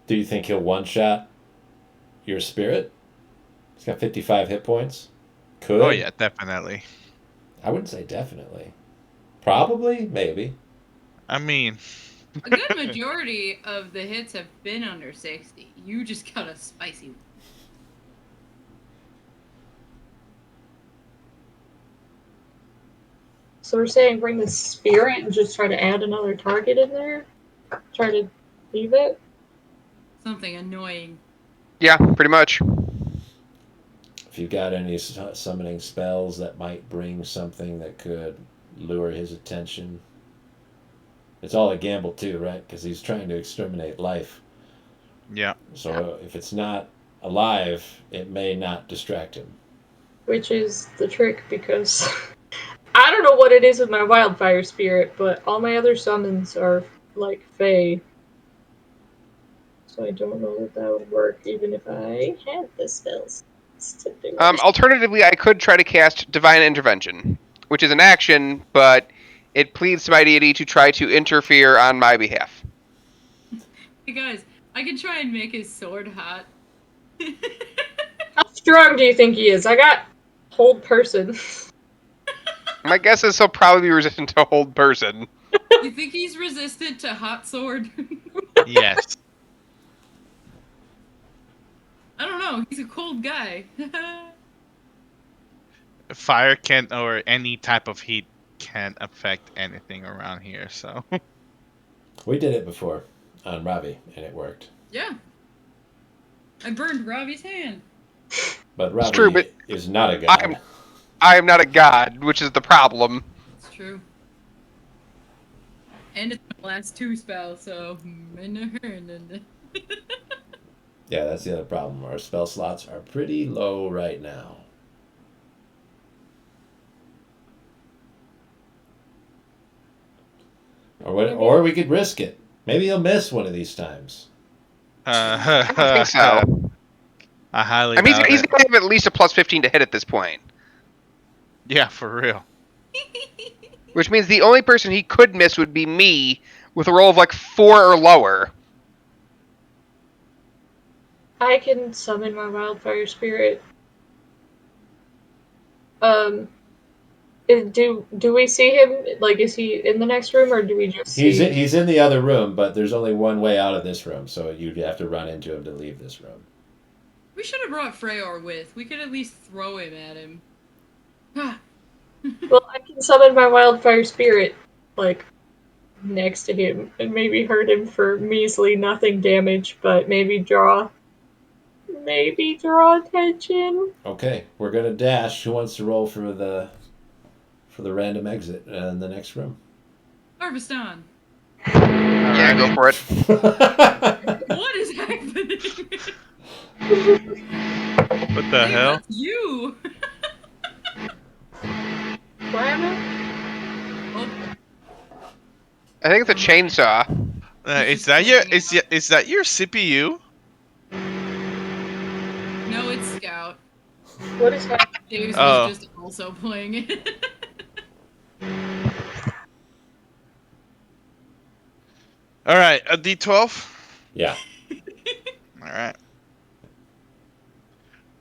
Do you think he'll one-shot your spirit? He's got 55 hit points. Could. Oh yeah, definitely. I wouldn't say definitely. Probably, maybe. I mean, A good majority of the hits have been under 60. You just got a spicy one. So we're saying bring the spirit and just try to add another target in there? Try to leave it? Something annoying. Yeah, pretty much. If you've got any summoning spells that might bring something that could lure his attention. it's all a gamble too, right? Because he's trying to exterminate life. Yeah. So if it's not alive, it may not distract him. Which is the trick, because I don't know what it is with my wildfire spirit, but all my other summons are like Fey. So I don't know that that would work, even if I had the spells to do it. Alternatively, I could try to cast Divine Intervention, which is an action, but it pleads to my deity to try to interfere on my behalf. Hey guys, I can try and make his sword hot. How strong do you think he is? I got hold person. My guess is he'll probably be resistant to hold person. You think he's resistant to hot sword? Yes. I don't know. He's a cold guy. Fire can't, or any type of heat can't affect anything around here, so. We did it before on Ravi, and it worked. Yeah. I burned Robbie's hand. But Ravi true, but is not a god. I am not a god, which is the problem. It's true. And it's my last 2 spell, so. Yeah, that's the other problem. Our spell slots are pretty low right now. Or we could risk it. Maybe he'll miss one of these times. I don't think so. I highly I mean, doubt he's it. going to have at least a plus 15 to hit at this point. Yeah, for real. Which means the only person he could miss would be me, with a roll of like 4 or lower. I can summon my wildfire spirit. Do we see him? Like, is he in the next room, or do we just see? He's in the other room, but there's only one way out of this room, so you'd have to run into him to leave this room. We should have brought Freyr with. We could at least throw him at him. Well, I can summon my wildfire spirit, like, next to him, and maybe hurt him for measly nothing damage, but maybe draw attention. Okay, we're gonna dash. Who wants to roll for the random exit in the next room? Harveston. Yeah, go for it. What is happening? What the hell? That's you. Oh, I think it's a chainsaw. Is that your CPU? no, it's Scout. What is happening? Davis Oh. was just also playing it. All right, a D12. Yeah. All right.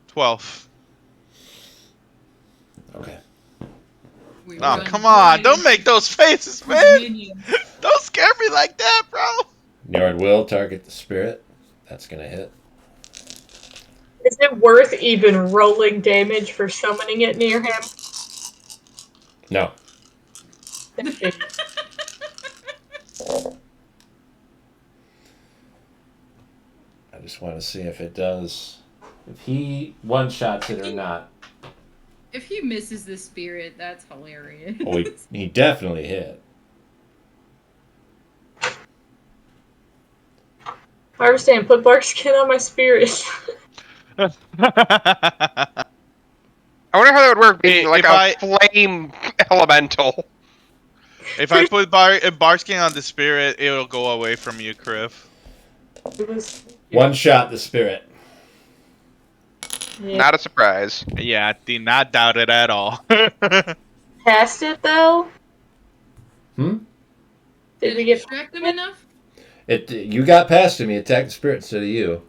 12. Okay. We Oh, run come on! away. Don't make those faces, man. Minions. Don't scare me like that, bro. Njord will target the spirit. That's gonna hit. Is it worth even rolling damage for summoning it near him? No. I just want to see if it does. If he one-shots it or not. If he misses the spirit, that's hilarious. Oh, he definitely hit. I understand. Put bark skin on my spirit. I wonder how that would work being like If a flame elemental. If I put Barskin on the spirit, it'll go away from you, Criff. One shot the spirit. Yeah. Not a surprise. Yeah, I did not doubt it at all. Past it though. Hmm? Did we get distract him enough? You got past him. He attacked the spirit instead of you.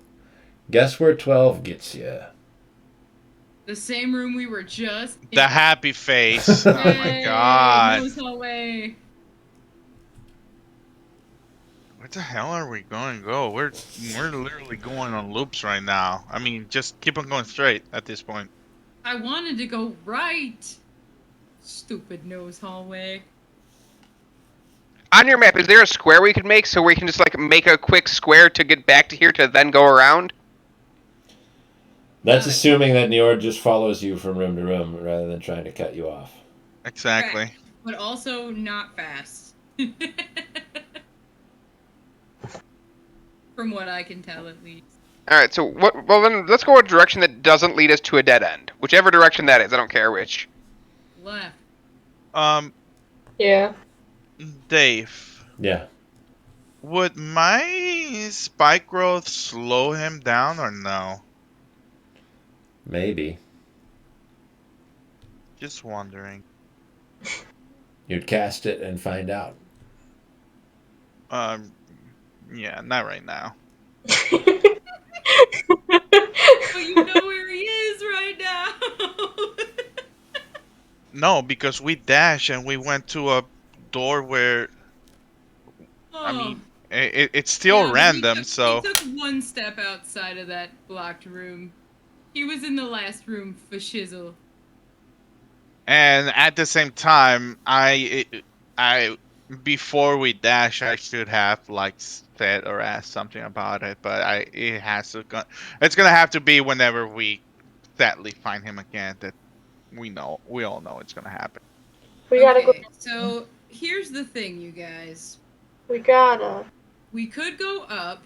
Guess where 12 gets you? The same room we were just in. The happy face. Oh my Yay, god. nose hallway. Where the hell are we going to go? We're literally going on loops right now. I mean, just keep on going straight at this point. I wanted to go right. Stupid nose hallway. On your map, is there a square we could make so we can just like make a quick square to get back to here to then go around? That's assuming that Njord just follows you from room to room rather than trying to cut you off. Exactly. Correct. But also not fast. From what I can tell, at least. All right, so what? Well, then let's go a direction that doesn't lead us to a dead end. Whichever direction that is, I don't care which. Left. Yeah. Dave, Yeah, would my spike growth slow him down or no? maybe. Just wondering. You'd cast it and find out. Yeah, not right now. But you know where he is right now. No, because we dashed and we went to a door where I mean it's still Yeah, but random, he so took one step outside of that blocked room. He was in the last room for shizzle. and at the same time, I before we dash, I should have like said or asked something about it, but it's gonna have to be whenever we sadly find him again that we all know it's gonna happen. We gotta go. Okay, so here's the thing, you guys. We gotta. We could go up,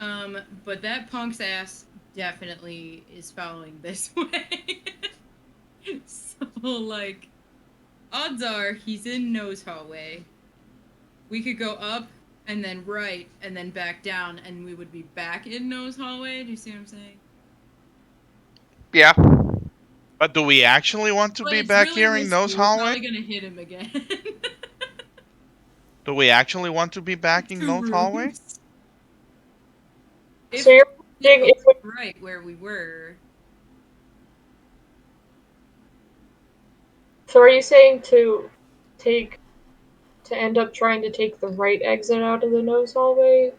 but that punk's ass definitely is following this way. So, like, odds are he's in Nose Hallway. We could go up and then right and then back down, and we would be back in Nose Hallway. Do you see what I'm saying? Yeah. But do we actually want to But be it's back really here in risky. Nose We're Hallway? probably gonna hit him again. Do we actually want to be back in 2 Nose Hallway? rooms. So you're saying if we Right where we were. So are you saying to end up trying to take the right exit out of the nose hallway?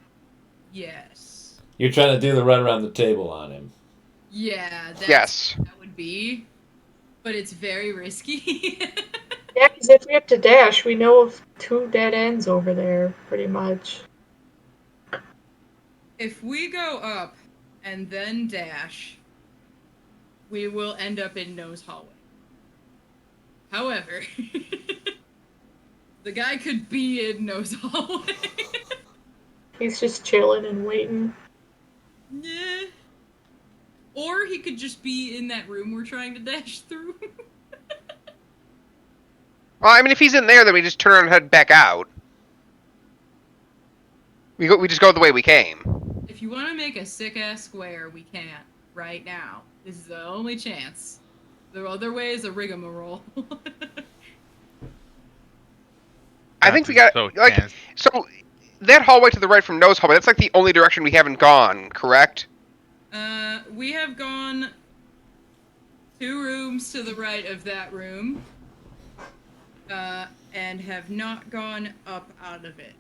Yes. You're trying to do the run around the table on him. Yeah, that's Yes. what that would be. But it's very risky. Yeah, because if we have to dash, we know of 2 dead ends over there, pretty much. If we go up and then dash, we will end up in Nose Hallway. However, the guy could be in Nose Hallway. He's just chilling and waiting. Yeah. Or he could just be in that room we're trying to dash through. Well, I mean, if he's in there, then we just turn around and head back out. We just go the way we came. If you want to make a sick-ass square, we can't. Right now. This is the only chance. The other way is a rigmarole. I think we got so that hallway to the right from Nose Hallway. That's like the only direction we haven't gone, correct? We have gone 2 rooms to the right of that room, and have not gone up out of it.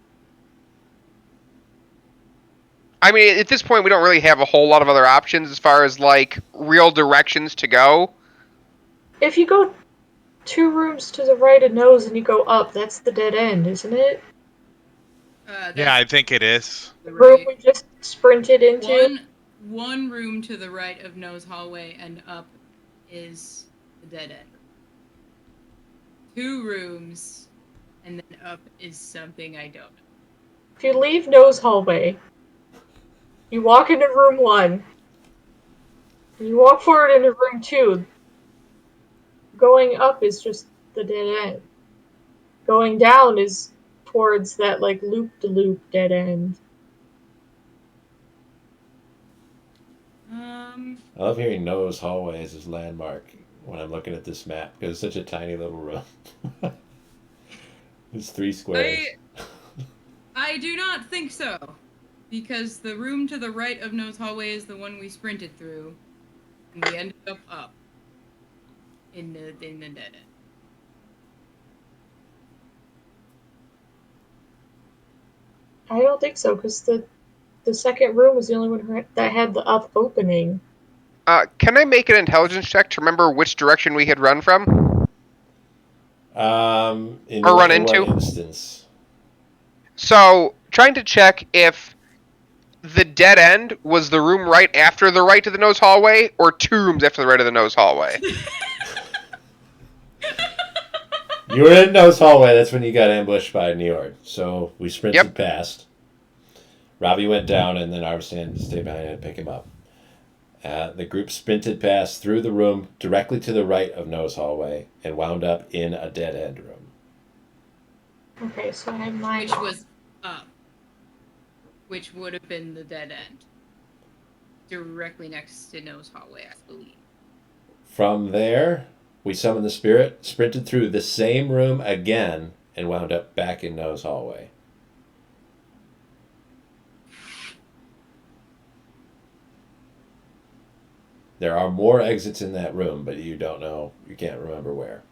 I mean, at this point, we don't really have a whole lot of other options as far as like real directions to go. If you go 2 rooms to the right of nose and you go up, that's the dead end, isn't it? Yeah, I think it is. The room we just sprinted into? One room to the right of Nose Hallway and up is the dead end. 2 rooms and then up is something I don't know. If you leave nose hallway, you walk into room 1, and you walk forward into room 2. Going up is just the dead end. Going down is towards that, like, loop-de-loop dead end. I love hearing Nose Hallway as his landmark when I'm looking at this map, because it's such a tiny little room. It's 3 squares. I do not think so. Because the room to the right of Nose Hallway is the one we sprinted through. And we ended up in the dead end. I don't think so, because the second room was the only one that had the up opening. Can I make an intelligence check to remember which direction we had run from? In Or run what into? instance? So, trying to check if the dead end was the room right after the right to the Nose Hallway, or 2 rooms after the right of the Nose Hallway. You were in Nose Hallway, that's when you got ambushed by Njord. So we sprinted past. Robbie went down, and then Arvstan stayed behind and pick him up. The group sprinted past through the room directly to the right of Nose Hallway and wound up in a dead-end room. Okay, so I have mine. Which was up. Which would have been the dead end. Directly next to Nose Hallway, I believe. From there, we summoned the spirit, sprinted through the same room again, and wound up back in Nose Hallway. There are more exits in that room, but you don't know, you can't remember where.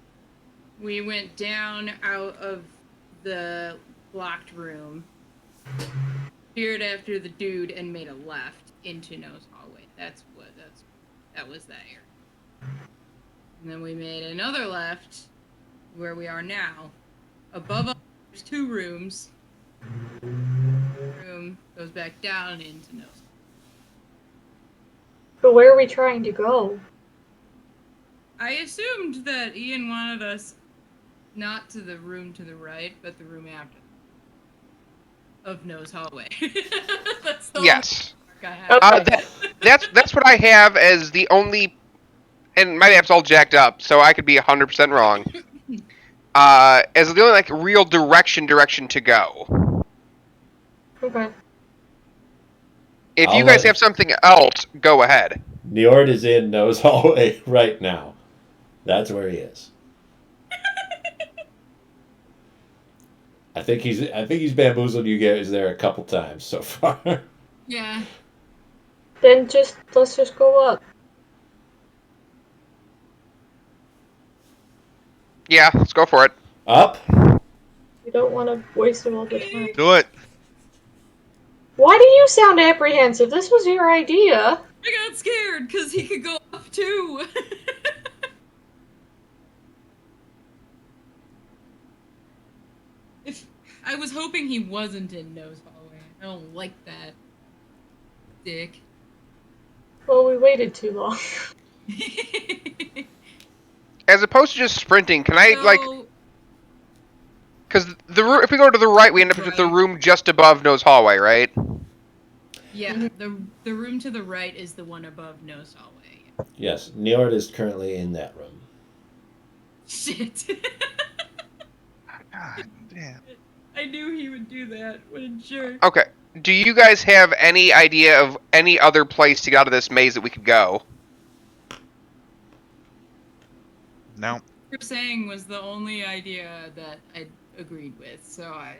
We went down out of the blocked room, peered after the dude, and made a left into Nose Hallway. That was that area. And then we made another left where we are now. Above us, there's 2 rooms. Room goes back down into Nose. But where are we trying to go? I assumed that Ian wanted us not to the room to the right, but the room after. Of Nose Hallway. That's the Yes. I have. That's what I have as the only, and my app's all jacked up, so I could be 100% wrong. As the only like real direction to go. Okay. If I'll you guys let- have something else, go ahead. Njord is in Nose Hallway right now. That's where he is. I think he's bamboozled you guys there a couple times so far. Yeah. Then let's just go up. Yeah, let's go for it. Up? We don't want to waste all the time. Do it. Why do you sound apprehensive? This was your idea. I got scared because he could go up too. I was hoping he wasn't in Nose Hallway. I don't like that. Dick. Well, we waited too long. As opposed to just sprinting, can I So, like? Because if we go to the right, we end up with the room just above Nose Hallway, right? Yeah, the room to the right is the one above Nose Hallway. Yes, Njord is currently in that room. Shit. God damn. I knew he would do that. What a jerk. Okay. Do you guys have any idea of any other place to get out of this maze that we could go? No. What you're saying was the only idea that I agreed with, so I...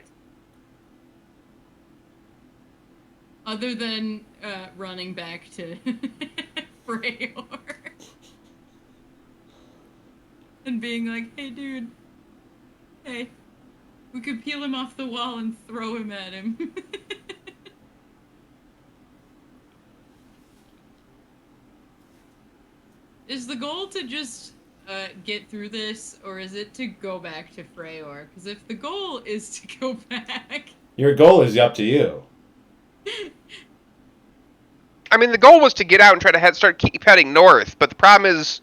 Other than running back to Freyr. And being like, hey dude, hey, we could peel him off the wall and throw him at him. Is the goal to just get through this, or is it to go back to Freyr? Because if the goal is to go back... Your goal is up to you. I mean, the goal was to get out and try to keep heading north, but the problem is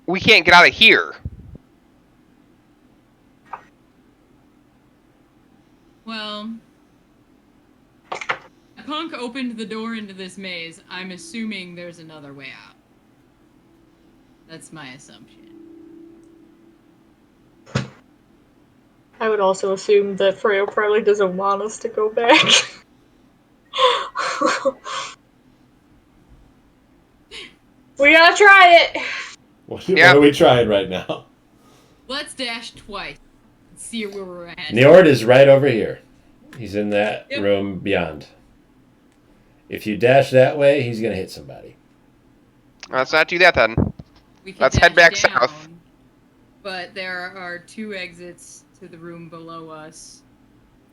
we can't get out of here. Well, Punk opened the door into this maze. I'm assuming there's another way out. That's my assumption. I would also assume that Freyo probably doesn't want us to go back. We gotta try it! What are we trying right now? Let's dash twice and see where we're at. Njord is right over here. He's in that Yep. room beyond. If you dash that way, he's going to hit somebody. Let's not do that then. We can Let's head dash back down, south. But there are 2 exits to the room below us,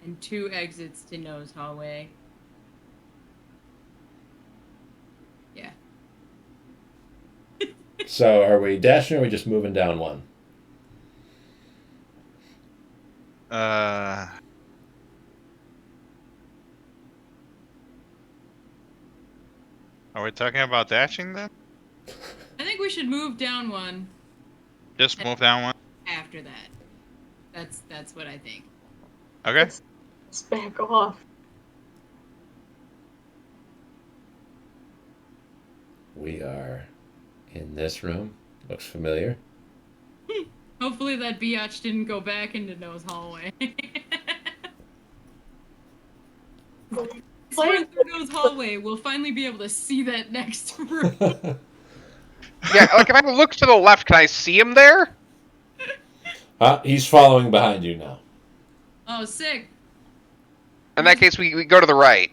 and 2 exits to Nose Hallway. Yeah. So are we dashing or are we just moving down one? Are we talking about dashing then? I think we should move down one Just move down one. after that. That's what I think. Okay. Let's back off. We are in this room. Looks familiar. Hopefully that biatch didn't go back into No's hallway. Sprint through No's hallway, we'll finally be able to see that next room. Yeah, like if I look to the left, can I see him there? He's following behind you now. Oh, sick. In that case, we go to the right.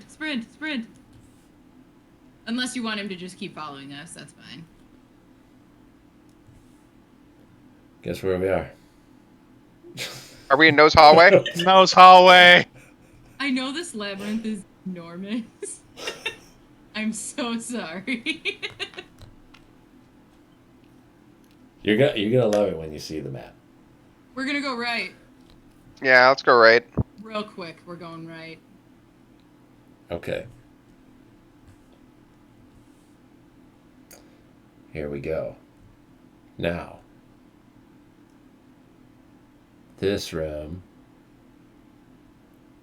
Sprint. Unless you want him to just keep following us, that's fine. Guess where we are. Are we in No's hallway? Nose hallway. I know this labyrinth is enormous. I'm so sorry. You're gonna love it when you see the map. We're gonna go right. Yeah, let's go right. Real quick, we're going right. Okay. Here we go. Now, this room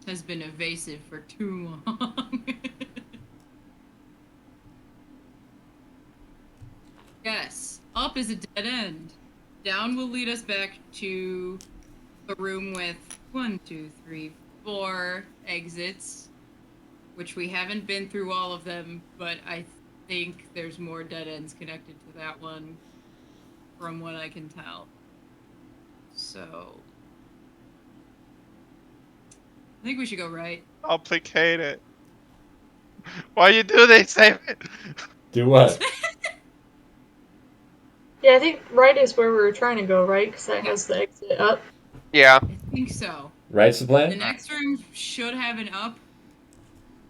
Has been evasive for too long. Yes, up is a dead end. Down will lead us back to the room with 1, 2, 3, 4 exits, which we haven't been through all of them, but I think there's more dead ends connected to that one from what I can tell. So I think we should go right. Complicate it. Why you do this, David? do what? Yeah, I think right is where we were trying to go, right? Because that has the exit up. Yeah. I think so. Right's the The plan? next room should have an up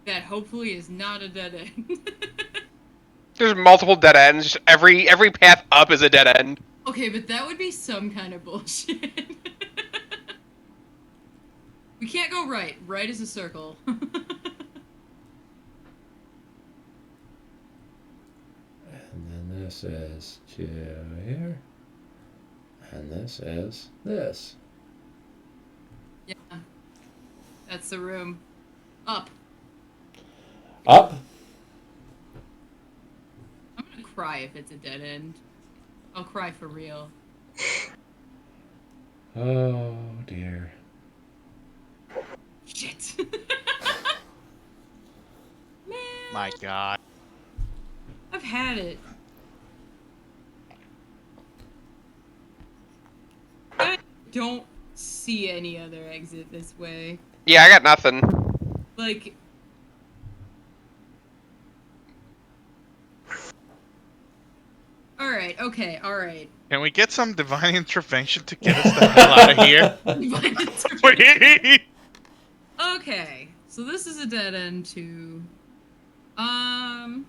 that hopefully is not a dead end. There's multiple dead ends. Just every path up is a dead end. Okay, but that would be some kind of bullshit. We can't go right. Right is a circle. And then this is to here. And this is this. Yeah. That's the room. Up. Up. I'm gonna cry if it's a dead end. I'll cry for real. Oh dear. Shit. Man. My God. I've had it. I don't see any other exit this way. Yeah, I got nothing. Like... Alright, okay, alright. Can we get some divine intervention to get us the hell out of here? Please. Okay, so this is a dead end too. I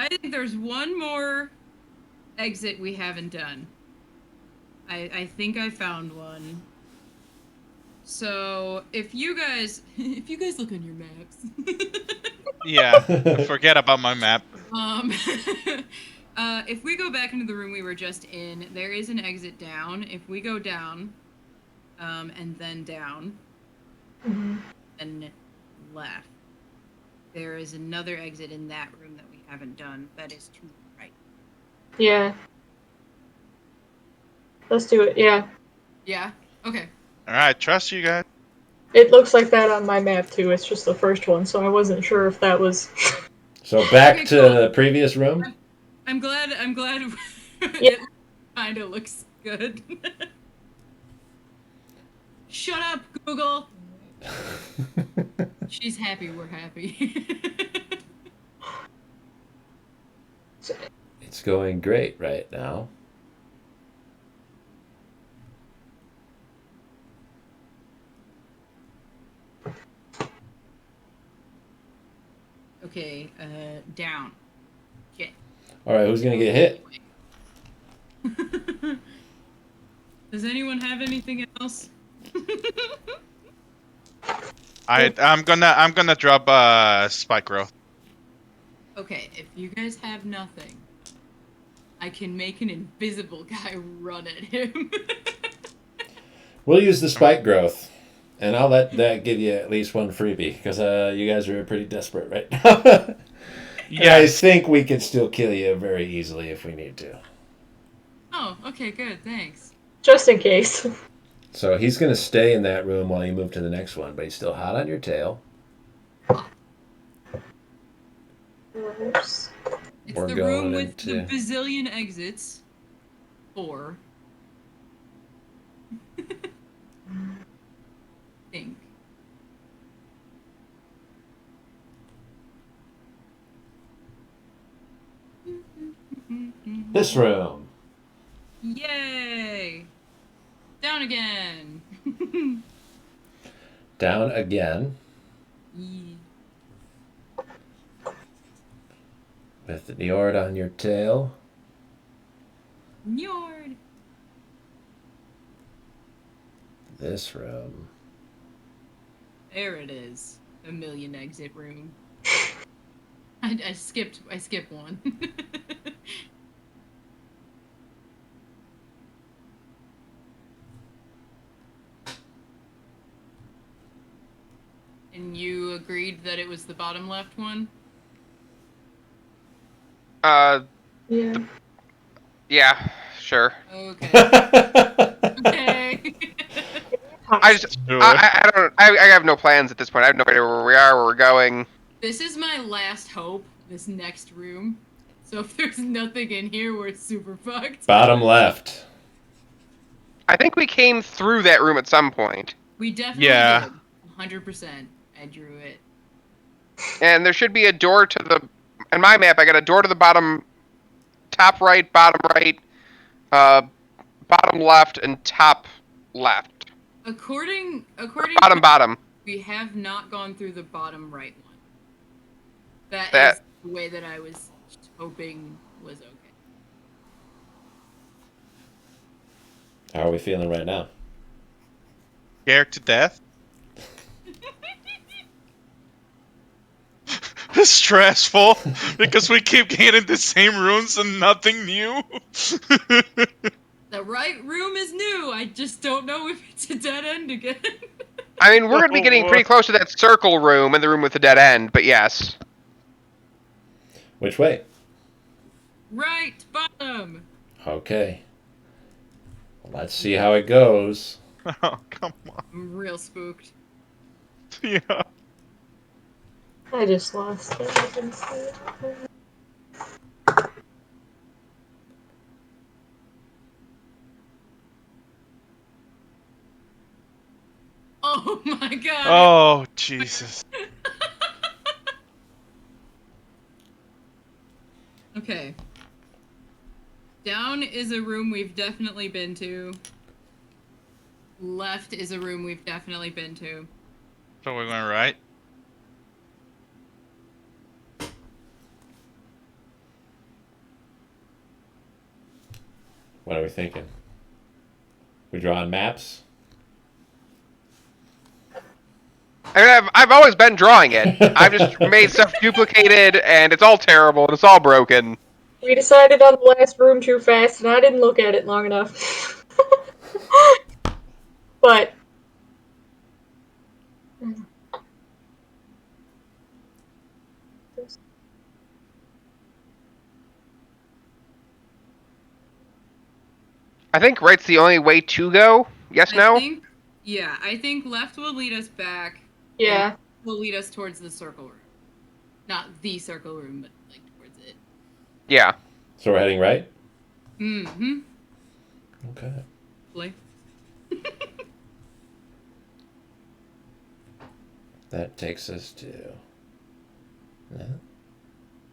think there's one more exit we haven't done. I think I found one. So if you guys look on your maps. Yeah, forget about my map. If we go back into the room we were just in, there is an exit down. If we go down, and then down, and left, there is another exit in that room that we haven't done. That is to the right. Yeah. Let's do it, yeah. Yeah? Okay. Alright, trust you guys. It looks like that on my map too. It's just the first one, so I wasn't sure if that was. So back Okay, to cool. the previous room. I'm glad Yeah. it kind of looks good. Shut up, Google! She's happy, we're happy. It's going great right now. Okay, down. Okay. All right, who's gonna get hit? Does anyone have anything else? I'm gonna drop spike growth. Okay, if you guys have nothing, I can make an invisible guy run at him. We'll use the spike growth. And I'll let that give you at least one freebie, because you guys are pretty desperate right now. Yeah, I think we can still kill you very easily if we need to. Oh, okay, good, thanks. Just in case. So he's going to stay in that room while you move to the next one, but he's still hot on your tail. Oops. It's We're the going room with into... the bazillion exits. 4. Think. This room. Yay! Down again. Down again. Yee. With Njord on your tail. Njord. This room. There it is. A million exit room. I skipped one. And you agreed that it was the bottom left one? Yeah. Yeah, sure. Okay. Okay. I have no plans at this point. I have no idea where we are, where we're going. This is my last hope, this next room. So if there's nothing in here, we're super fucked. Bottom left. I think we came through that room at some point. We definitely did. 100%. I drew it. And there should be a door to the... In my map, I got a door to the bottom... Top right, bottom right, bottom left, and top left. According Bottom. we have not gone through the bottom right one. That is the way that I was hoping was okay. How are we feeling right now? Scared to death? Stressful because we keep getting the same rooms and nothing new. The right room is new. I just don't know if it's a dead end again. I mean, we're going to be getting pretty close to that circle room and the room with the dead end, but yes. Which way? Right, bottom. Okay. Well, let's see how it goes. Oh, come on. I'm real spooked. Yeah. I just lost it. Oh my god. Oh, Jesus. Okay. Down is a room we've definitely been to. Left is a room we've definitely been to. So we're going right? What are we thinking? We drawing maps? I mean, I've always been drawing it. I've just made stuff duplicated, and it's all terrible, and it's all broken. We decided on the last room too fast, and I didn't look at it long enough. But... I think right's the only way to go. Yes, no? I think left will lead us back. Yeah. Will lead us towards the circle room. Not the circle room, but like towards it. Yeah. So we're heading right? Mm-hmm. Okay. Like. That takes us to...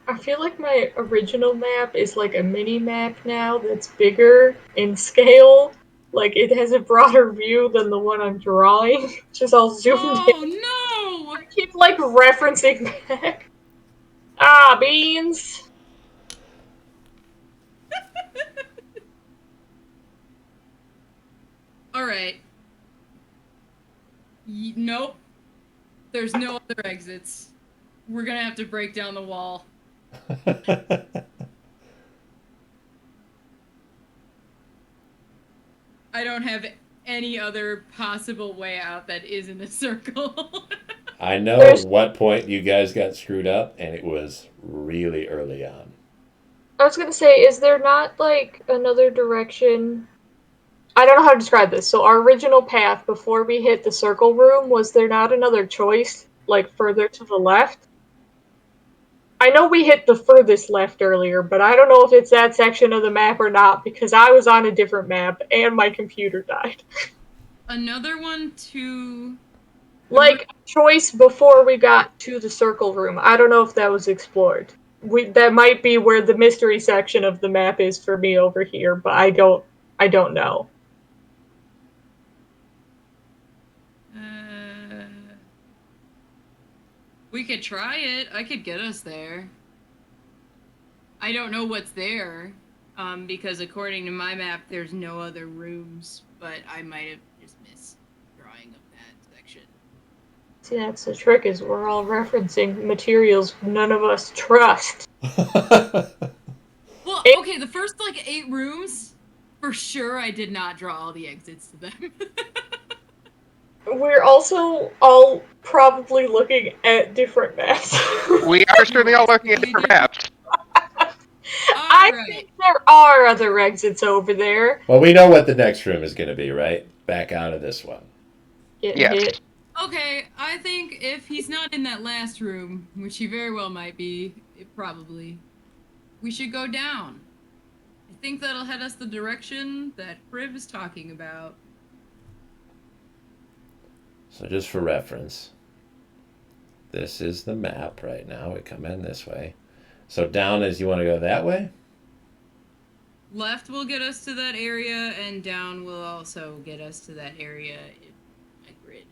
I feel like my original map is like a mini map now that's bigger in scale. Like, it has a broader view than the one I'm drawing, which is all zoomed in. Oh, no! I keep, like, referencing back. Ah, beans! Alright. Nope. There's no other exits. We're gonna have to break down the wall. I don't have any other possible way out that isn't a circle. I know There's- what point you guys got screwed up, and it was really early on. I was gonna say, is there not like another direction? I don't know how to describe this. So our original path before we hit the circle room, was there not another choice, like further to the left? I know we hit the furthest left earlier, but I don't know if it's that section of the map or not, because I was on a different map and my computer died. Another one to... Like, choice before we got to the circle room. I don't know if that was explored. That might be where the mystery section of the map is for me over here, but I don't know. We could try it. I could get us there. I don't know what's there, because according to my map, there's no other rooms, but I might have just missed drawing up that section. See, that's the trick, is we're all referencing materials none of us trust. Well, okay, the first, 8 rooms, for sure I did not draw all the exits to them. We're also all probably looking at different maps. We are certainly all looking at different maps. I think there are other exits over there. Well, we know what the next room is going to be, right? Back out of this one. Getting Yes. hit. Okay, I think if he's not in that last room, which he very well might be, probably, we should go down. I think that'll head us the direction that Crib is talking about. So just for reference, this is the map right now. We come in this way. So down is you want to go that way? Left will get us to that area, and down will also get us to that area in my grid.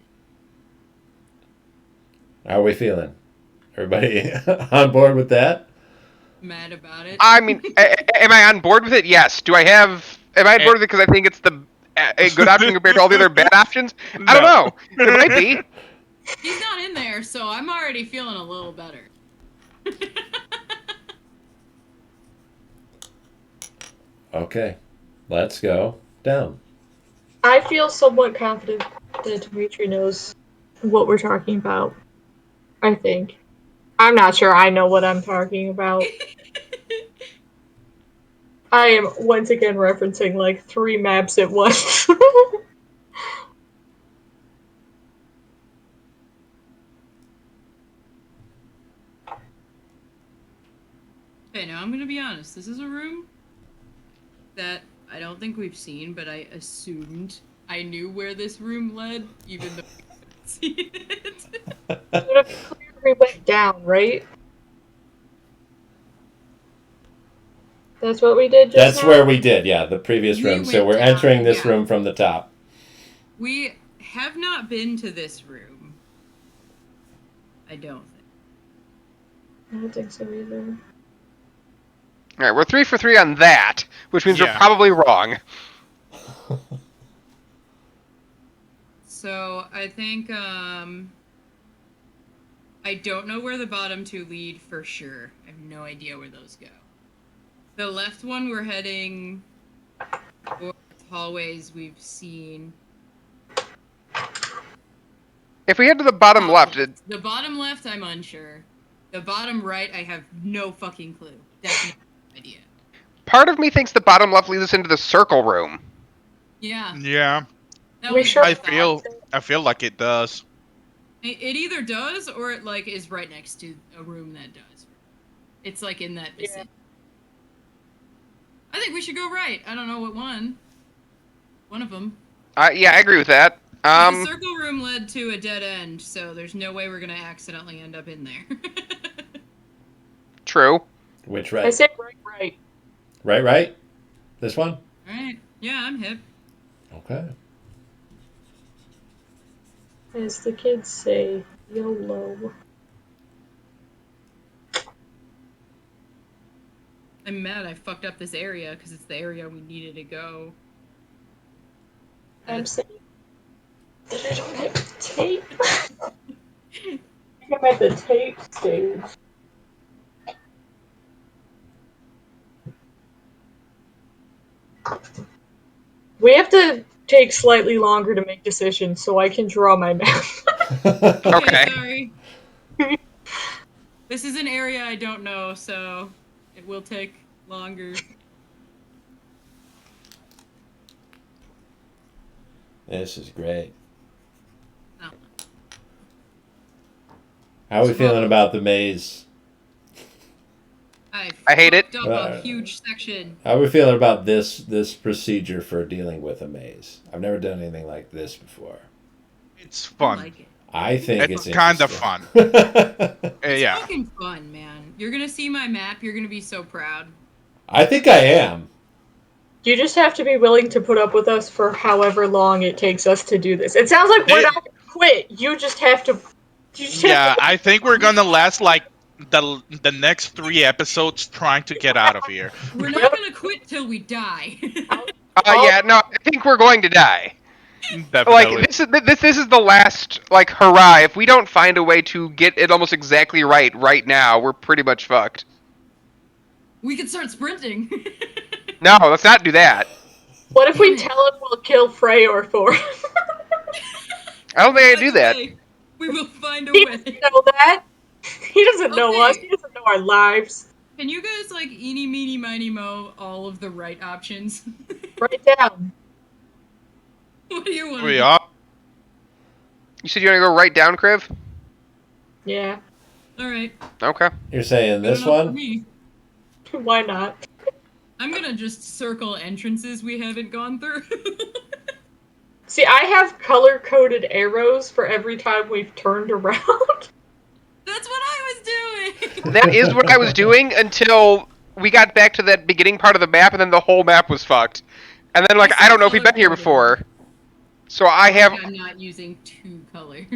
How are we feeling? Everybody on board with that? Mad about it. I mean, am I on board with it? Yes. Am I on board with it because I think it's a good option compared to all the other bad options? I don't know. It might be. He's not in there, so I'm already feeling a little better. Okay, let's go down. I feel somewhat confident that Dimitri knows what we're talking about. I think. I'm not sure I know what I'm talking about. I am once again referencing 3 maps at once. Okay, now I'm gonna be honest. This is a room that I don't think we've seen, but I assumed I knew where this room led, even though we couldn't see it. We went down, right? That's what we did just That's now? where we did, yeah, the previous We room. So went we're down, entering this yeah. room from the top. We have not been to this room. I don't think. I don't think so either. All right, we're 3 for 3 on that, which means we're Yeah. probably wrong. So I think I don't know where the bottom 2 lead for sure. I have no idea where those go. The left one we're heading towards hallways we've seen. If we head to the bottom left, The bottom left I'm unsure. The bottom right I have no fucking clue. Definitely no idea. part of me thinks the bottom left leads us into the circle room. Yeah. Yeah, That We was sure my I thought. feel like it does. It either does or it is right next to a room that does. It's in that vicinity. I think we should go right. I don't know what one. One of them. Yeah, I agree with that. The circle room led to a dead end, so there's no way we're gonna accidentally end up in there. True. Which I right? said right. Right? This one? Alright. Yeah, I'm hip. Okay. As the kids say, YOLO. I'm mad I fucked up this area because it's the area we needed to go. I'm saying that I don't have tape. I'm at the tape stage. We have to take slightly longer to make decisions, so I can draw my map. Okay. Sorry. This is an area I don't know, so it will take longer. This is great. No. How are we feeling about the maze? I hate it. Up a huge section. How are we feeling about this procedure for dealing with a maze? I've never done anything like this before. It's I fun. like it. I think It's it's kind of interesting. fun. It's Yeah. fucking fun, man. You're gonna see my map. You're gonna be so proud. I think I am. You just have to be willing to put up with us for however long it takes us to do this. It sounds like we're not gonna quit. You just have to. Yeah, I think we're gonna last like the next 3 episodes trying to get out of here. We're not gonna quit till we die. Yeah, no, I think we're going to die. Definitely. Like this is the last like hurrah. If we don't find a way to get it almost exactly right now, we're pretty much fucked. We can start sprinting. No, let's not do that. What if we tell him we'll kill Freyr for him? I don't think I By do the that. way, we will find a He way. doesn't know that. He doesn't know us. Okay. He doesn't know our lives. Can you guys like eeny meeny miny mo all of the right options? Write down. What do you want? We are. You said you want to go right down, Kriv? Yeah. All right. Okay. You're saying Good this enough for one? me. Why not? I'm gonna just circle entrances we haven't gone through. See, I have color-coded arrows for every time we've turned around. That's what I was doing. That is what I was doing until we got back to that beginning part of the map, and then the whole map was fucked. And then, like, I don't know if we've been here before. So I have... I'm not using 2 colors.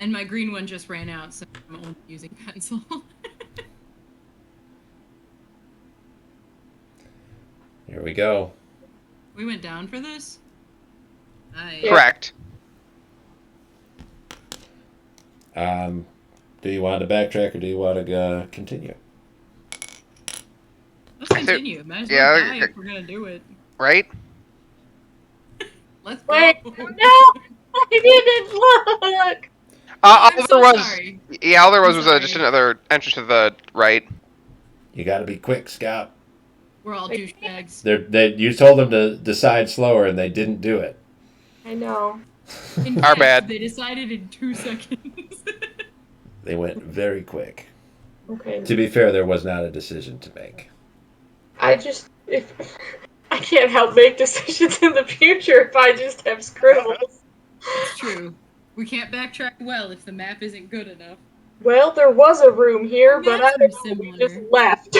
And my green one just ran out, so I'm only using pencil. Here we go. We went down for this? Nice. Correct. Do you want to backtrack or do you want to continue? Let's continue. Might as well yeah, die if we're gonna do it. Right? Let's go. Wait, no! I didn't look! All I'm there so was... sorry. Yeah, all there was I'm was just sorry. another entrance to the right. You got to be quick, Scout. We're all douchebags. You told them to decide slower, and they didn't do it. I know. In Our fact, bad. They decided in 2 seconds. They went very quick. Okay. To be fair, there was not a decision to make. I can't help make decisions in the future if I just have scribbles. It's true. We can't backtrack well if the map isn't good enough. Well, there was a room here, but I Maps don't are know, we just similar. left.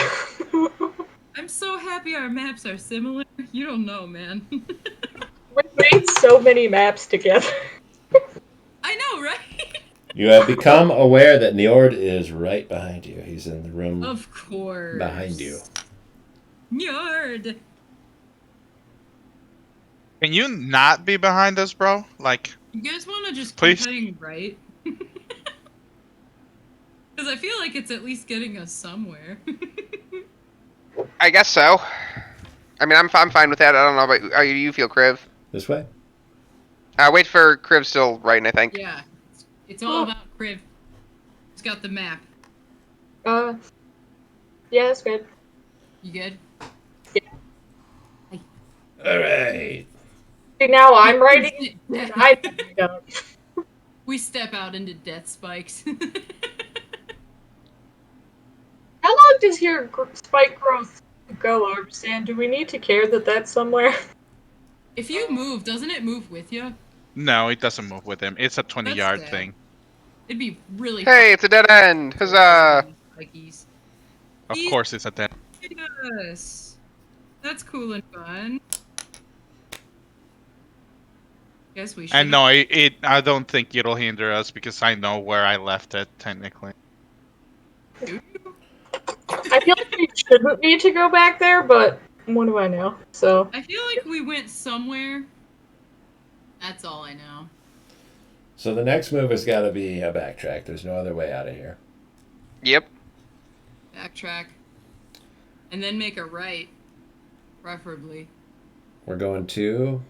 I'm so happy our maps are similar. You don't know, man. We've made so many maps together. I know, right? You have become aware that Njord is right behind you. He's in the room Of course. behind you. Njord. Can you not be behind us, bro? Like, You guys want to just Please. keep heading right? Because I feel like it's at least getting us somewhere. I guess so. I mean, I'm fine with that. I don't know about how you feel, Kriv. This way? Wait for Kriv still writing, I think. Yeah. It's all about Kriv. He's got the map. Yeah, that's good. You good? All right. See, now I'm writing. I don't. We step out into death spikes. How long does your spike growth go, Armstand? Do we need to care that that's somewhere? If you move, doesn't it move with you? no, it doesn't move with him. It's a 20-yard sad. thing. It'd be really Hey, it's a dead end. Huzzah! Spikies. Of course, it's a 10. Yes. That's cool and fun. Guess we should. And no, I don't think it'll hinder us because I know where I left it, technically. I feel like we shouldn't need to go back there, but what do I know? So I feel like we went somewhere. That's all I know. So the next move has got to be a backtrack. There's no other way out of here. Yep. Backtrack. And then make a right. Preferably. we're going to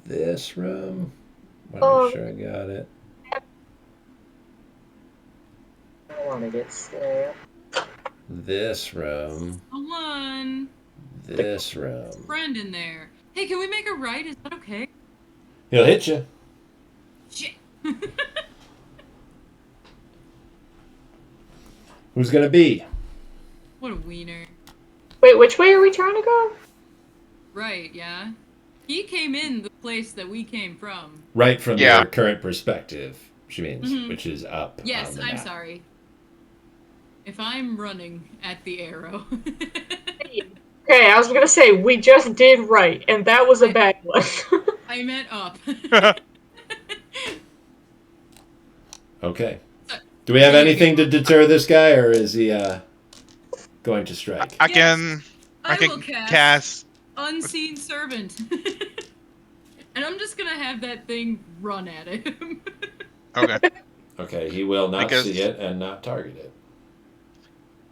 this room. Want to make sure I got it. I want to get stabbed. This room. Someone. This room. Friend in there. Hey, can we make a right? Is that okay? He'll hit you. Shit. Who's gonna be? What a wiener. Wait, which way are we trying to go? Right, yeah. He came in the place that we came from. Right from Yeah. your current perspective, she means, Mhm. which is up. Yes, on the I'm map. sorry. If I'm running at the arrow. Okay, I was gonna say, we just did right, and that was a bad one. I meant up. Okay. So- Do we have so you anything to can- deter this guy, or is he going to strike? I Yes, can I will can cast cast. Unseen Servant. And I'm just gonna have that thing run at him. Okay, Okay, he will not Because- see it and not target it.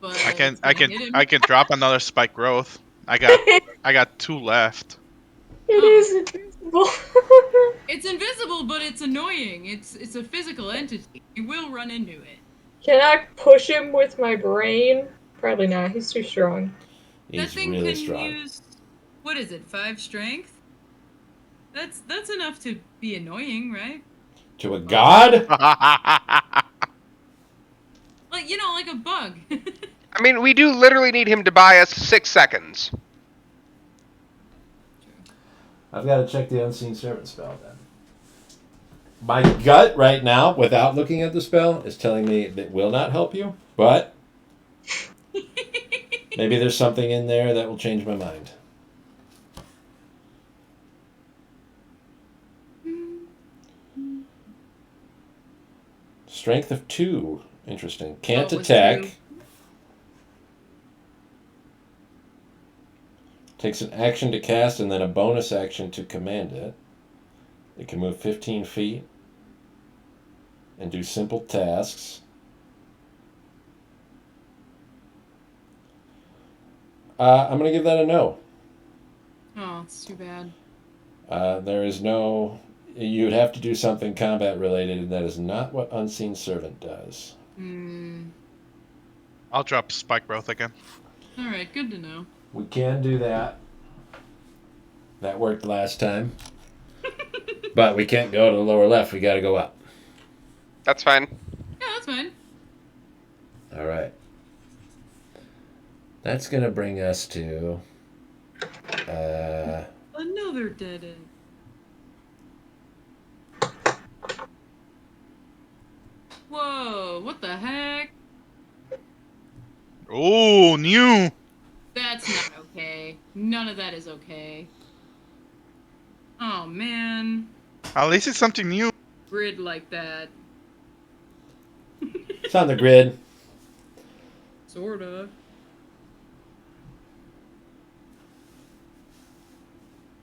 But I can it's gonna hit him. I can drop another spike growth. I got 2 left. It is invisible. It's invisible, but it's annoying. It's a physical entity. You will run into it. Can I push him with my brain? Probably not. He's too strong. That He's thing really can strong. use, what is it, 5 strength? That's enough to be annoying, right? To a god? Like, you know, like a bug. I mean, we do literally need him to buy us 6 seconds. I've got to check the Unseen Servant spell then. My gut right now, without looking at the spell, is telling me that will not help you, but maybe there's something in there that will change my mind. Strength of 2. Interesting. Can't Oh, it was attack. 2. Takes an action to cast and then a bonus action to command it. It can move 15 feet and do simple tasks. I'm going to give that a no. Oh, it's too bad. There is no... You'd have to do something combat related, and that is not what Unseen Servant does. I'll drop spike growth again. Alright, good to know. We can do that. That worked last time. But we can't go to the lower left. We got to go up. That's fine. Yeah, that's fine. All right. That's going to bring us to... Another dead end. Whoa, what the heck? Oh, new. That's not okay. None of that is okay. Oh, man. At least it's something new. Grid like that. It's on the grid. Sort of.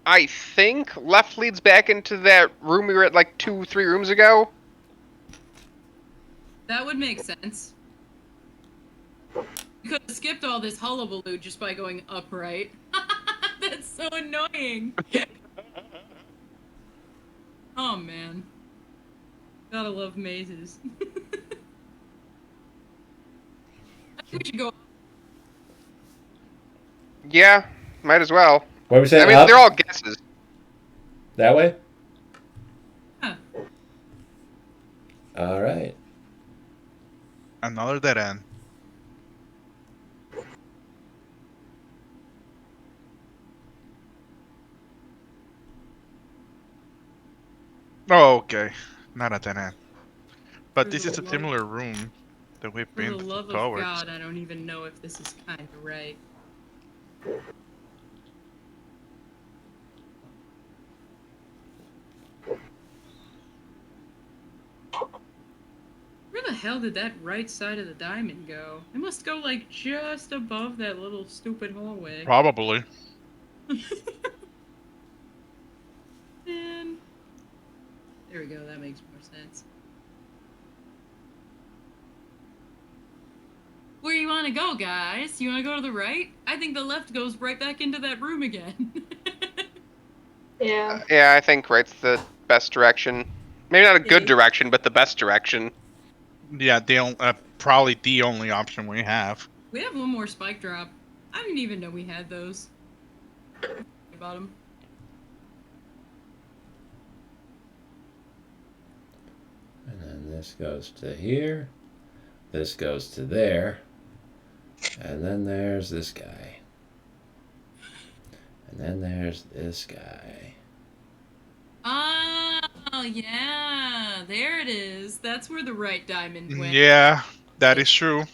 I think left leads back into that room we were at like 2-3 rooms ago. That would make sense. We could have skipped all this hullabaloo just by going upright. That's so annoying. Oh, man. Gotta love mazes. I think we should go. Yeah, might as well. What are we saying? I mean, up? they're all guesses. That way? Huh. All right. Another dead end. Oh, okay. Not a dead end. But this is a similar room that we've For the been love of towards. God, I don't even know if this is kind of right. Where the hell did that right side of the diamond go? It must go like just above that little stupid hallway. Probably. Man. There we go, that makes more sense. Where you want to go, guys? You want to go to the right? I think the left goes right back into that room again. Yeah. Yeah, I think right's the best direction. Maybe not a good direction, but the best direction. Yeah, probably the only option we have. We have one more spike drop. I didn't even know we had those. About them. And then this goes to here. This goes to there. And then there's this guy. And then there's this guy. Oh, yeah. There it is. That's where the right diamond went. Yeah, that is true.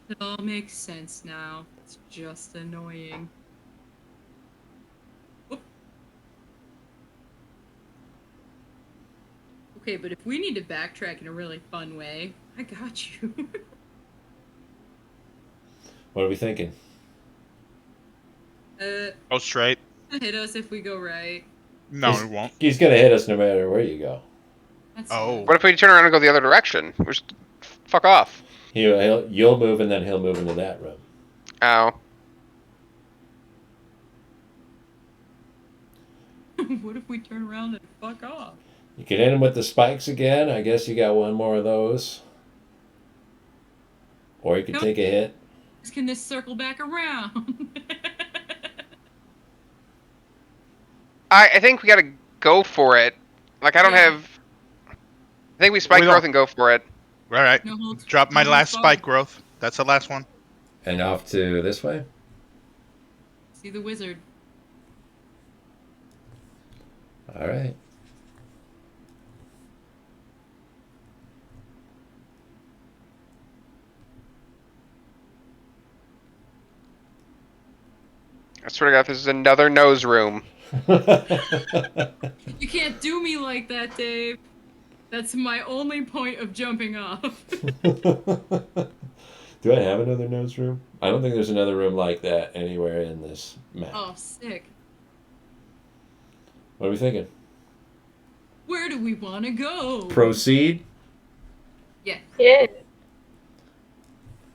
It all makes sense now. It's just annoying. Whoop. Okay, but if we need to backtrack in a really fun way, I got you. What are we thinking? Go straight. Hit us if we go right. No, it won't. He's going to hit us no matter where you go. That's Oh. What if we turn around and go the other direction? We're just fuck off. You'll move, and then he'll move into that room. Ow. What if we turn around and fuck off? You can hit him with the spikes again. I guess you got one more of those. Or you can take a hit. Can this circle back around? I think we gotta go for it. Like, I don't have... I think we spike growth and go for it. All right. No, Drop my last spike growth. That's the last one. And off to this way. See the wizard. All right. I swear to God, this is another nose room. You can't do me like that, Dave. That's my only point of jumping off. Do I have another nose room? I don't think there's another room like that anywhere in this map. Oh, sick. What are we thinking? Where do we want to go? Proceed? Yeah. Yeah.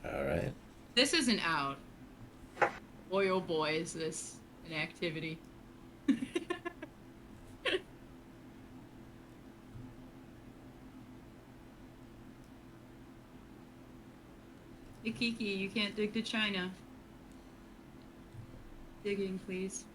All right. This isn't out. Boy, oh boy, is this an activity. Hey, Kiki, you can't dig to China. Digging, please.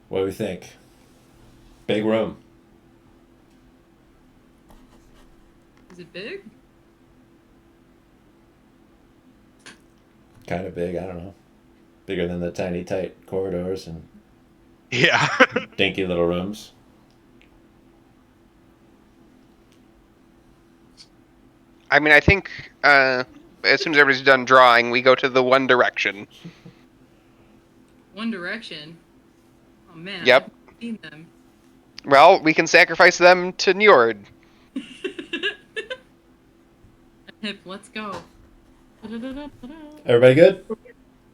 What do we think? Big room. Is it big? Kind of big, I don't know. Bigger than the tiny, tight corridors and Yeah. dinky little rooms. I mean, I think as soon as everybody's done drawing, we go to the One Direction. One Direction? Oh man, Yep. I've seen them. Well, we can sacrifice them to Njord. Hip, let's go. Everybody good?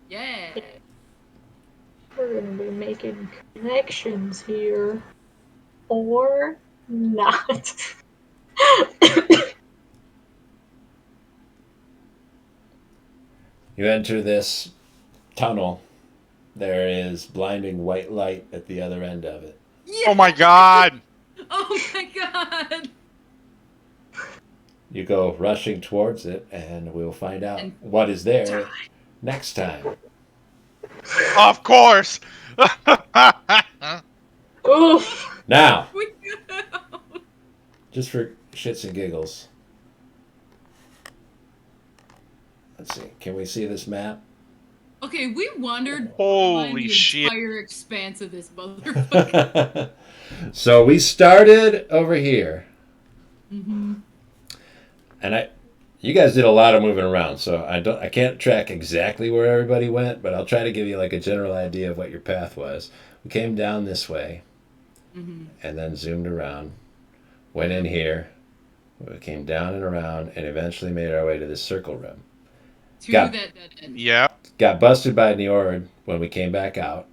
Yeah. We're gonna be making connections here. Or not. You enter this tunnel. There is blinding white light at the other end of it. Yeah! Oh my god! Oh my god! You go rushing towards it, and we'll find out what is there next time. Of course! Oof. Now, We go. just for shits and giggles. Let's see. Can we see this map? Okay, we wandered Holy behind the shit. entire expanse of this motherfucker. So we started over here. Mm-hmm. And you guys did a lot of moving around, so I can't track exactly where everybody went, but I'll try to give you like a general idea of what your path was. We came down this way, and then zoomed around, went in here, we came down and around, and eventually made our way to this circle room. To that dead end. Yeah. Got busted by Njord when we came back out.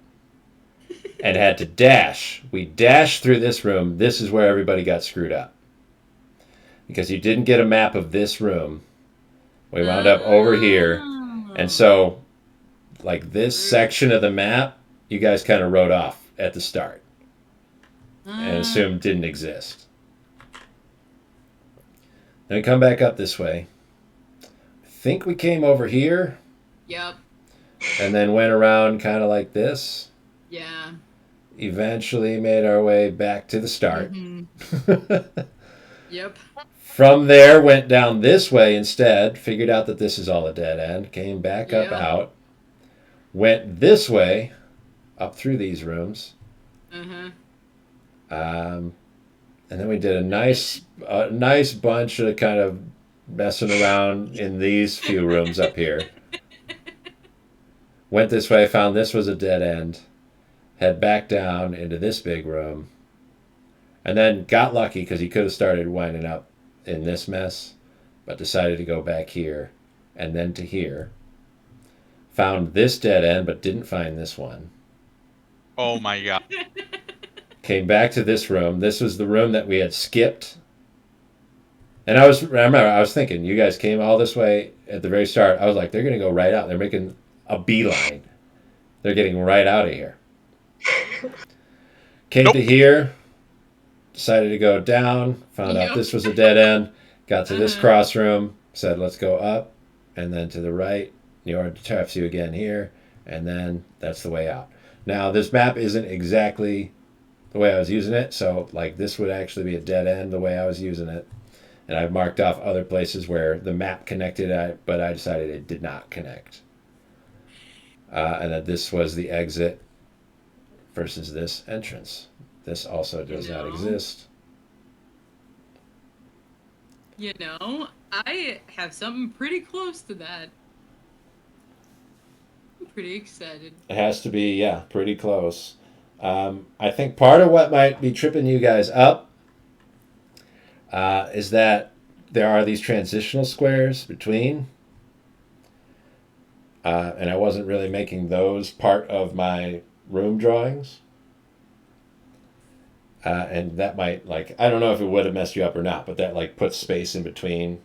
and had to dash. We dashed through this room. This is where everybody got screwed up. Because you didn't get a map of this room. We wound up over here. And so, like, this section of the map, you guys kind of wrote off at the start. And assumed didn't exist. Then we come back up this way. I think we came over here. Yep. And then went around kind of like this. Yeah. Eventually made our way back to the start. Yep. From there, went down this way instead. Figured out that this is all a dead end. Came back up out. Went this way, up through these rooms. And then we did a nice bunch of kind of messing around in these few rooms up here. Went this way, found this was a dead end. Head back down into this big room. And then got lucky because he could have started winding up in this mess, but decided to go back here and then to here. Found this dead end, but didn't find this one. Oh my god. Came back to this room. This was the room that we had skipped. And I was thinking, you guys came all this way at the very start. I was like, they're going to go right out. They're making a beeline. They're getting right out of here. Came to here. Decided to go down. Found out this was a dead end. Got to this cross room. Said, let's go up. And then to the right. Njord traps you again here. And then that's the way out. Now, this map isn't exactly the way I was using it. So, like, this would actually be a dead end the way I was using it. And I've marked off other places where the map connected, but I decided it did not connect. And that this was the exit versus this entrance. This also does not exist. You know, I have something pretty close to that. I'm pretty excited. It has to be, yeah, pretty close. I think part of what might be tripping you guys up is that there are these transitional squares between. And I wasn't really making those part of my room drawings. And that might, like, I don't know if it would have messed you up or not, but that, like, puts space in between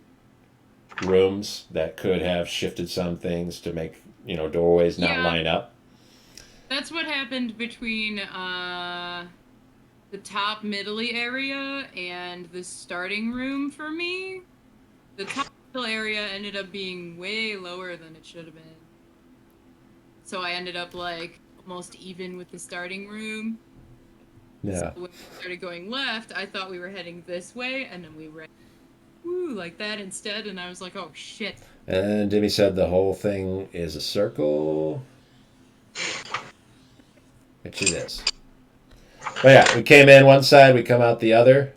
rooms that could have shifted some things to make, doorways not line up. That's what happened between the top middle-y area and the starting room for me. The top middle area ended up being way lower than it should have been. So I ended up, like, almost even with the starting room. Yeah. So when we started going left, I thought we were heading this way, and then we ran like that instead, and I was like, oh, shit. And Dimmy said the whole thing is a circle. Which it is. But yeah, we came in one side, we come out the other.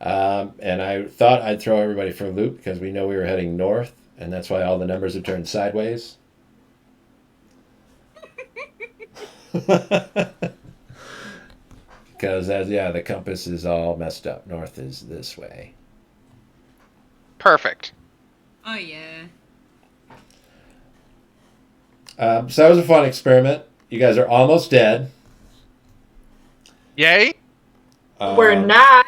And I thought I'd throw everybody for a loop because we know we were heading north, and that's why all the numbers have turned sideways. Because, the compass is all messed up. North is this way. Perfect. Oh, yeah. So that was a fun experiment. You guys are almost dead. Yay? We're not.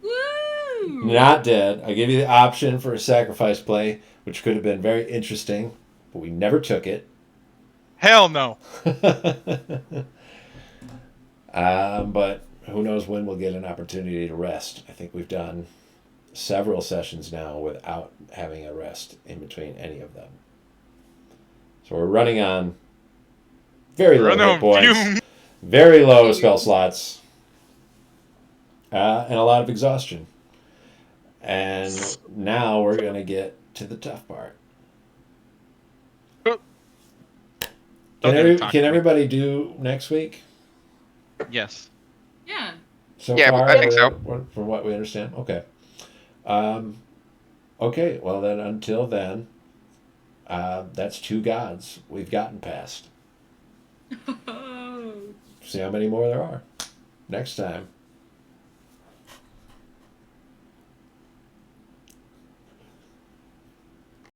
Woo! Not dead. I give you the option for a sacrifice play, which could have been very interesting, but we never took it. Hell no. But who knows when we'll get an opportunity to rest. I think we've done several sessions now without having a rest in between any of them. So we're running on very low hit points, very low spell slots, and a lot of exhaustion. And now we're going to get to the tough part. Can everybody do next week? Yes. Yeah. So Yeah, far, I think so. From what we understand. Okay. Okay, well then, until then, that's 2 gods we've gotten past. See how many more there are next time.